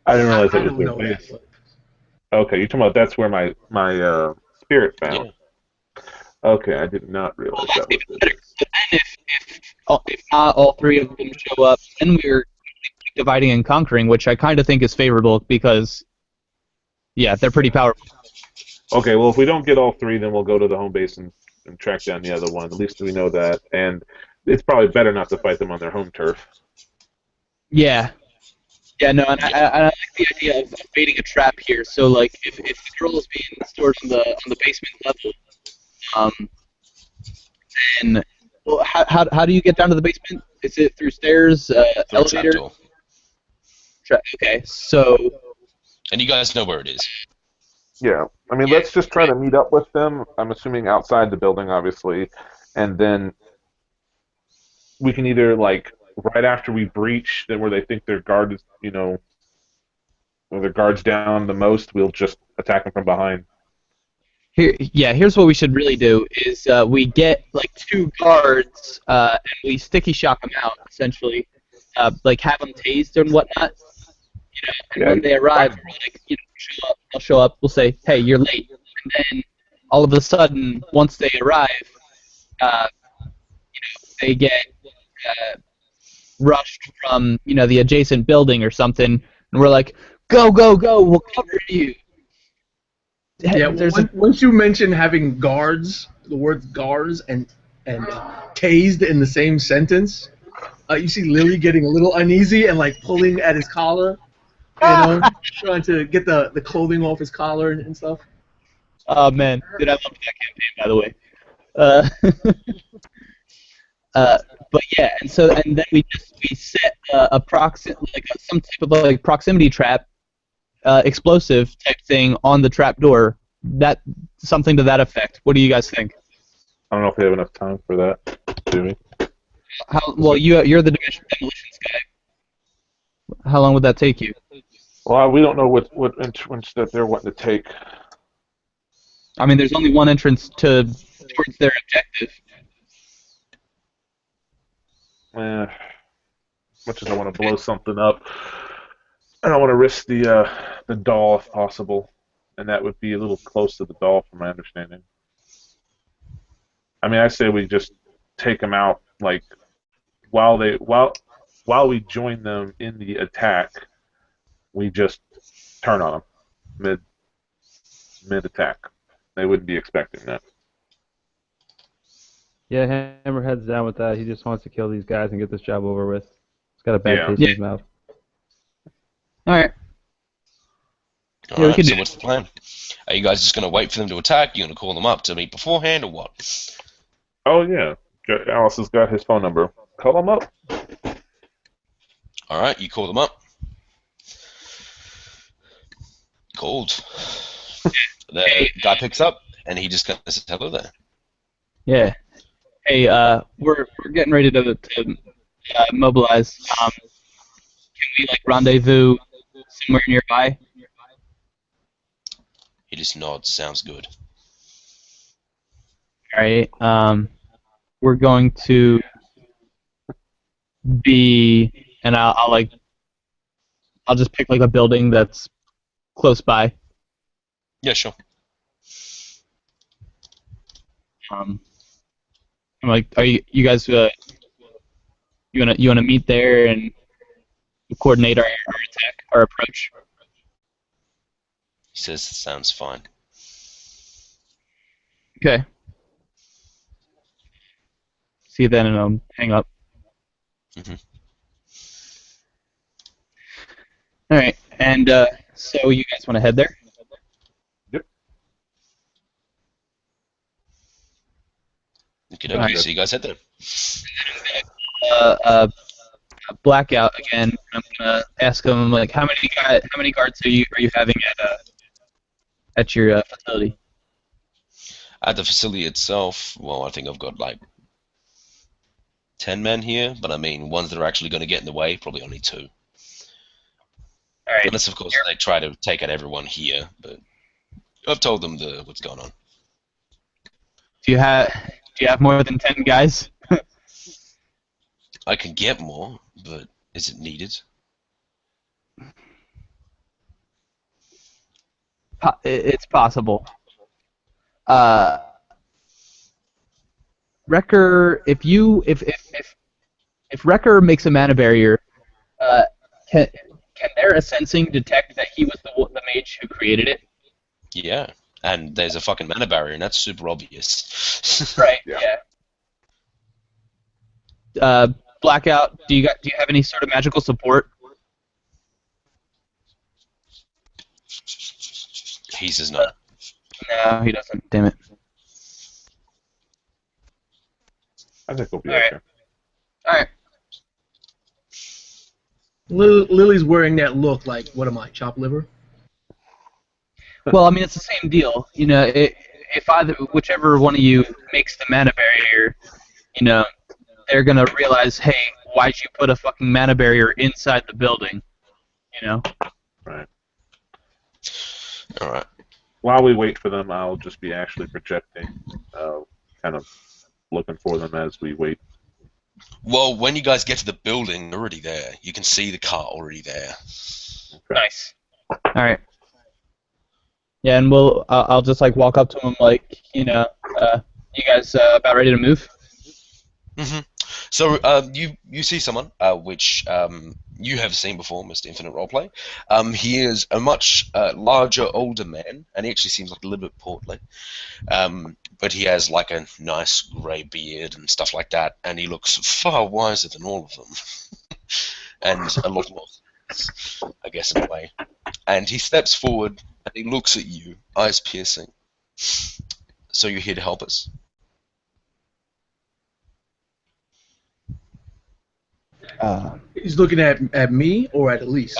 I didn't realize I it was don't their know base. that. Okay, you're talking about that's where my spirit found. Yeah. Okay, I did not realize that was it. Better. But then if not all three of them show up, then we're dividing and conquering, which I kind of think is favorable because, yeah, they're pretty powerful. Okay, well, if we don't get all three, then we'll go to the home base and track down the other one. At least we know that. And it's probably better not to fight them on their home turf. Yeah. Yeah, no, and I like the idea of baiting a trap here. So, like, if the girl is being stored on the basement level, then well, how do you get down to the basement? Is it through stairs, Through a elevator? trapdoor. Okay, so And you guys know where it is. Yeah, I mean, let's just try to meet up with them. I'm assuming outside the building, obviously, and then we can either like right after we breach, then where they think their guard is, where their guard's down the most, we'll just attack them from behind. here's what we should really do: is we get like two guards and we sticky shock them out, essentially, like have them tased and whatnot. And when they arrive, we're like, they'll show up. We'll say, "Hey, you're late," and then all of a sudden, once they arrive, they get rushed from the adjacent building or something, and we're like, "Go, go, go! We'll cover you." Yeah, there's once you mention having guards, the words guards and tased in the same sentence, you see Lily getting a little uneasy and like pulling at his collar, trying to get the clothing off his collar and stuff. Oh man, dude, I love that campaign, by the way. Uh, uh, but yeah, and then we set some type of like proximity trap, explosive type thing on the trap door. That something to that effect. What do you guys think? I don't know if we have enough time for that, do we? Well, you're the demolitions guy. How long would that take you? Well, we don't know what entrance that they're wanting to take. I mean, there's only one entrance towards their objective. Much as I want to blow something up, I don't want to risk the doll if possible, and that would be a little close to the doll, from my understanding. I mean, I say we just take them out, like while we join them in the attack, we just turn on them mid attack. They wouldn't be expecting that. Yeah, Hammerhead's down with that. He just wants to kill these guys and get this job over with. He's got a bad taste in his mouth. All right. Alright, so what's the plan? Are you guys just going to wait for them to attack? You going to call them up to meet beforehand, or what? Oh, yeah. Alice has got his phone number. Call him up. Alright, you call them up. Called. The guy picks up, and he just kind of says hello there. Yeah. Hey, we're getting ready to mobilize. Can we like rendezvous somewhere nearby? He just nods. Sounds good. All right. We're going to be, and I'll just pick like a building that's close by. Yeah, sure. I'm like, are you guys you wanna meet there and coordinate our attack, our approach? He says, sounds fine. Okay. See you then, and I'll hang up. Mm-hmm. All right, and so you guys want to head there? Yep. Okay, so you guys head there. Blackout again. I'm gonna ask him like, how many guards are you having at your facility? At the facility itself, well, I think I've got like 10 men here, but I mean, ones that are actually going to get in the way, probably only 2. All right. Unless, of course, they try to take out everyone here, but I've told them what's going on. Do you have more than 10 guys? I can get more, but is it needed? It's possible. Wrecker, if Wrecker makes a mana barrier, can their sensing detect that he was the mage who created it? Yeah, and there's a fucking mana barrier, and that's super obvious. Right. Yeah. Yeah. Blackout, do you have any sort of magical support? He says no. No, he doesn't. Damn it. I think we'll be All okay. right. All right. Lily's wearing that look like, what am I, chopped liver? Well, I mean, it's the same deal. You know, whichever one of you makes the mana barrier, you know, they're gonna realize, hey, why'd you put a fucking mana barrier inside the building? You know. Right. All right. While we wait for them, I'll just be actually projecting, kind of looking for them as we wait. Well, when you guys get to the building, they're already there. You can see the car already there. Okay. Nice. All right. Yeah, and I'll just like walk up to him like, you know, you guys about ready to move? Mm-hmm. So you see someone which you have seen before, Mr. Infinite Roleplay. He is a much larger, older man, and he actually seems like a little bit portly. But he has like a nice grey beard and stuff like that, and he looks far wiser than all of them, and a lot more, I guess, in a way. And he steps forward and he looks at you, eyes piercing. So you're here to help us? He's looking at me or at Elise.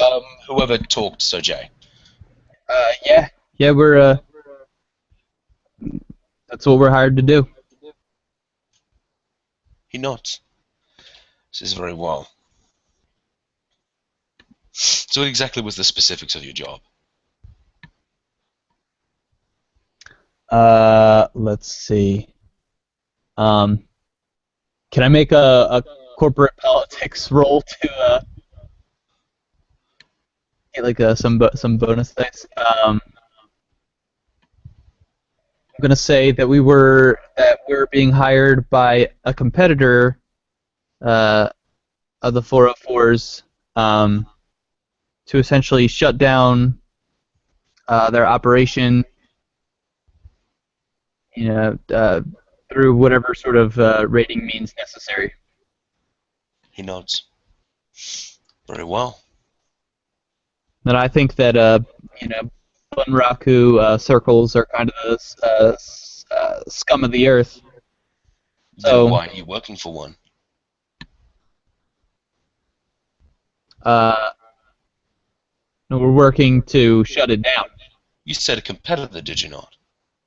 Whoever talked, so Jay. Yeah, we're that's what we're hired to do. He nods. Says very well. So what exactly was the specifics of your job? Let's see. Can I make a corporate politics roll to get like some bonus dice? I'm gonna say that we're being hired by a competitor of the 404s to essentially shut down their operation, through whatever sort of rating means necessary. He nods. Very well. And I think that Bunraku circles are kind of the scum of the earth. So Then why are you working for one? no, we're working to shut it down. You said a competitor, did you not?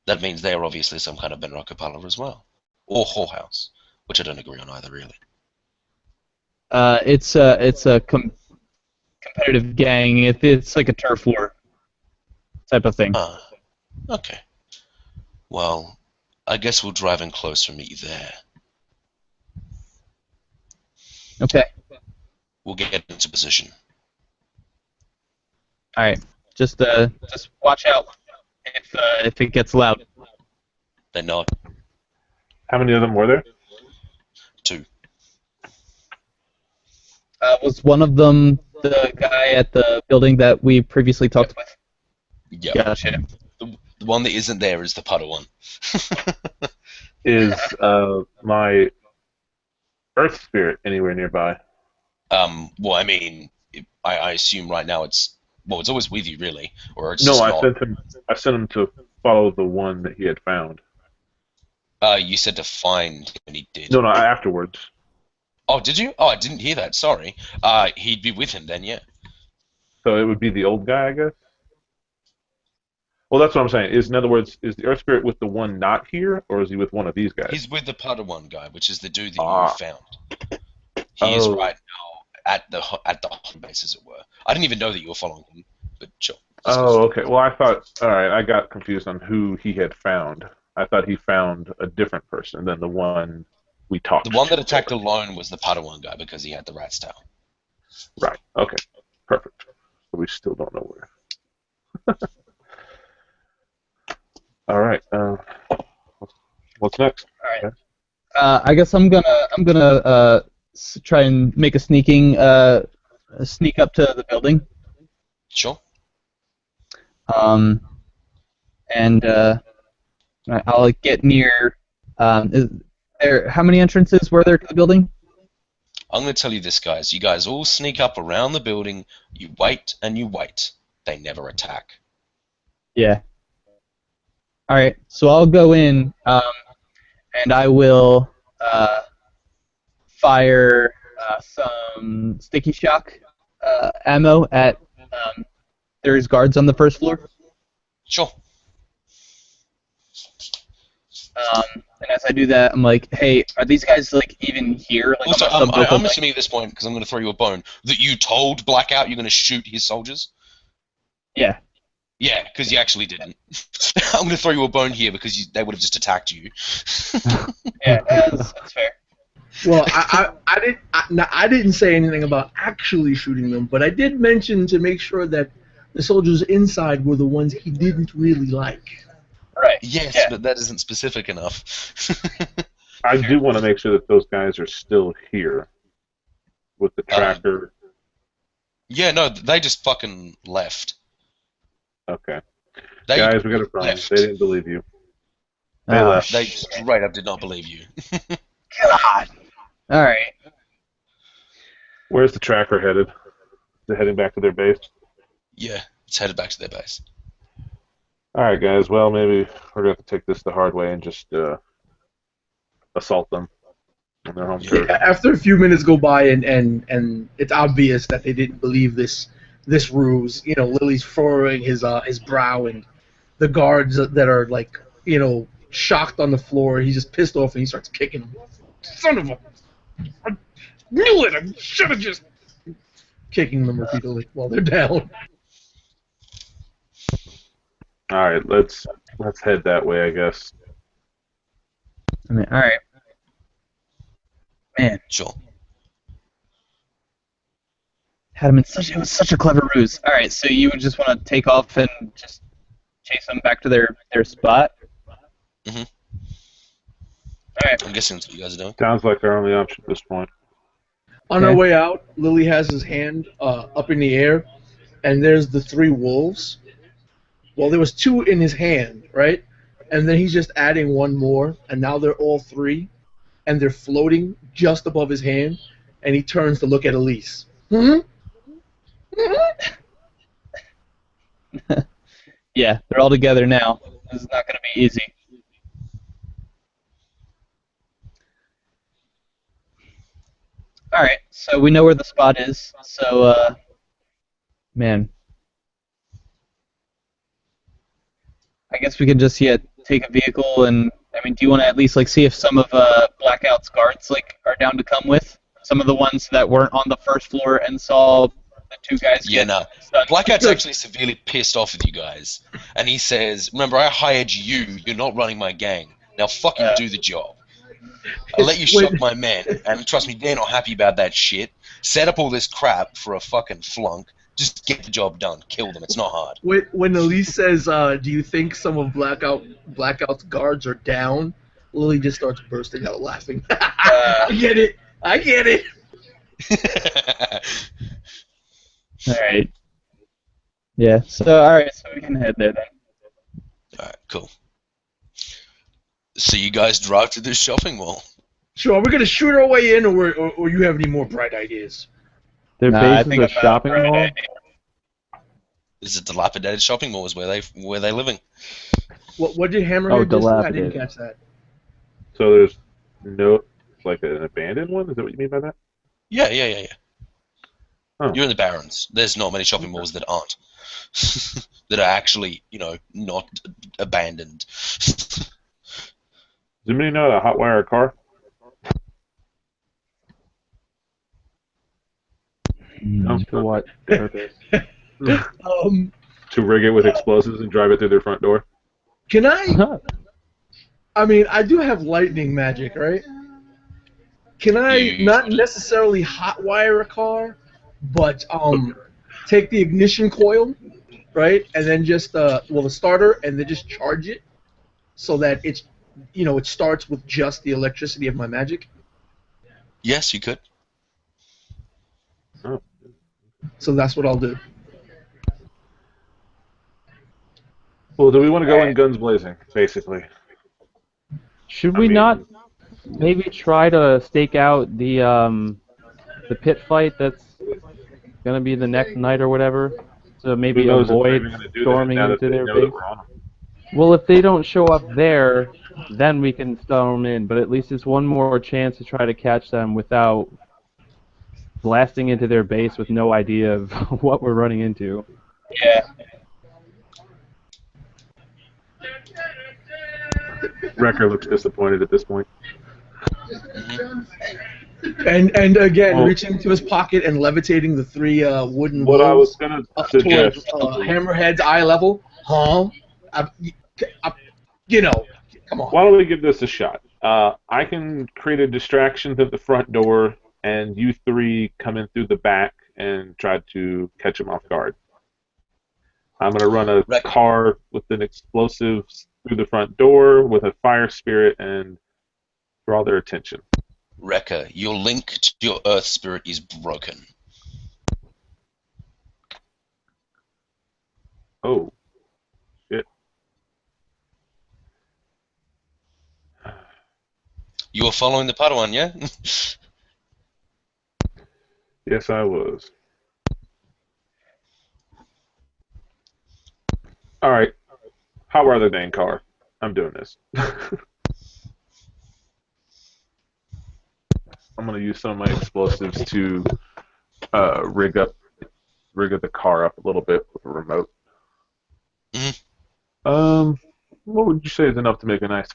That means they are obviously some kind of Benraka parlor as well. Or whorehouse, which I don't agree on either, really. It's a competitive gang. It's like a turf war type of thing. Okay. Well, I guess we'll drive in close and meet you there. Okay. We'll get into position. All right. Just watch out if it gets loud. They nod. How many of them were there? 2. Was one of them the guy at the building that we previously talked with? Yeah. Gotcha. The one that isn't there is the putter one. Is my Earth Spirit anywhere nearby? Well, I mean, I assume right now it's always with you, really, or it's No, just I not. sent him to follow the one that he had found. You said to find, and he did. No, afterwards. Oh, did you? Oh, I didn't hear that. Sorry. He'd be with him then, yeah. So it would be the old guy, I guess? Well, that's what I'm saying. In other words, is the Earth Spirit with the one not here, or is he with one of these guys? He's with the putter one guy, which is the dude that you found. He is Oh. right now at the home base, as it were. I didn't even know that you were following him, but sure. Oh, okay. Well, I thought... Alright, I got confused on who he had found. I thought he found a different person than the one we talked The one that to. attacked alone was the putter one guy because he had the rat's tail. Right. Okay. Perfect. So we still don't know where. All right. What's next? All right. I guess I'm gonna try and make a sneak up to the building. Sure. And I'll get near. How many entrances were there to the building? I'm going to tell you this, guys. You guys all sneak up around the building. You wait and you wait. They never attack. Yeah. All right. So I'll go in, and I will fire some sticky shock ammo at. There's guards on the first floor. Sure. And as I do that, I'm like, "Hey, are these guys like even here?" Like, Also, on the I'm assuming at this point, because I'm going to throw you a bone, that you told Blackout you're going to shoot his soldiers? Yeah. Yeah, because you actually didn't. I'm going to throw you a bone here because they would have just attacked you. Yeah, that's fair. Well, I didn't say anything about actually shooting them, but I did mention to make sure that the soldiers inside were the ones he didn't really like. Right. Yes, Yeah. but that isn't specific enough. I do want to make sure that those guys are still here with the tracker. Yeah, no, they just fucking left. Okay. They Guys, we got a problem. left. They didn't believe you. They Oh, left. They straight up did not believe you. God. All right. Where's the tracker headed? They're heading back to their base? Yeah, it's headed back to their base. All right, guys. Well, maybe we're going to take this the hard way and just assault them on their home turf. After a few minutes go by and it's obvious that they didn't believe this ruse, Lily's furrowing his brow, and the guards that are like, shocked on the floor, he's just pissed off and he starts kicking them. Son of a... I knew it! I should have just... Kicking them repeatedly while they're down. All right, let's head that way, I guess. I mean, all right. Man, Sure. had him in it was such a clever ruse. All right, so you would just want to take off and just chase them back to their spot. Mhm. All right. I'm guessing that's what you guys are doing. Sounds like our only option at this point. On our Okay. way out, Lily has his hand up in the air, and there's the 3 wolves. Well, there was 2 in his hand, right? And then he's just adding 1 more, and now they're all 3, and they're floating just above his hand, and he turns to look at Elise. Yeah, they're all together now. This is not going to be easy. All right, so we know where the spot is. So, man, I guess we can just take a vehicle and I mean, do you want to at least see if some of Blackout's guards are down to come with some of the ones that weren't on the first floor and saw the 2 guys? Yeah, no. Blackout's actually severely pissed off with you guys, and he says, "Remember, I hired you. You're not running my gang. Now, fucking do the job. I let you shock my men, and trust me, they're not happy about that shit. Set up all this crap for a fucking flunk. Just get the job done. Kill them. It's not hard." When Elise says, "Do you think some of Blackout's guards are down?" Lily just starts bursting out laughing. I get it. I get it. All right. Yeah. So, all right. So we can head there then. All right, cool. So you guys drive to this shopping mall. So are we gonna shoot our way in, or you have any more bright ideas? Their I base think is a shopping mall. This is a dilapidated shopping mall. Is where they living. What did Hammerhead just say? I didn't dilapidated. catch that. So there's no, an abandoned one? Is that what you mean by that? Yeah. Oh. You're in the Barrens. There's not many shopping malls that aren't. That are actually, not abandoned. Does anybody know how to hotwire a car? No? For what purpose? To rig it with explosives and drive it through their front door? Can I? I mean, I do have lightning magic, right? Can I not necessarily hotwire a car, but take the ignition coil, right, and then just the starter, and then just charge it, so that it starts with just the electricity of my magic. Yes, you could. Oh. So that's what I'll do. Well, do we want to go in guns blazing, basically? Should we not maybe try to stake out the pit fight that's gonna be the next night or whatever? So maybe avoid storming into their base. Well, if they don't show up there, then we can storm in. But at least it's one more chance to try to catch them without blasting into their base with no idea of what we're running into. Yeah. Wrecker looks disappointed at this point. And again, reaching into his pocket and levitating the 3 wooden What I was wolves going to up towards suggest, Hammerhead's eye level. Huh? Come on. why don't we give this a shot? I can create a distraction at the front door, and you 3 come in through the back and try to catch them off guard. I'm going to run a car with an explosive through the front door with a fire spirit, and Draw their attention. Wrecker, your link to your Earth spirit is broken. Oh, shit. You were following the Padawan, yeah? Yes, I was. All right. How are the dang car? I'm doing this. I'm gonna use some of my explosives to rig up the car up a little bit with a remote. Mhm. What would you say is enough to make a nice,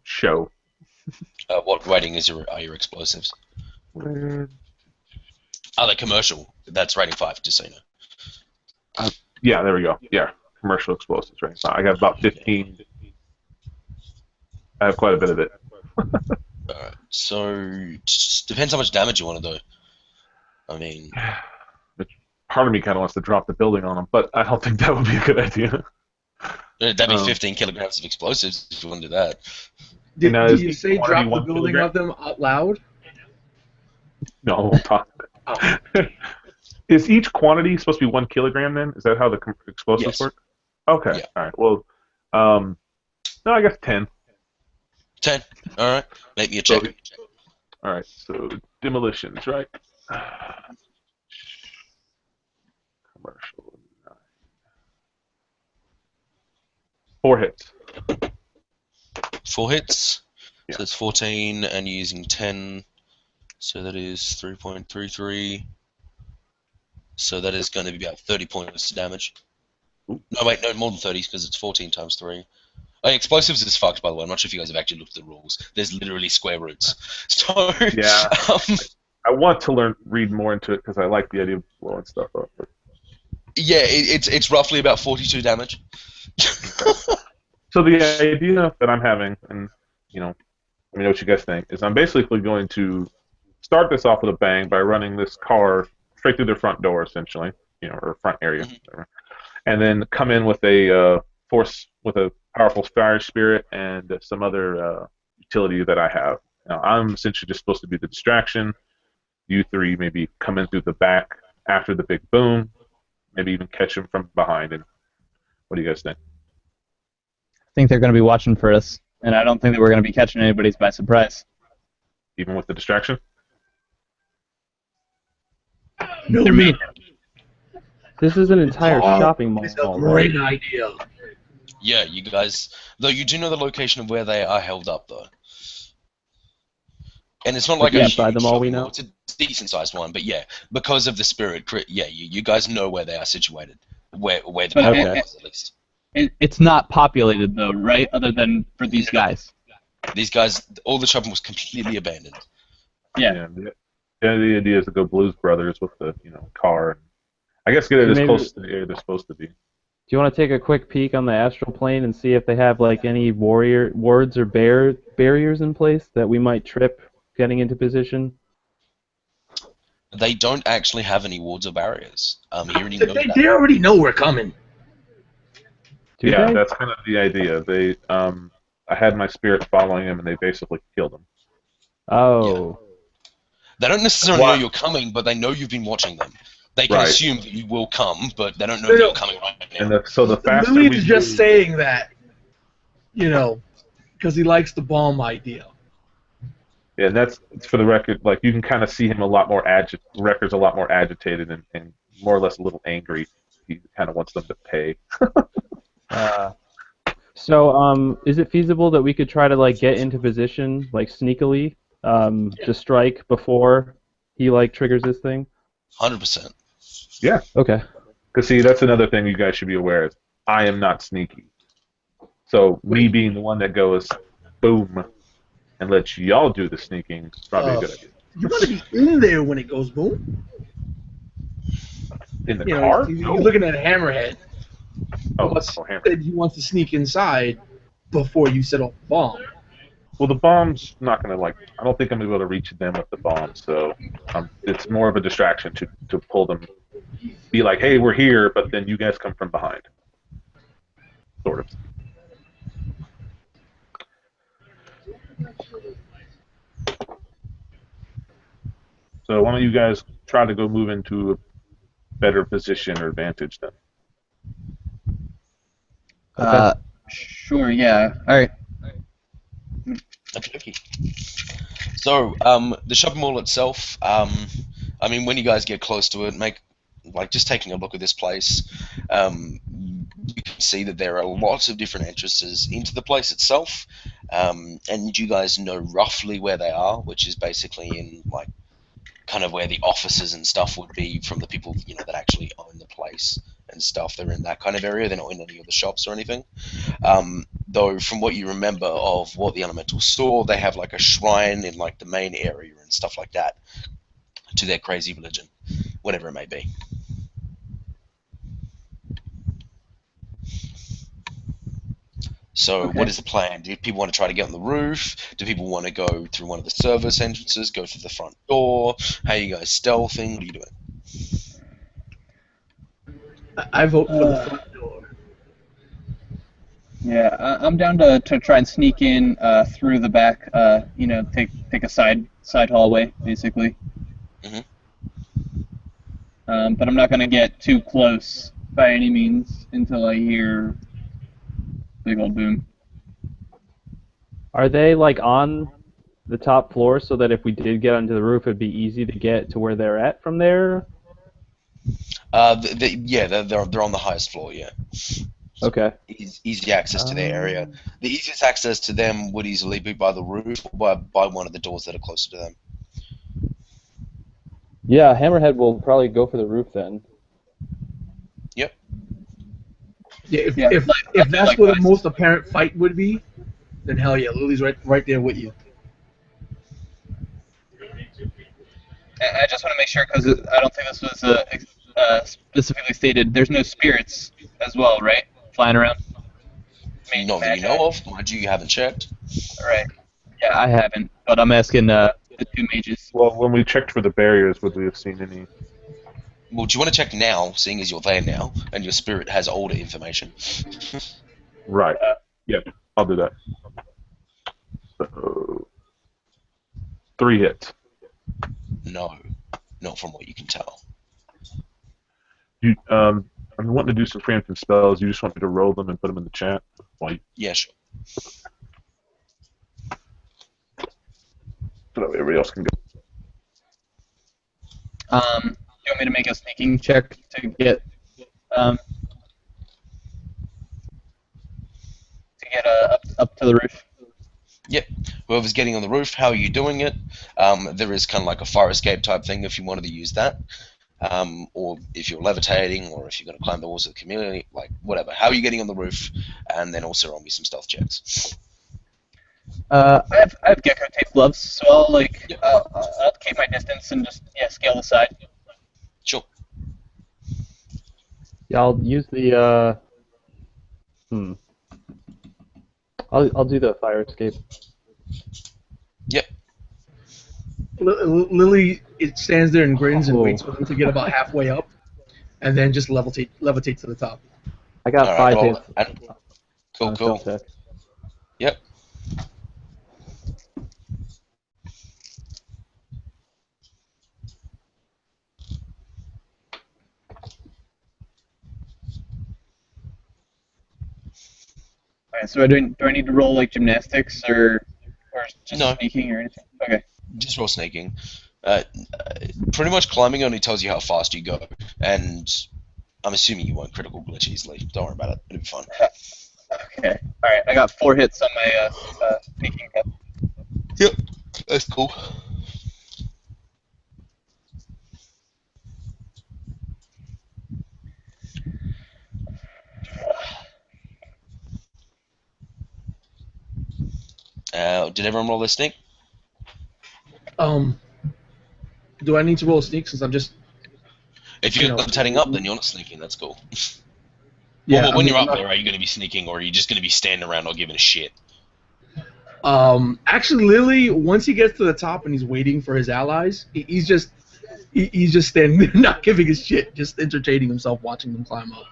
show? What rating are your explosives? Uh, Are they commercial? That's rating 5, just so you know. yeah, there we go. Yeah, commercial explosives, right? I got about 15. I have quite a bit of it. Alright, so just depends how much damage you want to do. I mean, Part of me kind of wants to drop the building on them, but I don't think that would be a good idea. that'd be 15 kilograms of explosives if you want to do that. Did is you each say quantity drop the 1 building kilogram? of them out loud? No, I won't talk. Oh. Is each quantity supposed to be 1 kilogram then? Is that how the explosives Yes. work? Okay. Yeah. All right. Well, no, I guess 10. 10. Alright, make me a check. All right. So demolitions, right? Commercial. 4 hits. 4 hits. Yeah. So it's 14, and you're using 10. So that is 3.33. So that is going to be about 30 points of damage. Ooh. No, wait, no, more than 30 because it's 14 times 3. Oh, explosives is fucked, by the way. I'm not sure if you guys have actually looked at the rules. There's literally square roots. So, Yeah. I want to read more into it because I like the idea of blowing stuff up. But... yeah, it's roughly about 42 damage. So the idea that I'm having, and let me know what you guys think, is I'm basically going to start this off with a bang by running this car straight through their front door, essentially, or front area, whatever, and then come in with a powerful fire spirit and some other utility that I have. Now I'm essentially just supposed to be the distraction. You three maybe come in through the back after the big boom, maybe even catch them from behind. And what do you guys think? I think they're going to be watching for us, and I don't think that we're going to be catching anybody's by surprise. Even with the distraction? No, They're mean. This is an entire shopping mall. It's a great idea. Yeah, you guys... Though you do know the location of where they are held up, though. And it's not like a inside the huge mall we shopping know? mall. It's a decent-sized one, but yeah, because of the spirit, yeah, you guys know where they are situated. Where the power Okay. is, at least. It's not populated, though, right? Other than for these guys. These guys, all the shopping was completely abandoned. Yeah. The idea is to go Blues Brothers with the car. And I guess get it as Maybe- close to the area they're supposed to be. Do you want to take a quick peek on the astral plane and see if they have like any wards or barriers in place that we might trip getting into position? They don't actually have any wards or barriers. He already knows that. They already know we're coming. Do Yeah, they? that's kind of the idea. I had my spirit following him, and they basically killed him. Oh. They don't necessarily Why? know you're coming, but they know you've been watching them. They can Right. assume that you will come, but they don't know No, that no. you're coming right now. And so the faster Louis we is just move- saying that, because he likes the bomb idea. Yeah, and that's for the record. Like you can kind of see him a lot more Recker's a lot more agitated and more or less a little angry. He kind of wants them to pay. So, is it feasible that we could try to like get into position, like sneakily, to strike before he like triggers this thing? 100%. Yeah, Okay. because see, that's another thing you guys should be aware of. I am not sneaky. So me being the one that goes boom and lets y'all do the sneaking is probably a good idea. You want to be in there when it goes boom. In the car? He's looking at a hammerhead. Hammer. Said he wants to sneak inside before you set off the bomb. Well, the bomb's not going to, I don't think I'm going to be able to reach them with the bomb, so it's more of a distraction to pull them, be like, hey, we're here, but then you guys come from behind. Sort of. So why don't you guys try to go move into a better position or advantage then? Uh, sure, yeah. Alright. Okay, okay. So, the shopping mall itself, I mean, when you guys get close to it, just taking a look at this place, you can see that there are lots of different entrances into the place itself, and you guys know roughly where they are, which is basically in, like, kind of where the offices and stuff would be from the people, that actually own the place and stuff. They're in that kind of area. They're not in any of the shops or anything. Though from what you remember of what the elementals saw, they have like a shrine in like the main area and stuff like that to their crazy religion, whatever it may be. So Okay. what is the plan? Do people want to try to get on the roof? Do people want to go through one of the service entrances, go through the front door? How are you guys stealthing? What are you doing? I vote for the front door. Yeah, I'm down to try and sneak in through the back. Take a side hallway basically. Mhm. But I'm not gonna get too close by any means until I hear big old boom. Are they like on the top floor so that if we did get onto the roof, it'd be easy to get to where they're at from there? They're on the highest floor. Yeah, Okay. easy access to their area. The easiest access to them would easily be by the roof or by one of the doors that are closer to them. Yeah, Hammerhead will probably go for the roof then. Yep. Yeah, Yeah, if that's where the likewise. most apparent fight would be, then hell yeah, Lily's right there with you. I just want to make sure because I don't think this was specifically stated. There's no spirits as well, right? Flying around. Not that you know of. Mind you haven't checked. Right. Yeah, I haven't, but I'm asking the two mages. Well, when we checked for the barriers, would we have seen any? Well, do you want to check now, seeing as you're there now, and your spirit has older information? Right. Yep. I'll do that. So, 3 hits. No, not from what you can tell. I'm wanting to do some preemptive spells. You just want me to roll them and put them in the chat? Yeah, sure. So that way everybody else can go. Do you want me to make a sneaking check to get up to the roof? Yep. Whoever's getting on the roof, how are you doing it? There is kind of like a fire escape type thing if you wanted to use that. Or if you're levitating, or if you're going to climb the walls of the community, like whatever. How are you getting on the roof? And then also roll me some stealth checks. I have gecko tape gloves, so I'll keep my distance and just scale the side. Sure. Yeah, I'll use the I'll do the fire escape. Yep. Lily stands there and grins and Oh. waits for them to get about halfway up, and then just levitate to the top. I got All 5 right, hits. Cool, on a cool. stealth check. Yep. Alright, so do I need to roll like gymnastics or just No. sneaking or anything? Okay. Just roll sneaking. Pretty much climbing only tells you how fast you go, and I'm assuming you won't critical glitch easily. Don't worry about it. It'll be fun. Okay. Alright, I got 4 hits on my sneaking cut. Yep. That's cool. Did everyone roll their sneak? Do I need to roll a sneak since I'm just? If you're levitating up, then you're not sneaking. That's cool. Yeah. Well, I when mean, you're I'm up not- there, are you going to be sneaking, or are you just going to be standing around not giving a shit? Actually, Lily, once he gets to the top and he's waiting for his allies, he's just standing there, not giving a shit, just entertaining himself, watching them climb up.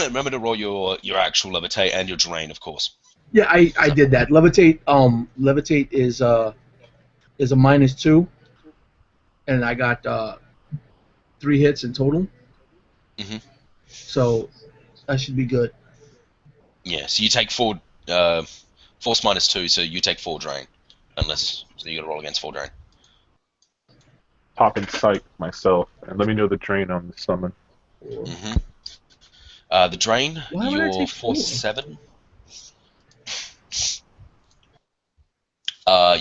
Remember to roll your actual levitate and your drain, of course. Yeah, I did that. Levitate is a -2, and I got 3 hits in total. hmm So that should be good. Yeah, so you take 4, force -2, so you take 4 drain. Unless, so you gotta roll against 4 drain. Pop in sight myself, and let me know the drain on the summon. hmm The drain, Why would I you're take 4? force 7.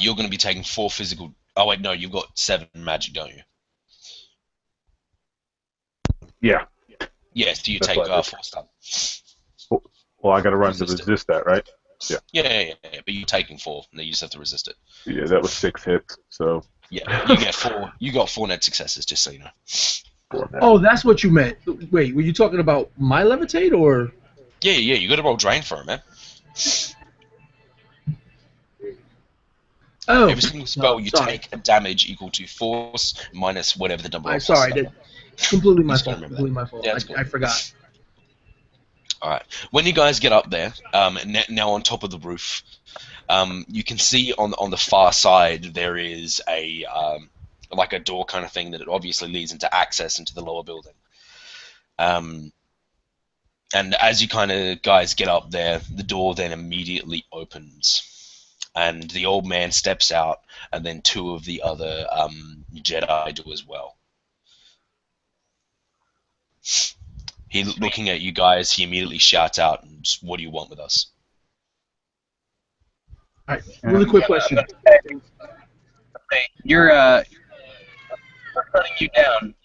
You're gonna be taking 4 physical. Oh wait, no, you've got 7 magic, don't you? Yeah, Yes, do you that's take what I did. 4 stun? Well, I got to run to Resist it. resist that, right? Yeah, but you're taking 4, and then you just have to resist it. Yeah, that was 6 hits, so Yeah, you get 4. You got 4 net successes, just so you know. 4 net. Oh, that's what you meant. Wait, were you talking about my levitate or? Yeah, you got to roll drain for it, man. Oh, Every single spell you sorry. take a damage equal to force minus whatever the number I'm of sorry. plus. Completely my just gotta fault. remember Completely that. my fault. Yeah, that's cool. I forgot. All right. When you guys get up there, now on top of the roof, you can see on the far side there is a like a door kind of thing that it obviously leads into access into the lower building. And as you kind of guys get up there, the door then immediately opens, and the old man steps out, and then 2 of the other Jedi do as well. He looking at you guys, he immediately shouts out, "What do you want with us?" All right. Really quick question. You're we're cutting you down.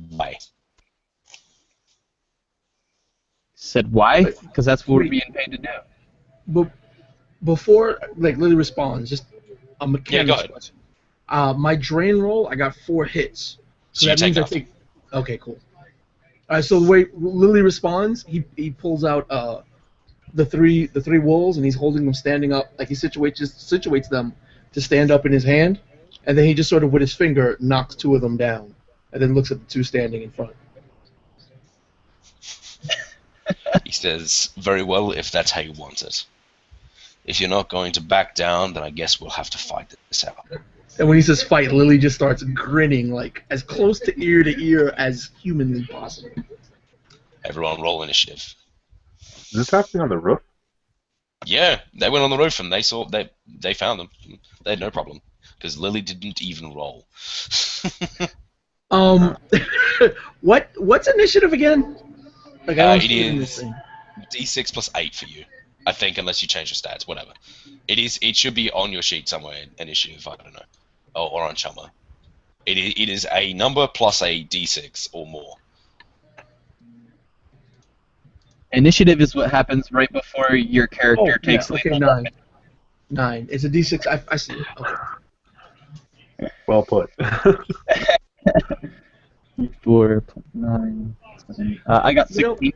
Why? Said why? Wait, Because that's what we're wait. being paid to do. But before Lily responds, just a Yeah, mechanics go ahead. question. My drain roll, I got 4 hits. So you that take means I nothing. take. Okay, cool. All right. So the way Lily responds, he pulls out the three wolves, and he's holding them standing up, like he situates them to stand up in his hand, and then he just sort of with his finger knocks 2 of them down, and then looks at the 2 standing in front. He says, "Very well, if that's how you want it. If you're not going to back down, then I guess we'll have to fight this out." And when he says fight, Lily just starts grinning, like as close to ear as humanly possible. Everyone roll initiative. Is this happening on the roof? Yeah, they went on the roof and they found them. They had no problem because Lily didn't even roll. What's initiative again? Like I don't It see it in this is thing. D6 plus 8 for you, I think, unless you change your stats. Whatever. It is. It should be on your sheet somewhere. Initiative. I don't know, or on Chumma. It is a number plus a D6 or more. Initiative is what happens right before your character takes lead. Okay, 9. It's a D6. I see it. Okay. Well put. 4 plus 9. I got 16.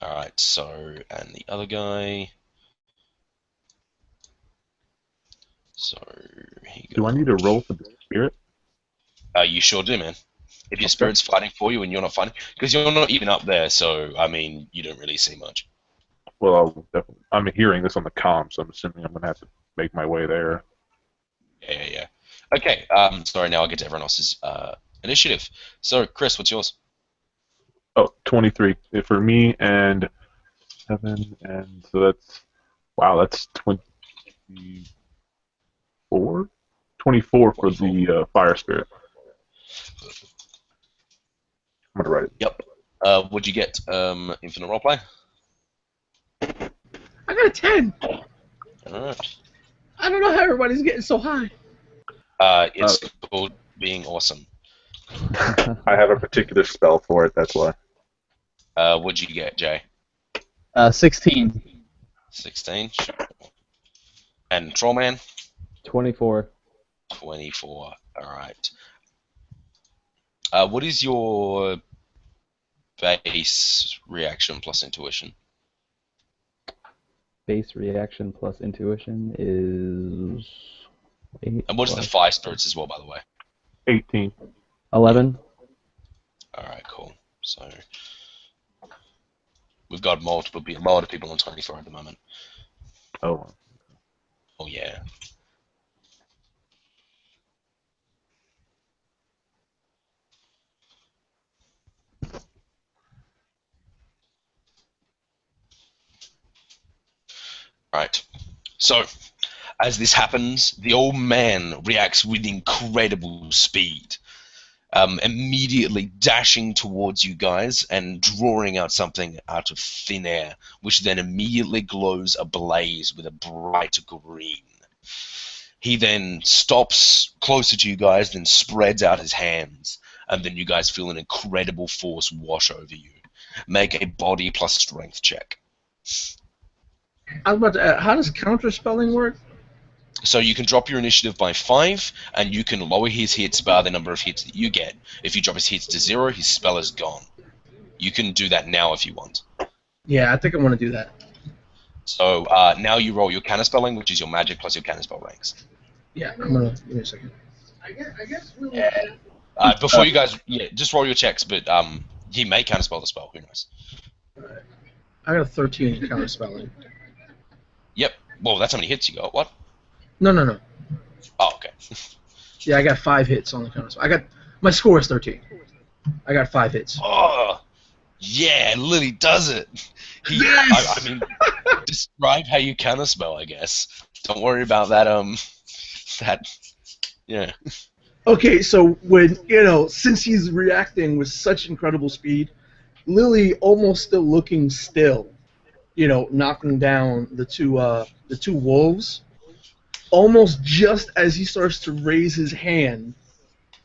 All right. So, and the other guy. So he Do I need to roll for the spirit? You sure do, man. If your spirit's fighting for you and you're not fighting, because you're not even up there, so I mean, you don't really see much. Well, I'll definitely. I'm hearing this on the comm, so I'm assuming I'm gonna have to make my way there. Yeah. Okay. Sorry. Now I'll get to everyone else's initiative. So, Chris, what's yours? Oh, 23 for me and 7, and so that's 24. 24 for the fire spirit. I'm gonna write it. Yep. What'd you get? Infinite roleplay. I got a 10. All right. I don't know how everybody's getting so high. It's called being awesome. I have a particular spell for it. That's why. What'd you get, Jay? 16. 16. Sure. And Trollman? 24. 24. All right. What is your base reaction plus intuition? Base reaction plus intuition is 8. And what is the fire spirits as well, by the way? 18. 11. Alright, cool. So we've got a lot of people on 24 at the moment. Oh. Oh yeah. Right. So as this happens, the old man reacts with incredible speed. Immediately dashing towards you guys and drawing out something out of thin air, which then immediately glows ablaze with a bright green. He then stops closer to you guys, then spreads out his hands, and then you guys feel an incredible force wash over you. Make a body plus strength check. I was about to ask, how does counterspelling work? So you can drop your initiative by 5, and you can lower his hits by the number of hits that you get. If you drop his hits to 0, his spell is gone. You can do that now if you want. Yeah, I think I want to do that. So now you roll your counterspelling, which is your magic plus your counterspell ranks. Yeah, I'm gonna give me a second. Before you guys, just roll your checks. But he may counterspell the spell. Who knows? Alright. I got a 13 in counterspelling. Yep. Well, that's how many hits you got. What? No. Oh, okay. Yeah, I got 5 hits on the counterspell. My score is 13. I got 5 hits. Oh, yeah, Lily does it. Yes! I mean, describe how you counterspell, I guess. Don't worry about that. Yeah. Okay, so when, since he's reacting with such incredible speed, Lily almost still looking still, knocking down the two wolves, almost just as he starts to raise his hand,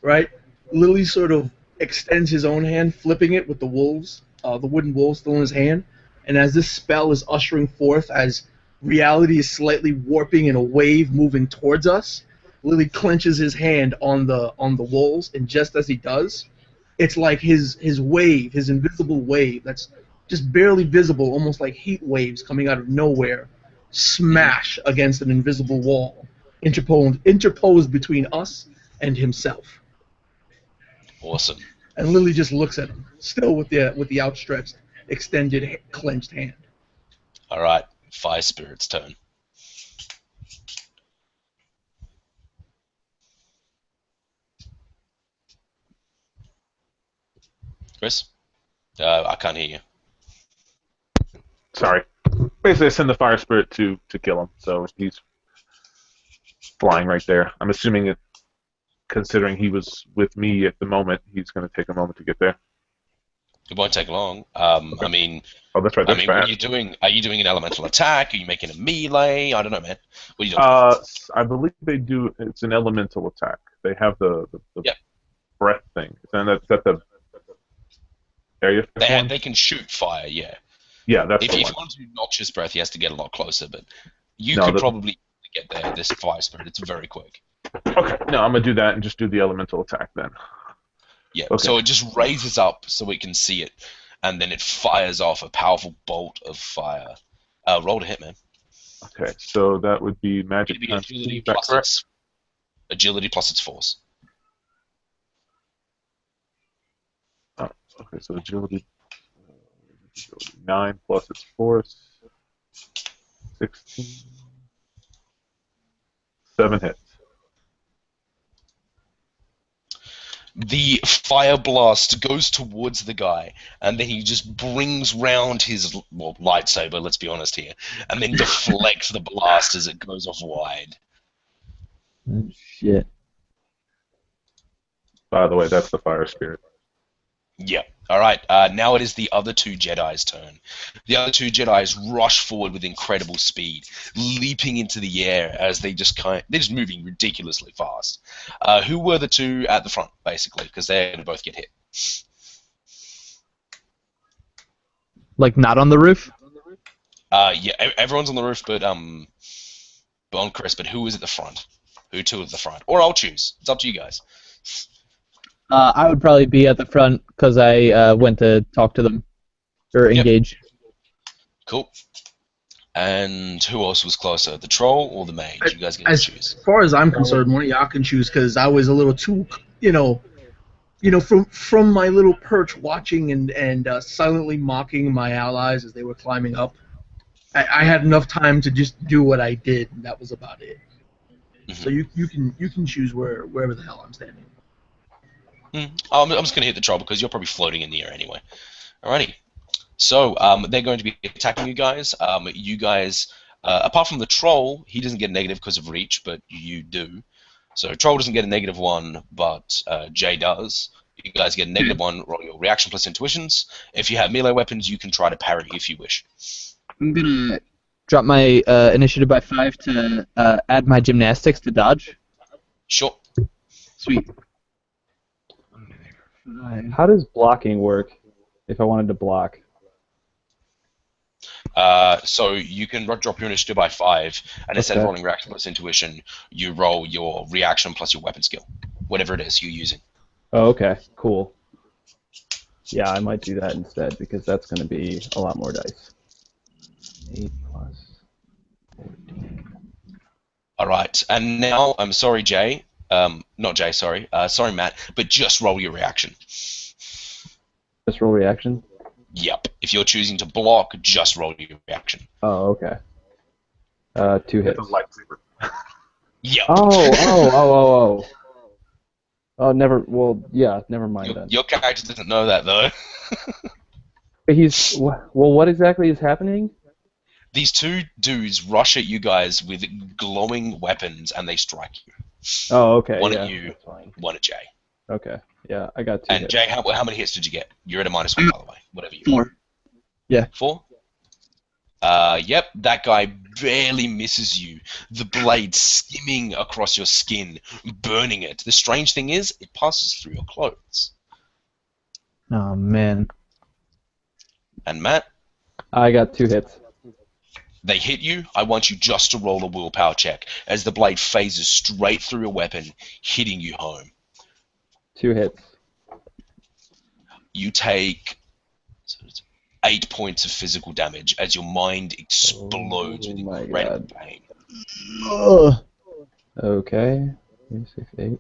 right? Lily sort of extends his own hand, flipping it with the wolves, the wooden wolves still in his hand, and as this spell is ushering forth, as reality is slightly warping in a wave moving towards us, Lily clenches his hand on the wolves, and just as he does, it's like his wave, his invisible wave that's just barely visible, almost like heat waves coming out of nowhere, smash against an invisible wall, interposed between us and himself. Awesome. And Lily just looks at him, still with the outstretched, extended, clenched hand. All right. Fire Spirit's turn. Chris? I can't hear you. Sorry. Basically, I send the fire spirit to kill him, so he's flying right there. I'm assuming it, considering he was with me at the moment, he's going to take a moment to get there. It won't take long. Okay. I mean, oh, that's right. That's what are fast. you doing? Are you doing an elemental attack? Are you making a melee? I don't know, man. What are you doing? I believe they do. It's an elemental attack. They have the Yep. breath thing. And that's the area. They can shoot fire, yeah. Yeah, that's If the you one. want to do noxious breath, he has to get a lot closer, but you No, could probably get there, this fire spirit. It's very quick. Okay, no, I'm going to do that and just do the elemental attack then. Yeah, Okay. so it just raises up so we can see it, and then it fires off a powerful bolt of fire. Roll to hit, man. Okay, so that would be magic It'd be times agility 2, is that plus correct? agility plus its force. Oh, okay, so agility 9 plus its force, 16, 7 hits. The fire blast goes towards the guy, and then he just brings round his lightsaber, let's be honest here, and then deflects the blast as it goes off wide. Shit. By the way, that's the fire spirit. Yeah. All right. Now it is the other two Jedi's turn. The other two Jedi's rush forward with incredible speed, leaping into the air as they're just moving ridiculously fast. Who were the two at the front, basically, because they're going to both get hit. Like not on the roof? Yeah, everyone's on the roof, but on Chris. But who is at the front? Who two at the front? Or I'll choose. It's up to you guys. I would probably be at the front because I went to talk to them or engage. Cool. And who else was closer, the troll or the mage? You guys get to choose. As far as I'm concerned, one of y'all can choose because I was a little too, from my little perch, watching and silently mocking my allies as they were climbing up, I had enough time to just do what I did, and that was about it. So you can choose wherever the hell I'm standing. I'm just going to hit the troll because you're probably floating in the air anyway. Alrighty. So they're going to be attacking you guys. You guys, apart from the troll, he doesn't get a negative because of reach, but you do. So troll doesn't get a -1, but Jay does. You guys get a -1. Roll your reaction plus intuitions. If you have melee weapons, you can try to parry if you wish. I'm gonna drop my initiative by 5 to add my gymnastics to dodge. Sure. Sweet. How does blocking work if I wanted to block? So you can drop your initiative by 5, and instead of Okay. rolling reaction plus intuition, you roll your reaction plus your weapon skill, whatever it is you're using. Oh, okay, cool. Yeah, I might do that instead because that's going to be a lot more dice. 8 plus 14. All right, and now I'm sorry, Jay. Not Jay, sorry. Sorry, Matt. But just roll your reaction. Just roll reaction? Yep. If you're choosing to block, just roll your reaction. Oh, okay. 2 hits. It's a lightsaber. Yep. Oh. Oh, never. Well, yeah, never mind then. Your character doesn't know that though. Well, what exactly is happening? These two dudes rush at you guys with glowing weapons, and they strike you. Oh, okay. One yeah, at you, that's fine. one at Jay. Okay. Yeah, I got 2 And hits. Jay, how many hits did you get? You're at a -1, by the way. Whatever you. 4. 4? Yep, that guy barely misses you. The blade skimming across your skin, burning it. The strange thing is, it passes through your clothes. Oh man. And Matt, I got 2 hits. they hit you. I want you just to roll a willpower check as the blade phases straight through your weapon, hitting you home. 2 hits. You take 8 points of physical damage as your mind explodes with my incredible God. pain. Ugh. Okay. 3, 6, 8.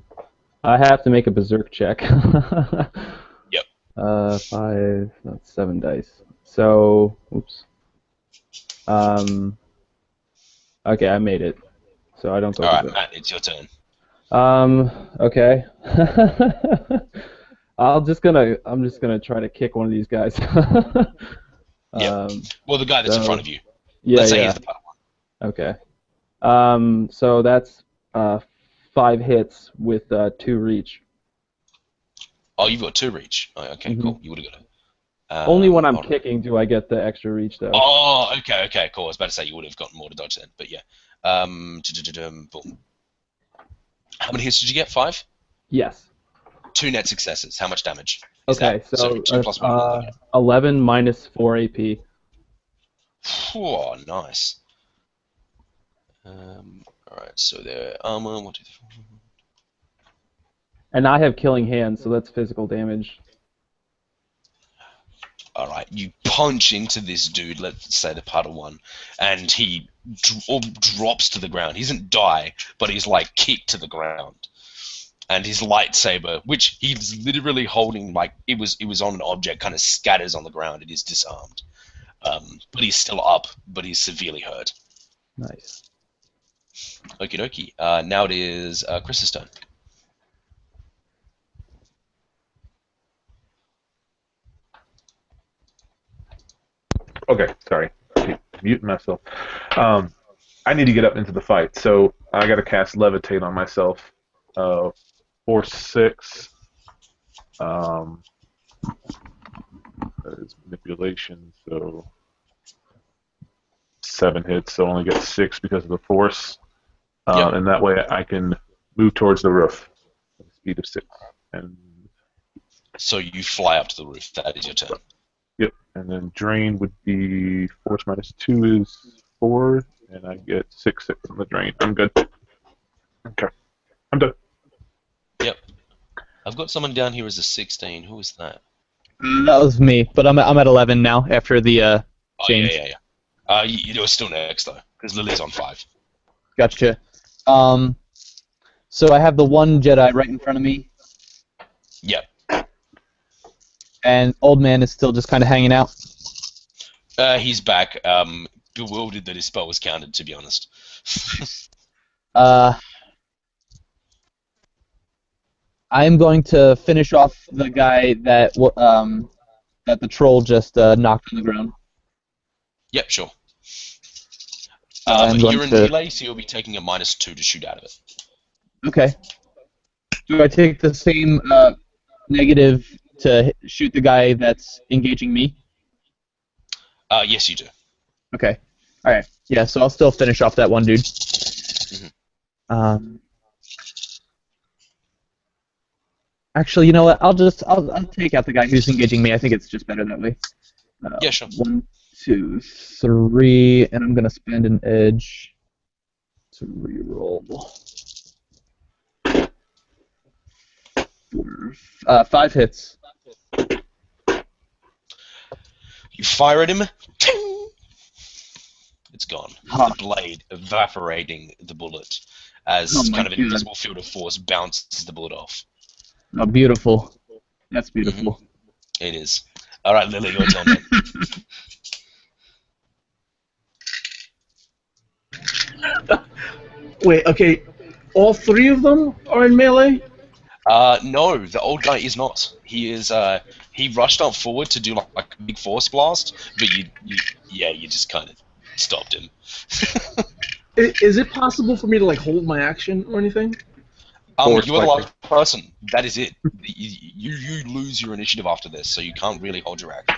I have to make a berserk check. Yep. 5. That's 7 dice. So, oops. Okay, I made it. So I don't go. All right, berserk. Matt, it's your turn. Okay. I'm just gonna try to kick one of these guys. Yep. Well, the guy that's in so- front of you. Yeah, Let's say yeah. he's the part one. Okay. So that's 5 hits with 2 reach. Oh, you've got 2 reach. Oh, okay, Mhm. cool. You would have got it. Only when I'm hold on. kicking do I get the extra reach, though. Oh, okay, cool. I was about to say you would have gotten more to dodge then, but yeah. Boom. How many hits did you get? 5? Yes. 2 net successes. How much damage? Is Okay, that? so 2 plus 1. 11 minus 4 AP. Oh, nice. Alright, so their armor, 1, 2, 3, 4. And I have killing hands, so that's physical damage. Alright, you punch into this dude, let's say the putter one, and he drops to the ground. He doesn't die, but he's like kicked to the ground. And his lightsaber, which he's literally holding like it was on an object, kind of scatters on the ground. It is disarmed. But he's still up, but he's severely hurt. Nice. Okie dokie. Now it is Chris's turn. Okay, sorry. Keep muting myself. I need to get up into the fight, so I got to cast Levitate on myself. 4, 6. That is manipulation, so 7 hits, so I only get 6 because of the force. Yep. And that way I can move towards the roof at a speed of 6. And So you fly up to the roof. That is your turn. yep, and then drain would be force minus 2 is 4, and I get 6 hits on the drain. I'm good. Okay, I'm done. Yep. I've got someone down here as a 16. Who is that? That was me, but I'm at 11 now after the Oh, change. yeah. You're still next though, because Lily's on 5. Gotcha. So I have the one Jedi right in front of me. Yep. And old man is still just kind of hanging out. He's back. Bewildered that his spell was counted, to be honest. I'm going to finish off the guy that that the troll just knocked on the ground. Yep, sure. I'm But going you're in to- melee, so you'll be taking a -2 to shoot out of it. Okay. Do I take the same negative to shoot the guy that's engaging me? Yes, you do. Okay. All right. Yeah. So I'll still finish off that one dude. Actually, you know what? I'll take out the guy who's engaging me. I think it's just better that way. Yeah, sure. 1, 2, 3, and I'm gonna spend an edge to reroll. 5 hits. You fire at him. Ting! It's gone. Huh. The blade evaporating the bullet as Oh my kind of an God. invisible field of force bounces the bullet off. Oh, beautiful. That's beautiful. It is. All right, Lily, your turn. Then. Wait, okay. All 3 of them are in melee? No, the old guy is not. He is. He rushed up forward to do like a big force blast, but you just kind of stopped him. Is it possible for me to like hold my action or anything? Force You're the lightning. last person. That is it. You lose your initiative after this, so you can't really hold your action.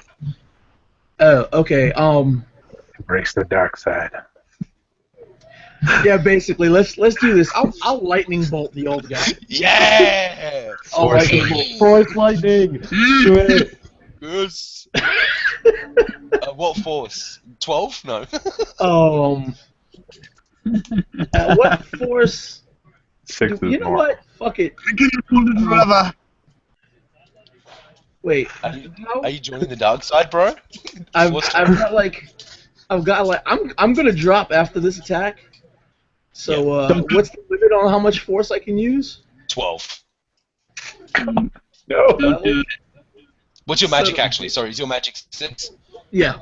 Oh, okay. Embrace the dark side. Yeah, basically, let's do this. I'll lightning bolt the old guy. Yeah. I'll Force lightning lightning. bolt. Force lightning. Do it. Yes. What force? 12? No. What force? 6 is You know more. what? Fuck it. Wait. Are you joining the dark side, bro? I've Force got like I'm gonna drop after this attack. So what's the limit on how much force I can use? 12. No. Don't do it. What's your magic So- actually? Sorry, is your magic 6? Yeah,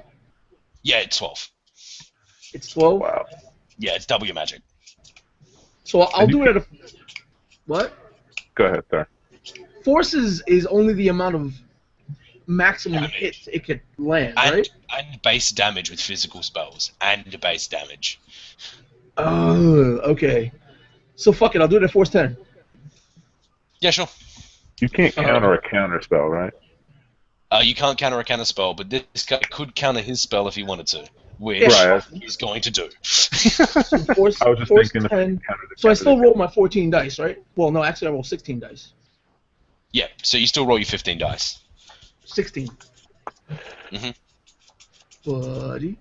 Yeah, it's 12. it's 12. Wow. Yeah, it's double your magic. So I'll do it at a what? Go ahead, sir. Force is only the amount of maximum Damage. hits it could land, And, right? and base damage with physical spells. And base damage. Oh, okay. So fuck it, I'll do it at force 10. Yeah, sure. You can't counter a counter spell, right? You can't counter a counter spell, but this guy could counter his spell if he wanted to. Which Right. he's going to do. So force, I was just force thinking if 10. you countered So I still roll my 14 dice, right? Well, no, actually I roll 16 dice. Yeah, so you still roll your 15 dice. 16. Mhm. Buddy.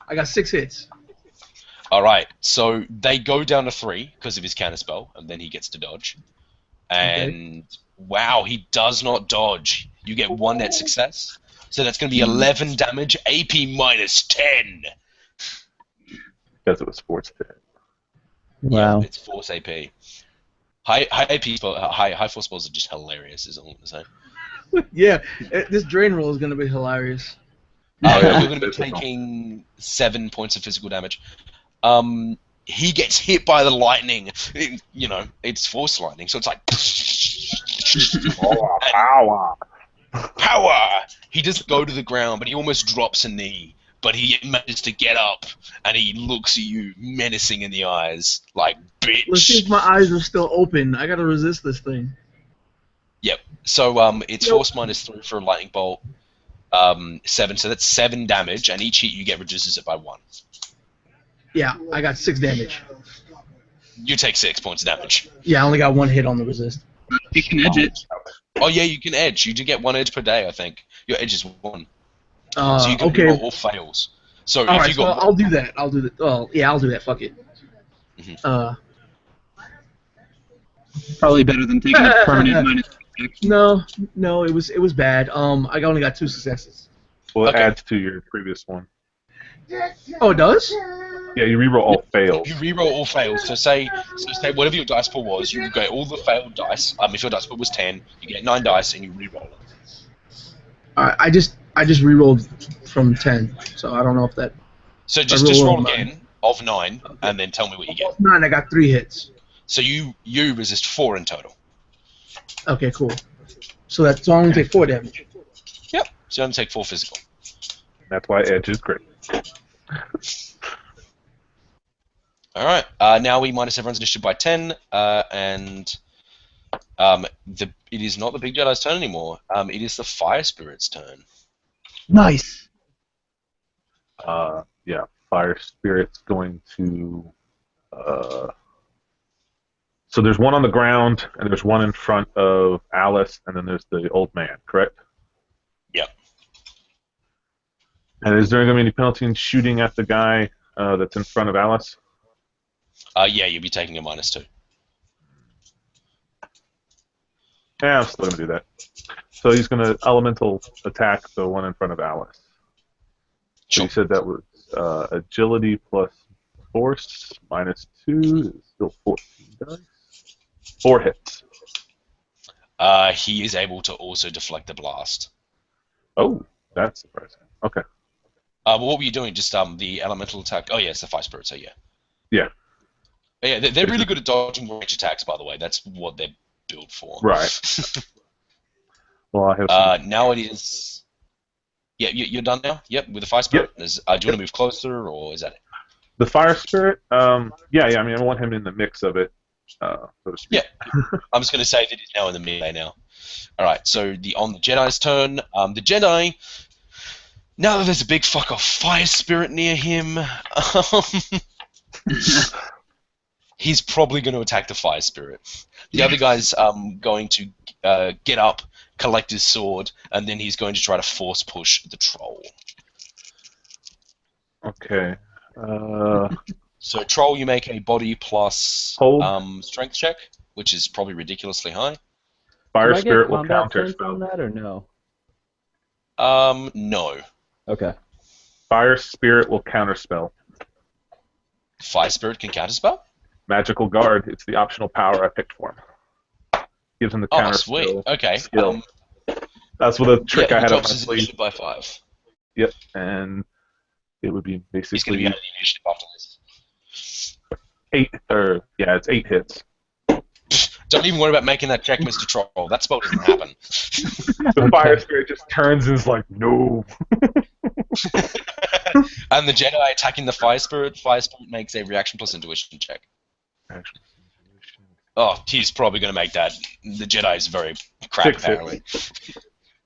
I got 6 hits. Alright, so they go down to 3 because of his counterspell, and then he gets to dodge. And wow, he does not dodge. You get 1 net success. So that's going to be 11 damage, AP -10. Because it was sports fit. Wow. Yeah, it's force AP. High AP spell, high force spells are just hilarious, is all I'm going to say. Yeah, this drain roll is going to be hilarious. yeah. You're going to be taking 7 points of physical damage. He gets hit by the lightning. It's force lightning, so it's like Power. power. He doesn't go to the ground, but he almost drops a knee. But he manages to get up, and he looks at you menacing in the eyes, like Let's see bitch. if my eyes are still open. I got to resist this thing. Yep. So it's Nope. force -3 for a lightning bolt. 7. So that's 7 damage, and each hit you get reduces it by 1. Yeah, I got 6 damage. You take 6 points of damage. Yeah, I only got 1 hit on the resist. You can edge it. Oh yeah, you can edge. You do get 1 edge per day, I think. Your edge is 1. So you can Okay. roll all fails. So All if right, you so got I'll do that. I'll do that. Oh, yeah, I'll do that. Fuck it. Mhm. Probably better than taking a permanent minus. No, it was bad. I only got 2 successes. Well, it Okay. adds to your previous one. Oh, it does? Yeah, you reroll all fails. You reroll all fails. So say whatever your dice pool was, you get all the failed dice. If your dice pool was 10, you get 9 dice and you reroll it. I just rerolled from 10, so I don't know if that. So just roll again of 9, and then tell me what you get. 9, I got 3 hits. So you resist 4 in total. Okay, cool. So I only take 4 damage. Yep. So you only take 4 physical. That's why Edge is great. All right. Now we minus everyone's initiative by 10, and it is not the Big Jedi's turn anymore. It is the Fire Spirit's turn. Nice. Yeah, Fire Spirit's going to. So there's one on the ground, and there's one in front of Alice, and then there's the old man, correct? Yep. And is there going to be any penalty in shooting at the guy that's in front of Alice? Yeah, you'll be taking a -2. Yeah, I'm still going to do that. So he's going to elemental attack the one in front of Alice. So Sure. you said that was agility plus force -2 is still 14 dice. 4 hits. He is able to also deflect the blast. Oh, that's surprising. Okay. Well, what were you doing? Just the elemental attack? Oh, yeah, it's the Fire Spirit, so yeah. Yeah. Yeah, they're really good at dodging range attacks, by the way. That's what they're built for. Right. Well, I have some... now it is... Yeah, you're done now? Yep, with the Fire Spirit? Yep. Do you want to move closer, or is that it? The Fire Spirit, yeah, I mean, I want him in the mix of it, so to speak. Yeah. I'm just going to say that he's now in the melee now. Alright, so on the Jedi's turn, the Jedi... Now that there's a big fuck-off Fire Spirit near him, he's probably going to attack the Fire Spirit. The other guy's going to get up, collect his sword, and then he's going to try to force push the troll. Okay. So troll, you make a body plus Hold. strength check, which is probably ridiculously high. Fire Do I get Spirit will combat counter sense on spell. that or no? No. Okay. Fire Spirit will counter spell. Fire Spirit can counterspell? Magical Guard, it's the optional power I picked for him. Gives him the Oh, counter sweet. spell. Okay. Skill. That's what a trick yeah, I he had up drops my his sleeve. initiative by 5. Yep, and it would be He's going to basically be out of the initiative after this. 8, or yeah, it's 8 hits. Don't even worry about making that check, Mr. Troll. That spell doesn't happen. The Fire Spirit just turns and is like, no. And the Jedi attacking the Fire Spirit makes a reaction plus intuition check. Actually, Oh, he's probably going to make that. The Jedi is very crap, 6 apparently.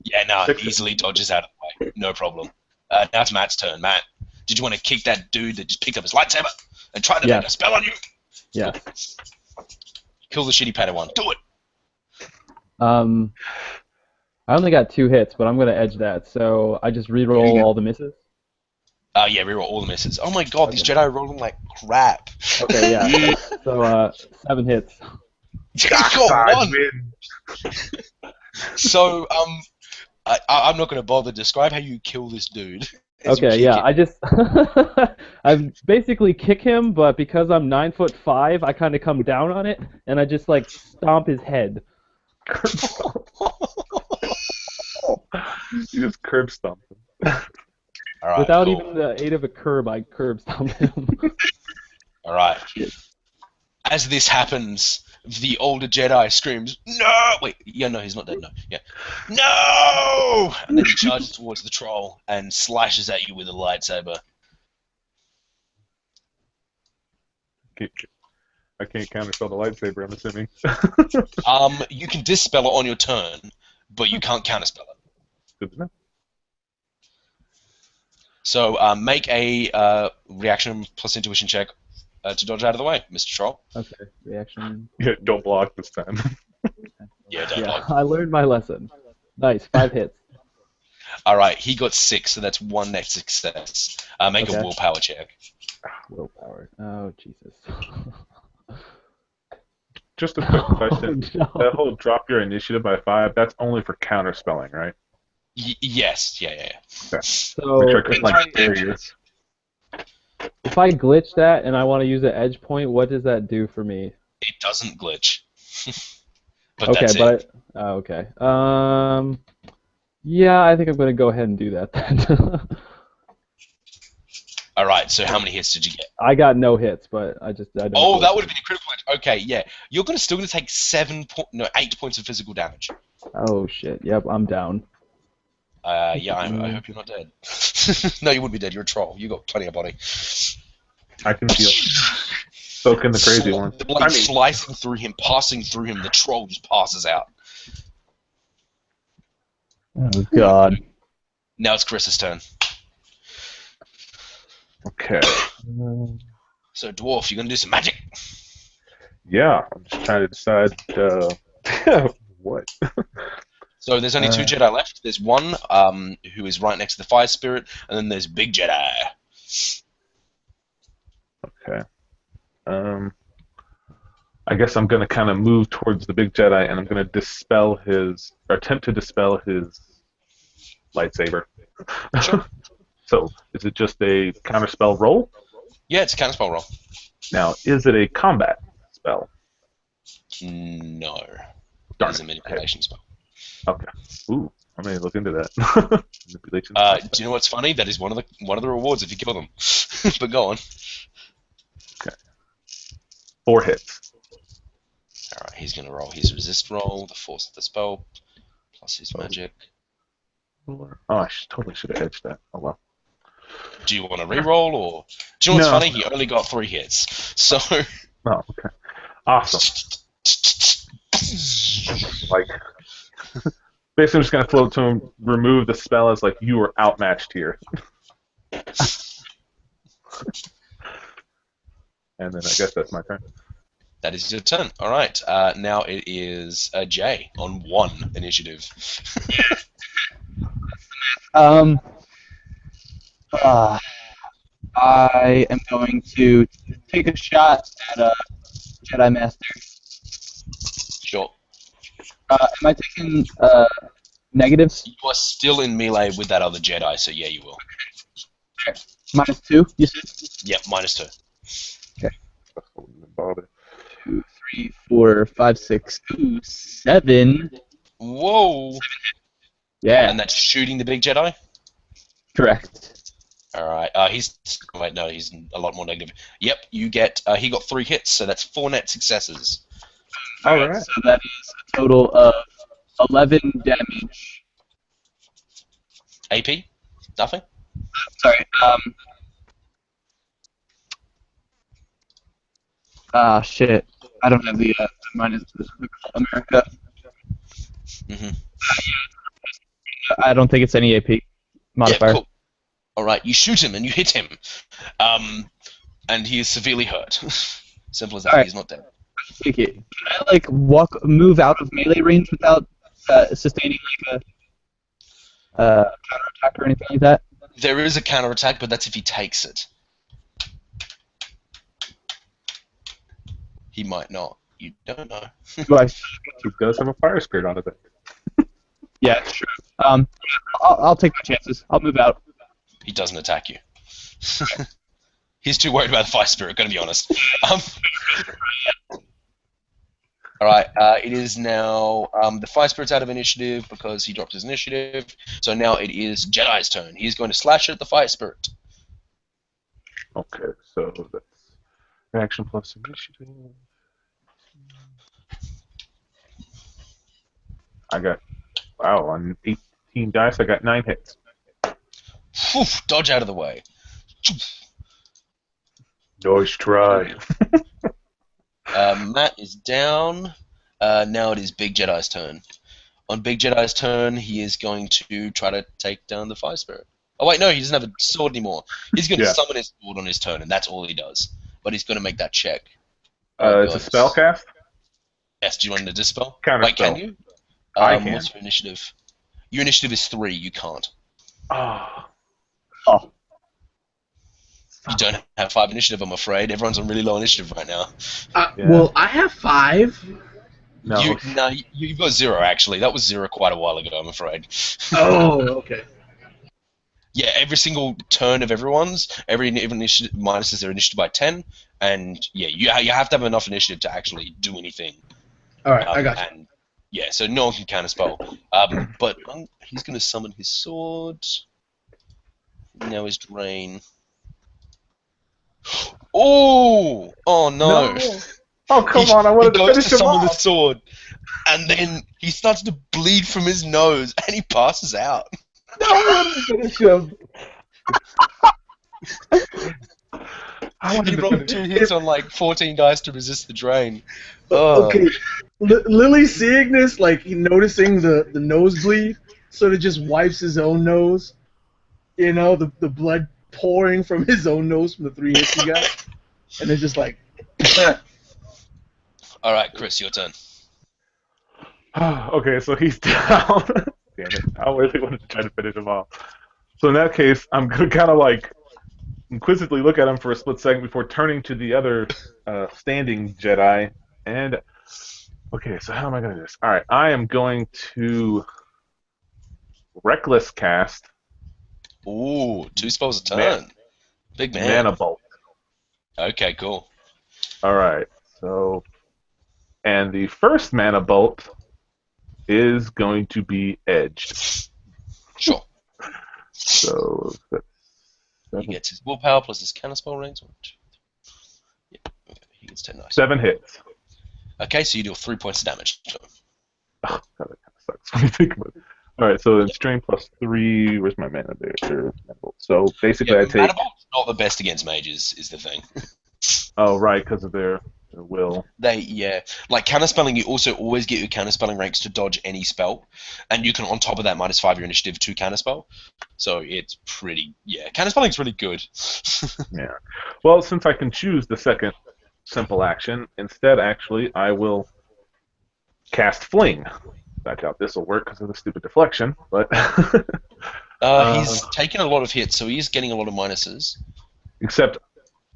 Yeah, no, 6 easily dodges out of the way. No problem. Now it's Matt's turn. Matt, did you want to kick that dude that just picked up his lightsaber and tried to make a spell on you? Yeah. Kill the shitty Padawan. Do it! I only got 2 hits, but I'm gonna edge that. So I just re-roll all the misses. Yeah, reroll all the misses. Oh my god, these Jedi are rolling like crap. Okay, yeah. So 7 hits. You got one! win. So, I'm not going to bother. Describe how you kill this dude. Okay, yeah. I just I basically kick him, but because I'm 9'5", I kind of come down on it, and I just like stomp his head. You just curb stomp him. All right, Without cool. even the aid of a curb, I curb stomp him. All right. As this happens, the older Jedi screams, "No!" Wait, yeah, no, he's not dead. No, yeah, no! And then he charges towards the troll and slashes at you with a lightsaber. I can't counterspell the lightsaber, I'm assuming. You can dispel it on your turn, but you can't counterspell it. Good to know. So make a reaction plus intuition check to dodge out of the way, Mr. Troll. Okay, reaction. Yeah, don't block this time. Yeah, don't Yeah, block. I learned my lesson. Nice, 5 hits. All right, he got 6, so that's 1 net success. Make a Okay. willpower check. Willpower. Oh, Jesus. Just a quick question. Oh, no. That whole drop your initiative by 5, that's only for counterspelling, right? Yes, yeah. Okay. So, Which I could, like, scare you. If I glitch that and I want to use an edge point, what does that do for me? It doesn't glitch. But Okay, that's it. okay. Yeah, I think I'm gonna go ahead and do that then. All right. So how many hits did you get? I got no hits, but I don't. Oh, glitch. that would have been a critical hit. Okay, yeah. You're still gonna take 8 points of physical damage. Oh shit. Yep, I'm down. Yeah. I hope you're not dead. No, you would be dead. You're a troll. You got plenty of body. I can feel soaking the crazy one. The blade slicing through him, passing through him. The troll just passes out. Oh God. Now it's Chris's turn. Okay. So, dwarf, you're gonna do some magic. Yeah, I'm just trying to decide what. So there's only 2 Jedi left. There's one who is right next to the fire spirit, and then there's Big Jedi. Okay. I guess I'm going to kind of move towards the big Jedi, and I'm going to attempt to dispel his lightsaber. Sure. So, is it just a counterspell roll? Yeah, it's a counterspell roll. Now, is it a combat spell? No. Darn It's a manipulation spell. Okay. Ooh, I may look into that. Manipulation. Do you know what's funny? That is one of the rewards if you kill them. But go on. Okay. 4 hits. Alright, he's going to roll his resist roll, the force of the spell, plus his magic. Oh, I totally should have edged that. Oh well. Do you want to re-roll, or... Do you know what's No. funny? He only got 3 hits. So... Oh, okay. Awesome. Like, basically, I'm just gonna float to him, remove the spell as like you are outmatched here, and then I guess that's my turn. That is your turn. Alright, now it is Jay on 1 initiative. I am going to take a shot at Jedi Master. Sure. Am I taking negatives? You are still in melee with that other Jedi, so yeah, you will. Okay. -2, you said? Yep, -2. Bother. 2, 3, 4, 5, 6, 7. Whoa! Yeah, And that's shooting the big Jedi? correct. Alright, he's a lot more negative. Yep, you get, he got 3 hits, so that's 4 net successes. Alright. So that is a total of 11 damage. AP? Nothing? Sorry, shit. I don't have the minus America. Mm-hmm. I don't think it's any AP modifier. Yeah, cool. Alright, you shoot him and you hit him. And he is severely hurt. Simple as that, Alright. he's not dead. Take it. Can I move out of melee range without sustaining a counterattack or anything like that? There is a counterattack, but that's if he takes it. He might not. You don't know. Do I? He does have a fire spirit on it. Yeah, true. I'll take my chances. I'll move out. He doesn't attack you. He's too worried about the fire spirit, gonna be honest. Alright, it is now the fire spirit's out of initiative because he dropped his initiative. So now it is Jedi's turn. He's going to slash at the fire spirit. Okay, so that's action plus initiative. On 18 dice, I got 9 hits. Poof, dodge out of the way. Nice try. Matt is down. Now it is Big Jedi's turn. On Big Jedi's turn, he is going to try to take down the fire spirit. Oh wait, no, he doesn't have a sword anymore. He's going to summon his sword on his turn, and that's all he does. But he's going to make that check. It's a spell cast? Yes, do you want to dispel? Counter Wait, spell. can you? I can. What's your initiative? Your initiative is 3, you can't. Oh. Oh. You don't have 5 initiative, I'm afraid. Everyone's on really low initiative right now. Yeah. Well, I have 5. No. You've got 0, actually. That was 0 quite a while ago, I'm afraid. Oh, okay. Yeah, every single turn of everyone's, every initiative minuses their initiative by 10, and yeah, you have to have enough initiative to actually do anything. All right, I got you. And yeah, so no one can counterspell. But he's going to summon his sword. Now his drain. Oh! Oh no! Oh, come on, I He wanted to goes finish to him summon the off. sword, and then he starts to bleed from his nose, and he passes out. No, I wanted to finish him. I wanted He to rolled finish 2 him. hits on like 14 dice to resist the drain. Okay, Lily seeing this, like noticing the nosebleed, sort of just wipes his own nose. You know, the blood pouring from his own nose from the 3 hits he got, and it's just like. All right, Chris, your turn. Okay, so he's down. Damn it. I really wanted to try to finish him off. So in that case, I'm going to kind of like inquisitively look at him for a split second before turning to the other standing Jedi. And, okay, so how am I going to do this? All right, I am going to Reckless cast Ooh, 2 spells a turn. Big man. Mana Bolt. Okay, cool. All right, so, and the first Mana Bolt is going to be Edged. Sure. So that's He gets his willpower plus his counterspell range. 1, 2, 3. Yeah, okay, he gets 10 dice. 7 hits. Okay, so you deal 3 points of damage to him. Oh, God, that kind of sucks when you think about it. All right, so it's strain plus 3. Where's my mana there? So basically, I take. Mana Bolt's not the best against mages, is the thing. Oh, right, because of their will. Like counterspelling, you also always get your counterspelling ranks to dodge any spell, and you can on top of that -5 your initiative to counterspell. So it's pretty, counterspelling's really good. Yeah. Well, since I can choose the second simple action, instead, actually, I will cast Fling. I doubt this will work because of the stupid deflection, but. He's taken a lot of hits, so he's getting a lot of minuses. Except,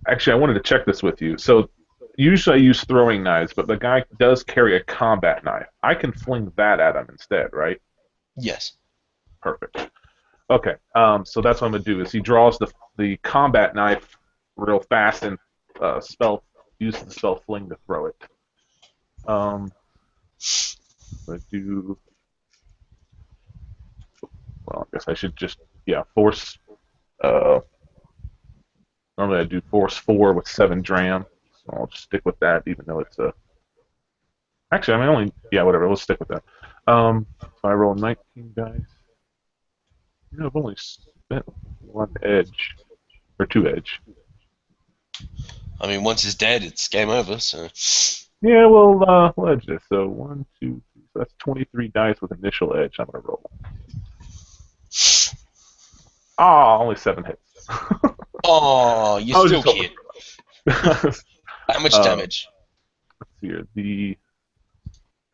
actually, I wanted to check this with you. So, usually I use throwing knives, but the guy does carry a combat knife. I can fling that at him instead, right? Yes. Perfect. Okay, so that's what I'm going to do, is he draws the combat knife real fast and uses the spell Fling to throw it. I do. Well, I guess I should just force. Normally I do force 4 with 7 dram, so I'll just stick with that, even though it's a. Actually, I mean whatever. We'll stick with that. So I roll 19 dice. I've only spent 1 edge or 2 edge. I mean, once he's dead, it's game over. So. Yeah, we'll edge this. So 1, 2, 3. So that's 23 dice with initial edge. I'm gonna roll. Only 7 hits. Oh, you still kid. How much damage? Let's see here. The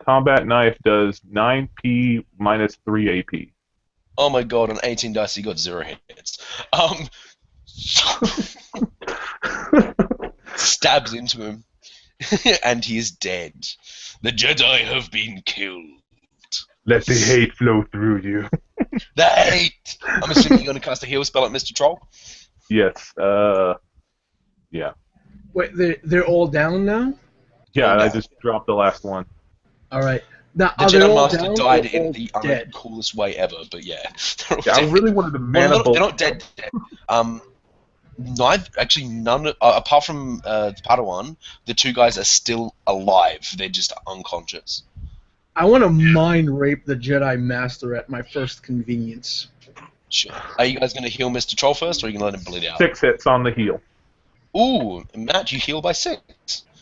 combat knife does 9p minus 3 AP. Oh my god, on 18 dice, he got 0 hits. Stabs into him, and he is dead. The Jedi have been killed. Let the hate flow through you. The hate! I'm assuming you're going to cast a heal spell at Mr. Troll? Yes, yeah. Wait, they're all down now? Yeah, I just dropped the last one. All right. Now, The are they Jedi all Master down died or in all the dead? coolest way ever, but yeah. They're all Yeah, I dead. really wanted to Well, mana bolt. they're not dead. None. Apart from Padawan, the 2 guys are still alive. They're just unconscious. I want to mind rape the Jedi Master at my first convenience. Sure. Are you guys going to heal Mr. Troll first, or are you going to let him bleed out? 6 hits on the heel. Ooh, Matt, you heal by 6.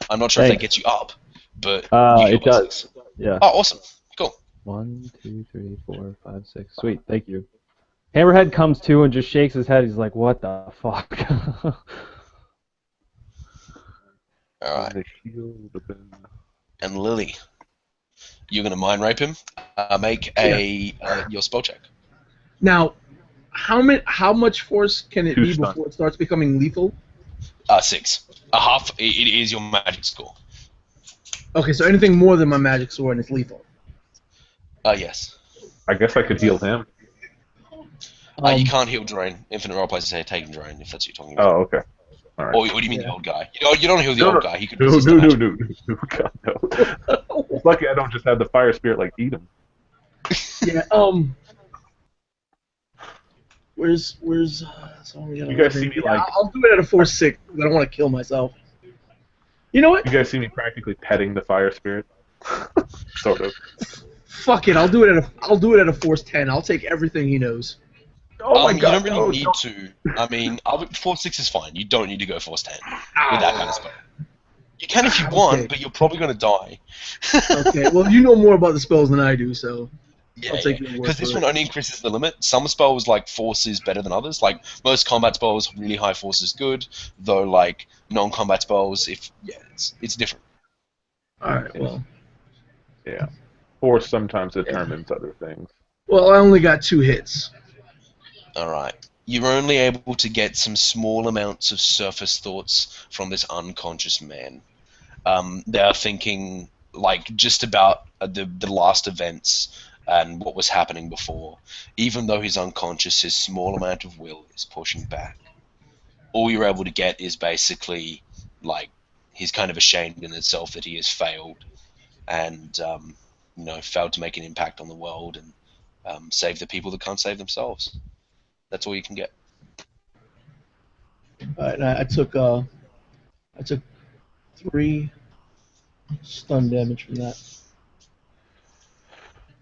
I'm not sure if that Thanks. gets you up, but you heal It by does. 6. Yeah. Oh, awesome. Cool. 1, 2, 3, 4, 5, 6. Sweet, thank you. Hammerhead comes to and just shakes his head. He's like, "What the fuck?" Alright. The heel would have been. And Lily, you're going to mind rape him. Make your spell check. Now, how much force can it 2 be stun. before it starts becoming lethal? 6. A half. It is your magic score. Okay, so anything more than my magic sword and it's lethal. Yes. I guess I could heal him. You can't heal Drain. Infinite role players say taking Drain if that's what you're talking about. Oh, okay. All right. Or what do you mean the old guy? You don't heal the No, old no. guy. He could No, resist no, the no, magic. no, God, no. It's lucky I don't just have the fire spirit like eat him. Yeah. Where's so You guys see me like I'll do it at a force 6 because I don't want to kill myself. You know what? you guys see me practically petting the fire spirit, sort of. Fuck it. I'll do it at a force 10. I'll take everything he knows. Oh my You God! don't really no, need no. to. I mean, Force 6 is fine. You don't need to go Force 10 with that kind of spell. You can if you want, Okay. but you're probably going to die. Okay. Well, you know more about the spells than I do, so Yeah, I'll take your word because this for one it. only increases the limit. Some spells, like Force, is better than others. Like, most combat spells, really high Force is good, though, like, non-combat spells, it's different. All right. Well. Yeah. Force sometimes determines other things. Well, I only got 2 hits. Alright. You're only able to get some small amounts of surface thoughts from this unconscious man. They're thinking, like, just about the last events and what was happening before. Even though he's unconscious, his small amount of will is pushing back. All you're able to get is basically, like, he's kind of ashamed in himself that he has failed and, failed to make an impact on the world and save the people that can't save themselves. That's all you can get. All right. I took 3 stun damage from that.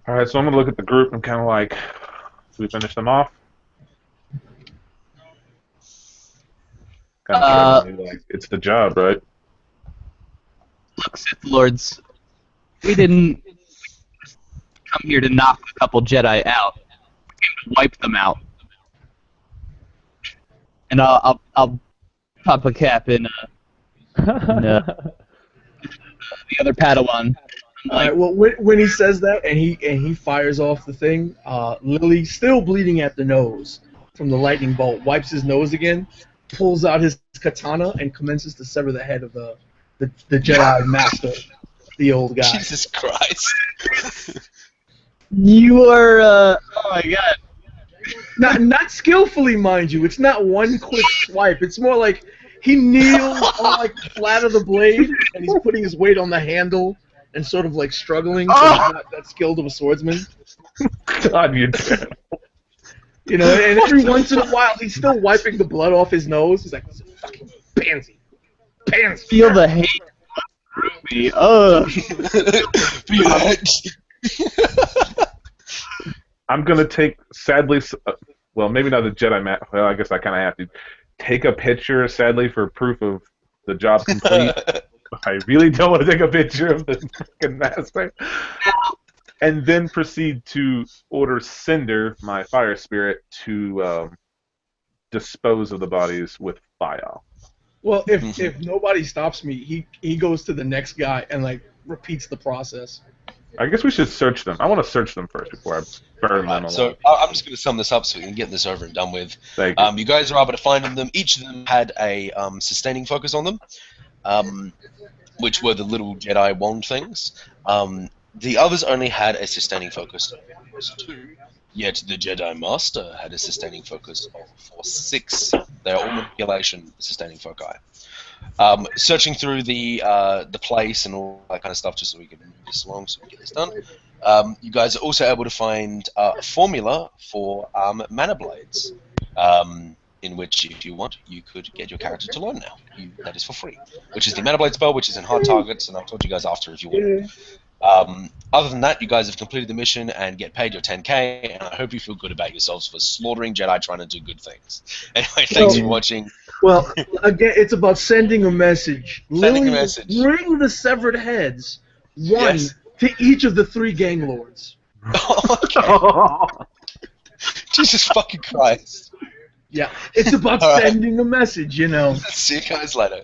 All right, so I'm gonna look at the group and kind of like, should we finish them off? Kind of like it's the job, right? Look, Sith Lords, we didn't come here to knock a couple Jedi out. We came to wipe them out. And I'll pop a cap in the other Padawan. All right. Well, when he says that and he fires off the thing, Lily, still bleeding at the nose from the lightning bolt, wipes his nose again, pulls out his katana, and commences to sever the head of the Jedi Master, the old guy. Jesus Christ. You are, oh my god. Not skillfully, mind you. It's not one quick swipe. It's more like he kneels on like the flat of the blade, and he's putting his weight on the handle and sort of like struggling. So he's not that skilled of a swordsman. God, you're dead. You know, and every once in a while he's still wiping the blood off his nose. He's like, fucking pansy. Pansy. Feel the hate through me. I'm gonna take, sadly, well, maybe not the Jedi mat. Well, I guess I kind of have to take a picture, sadly, for proof of the job complete. I really don't want to take a picture of the fucking master. And then proceed to order Cinder, my fire spirit, to dispose of the bodies with fire. Well, if nobody stops me, he goes to the next guy and like repeats the process. I guess we should search them. I want to search them first before I burn them alive. So I'm just going to sum this up so we can get this over and done with. Thank you. You guys are able to find them. Each of them had a sustaining focus on them, which were the little Jedi wand things. The others only had a sustaining focus of Force 2, yet the Jedi Master had a sustaining focus of Force 6. They are all manipulation sustaining foci. Searching through the place and all that kind of stuff just so we can move this along so we can get this done. You guys are also able to find a formula for mana blades, in which, if you want, you could get your character to learn now. That is for free, which is the mana blade spell, which is in hard targets, and I'll talk to you guys after if you want. Other than that, you guys have completed the mission and get paid your 10k, and I hope you feel good about yourselves for slaughtering Jedi trying to do good things. Anyway, thanks for watching. Well, again, it's about sending a message. Sending a Lily, message. bring the severed heads, one Yes. to each of the 3 gang lords. Okay. Jesus fucking Christ. Yeah, it's about All right. sending a message, you know. See you guys later.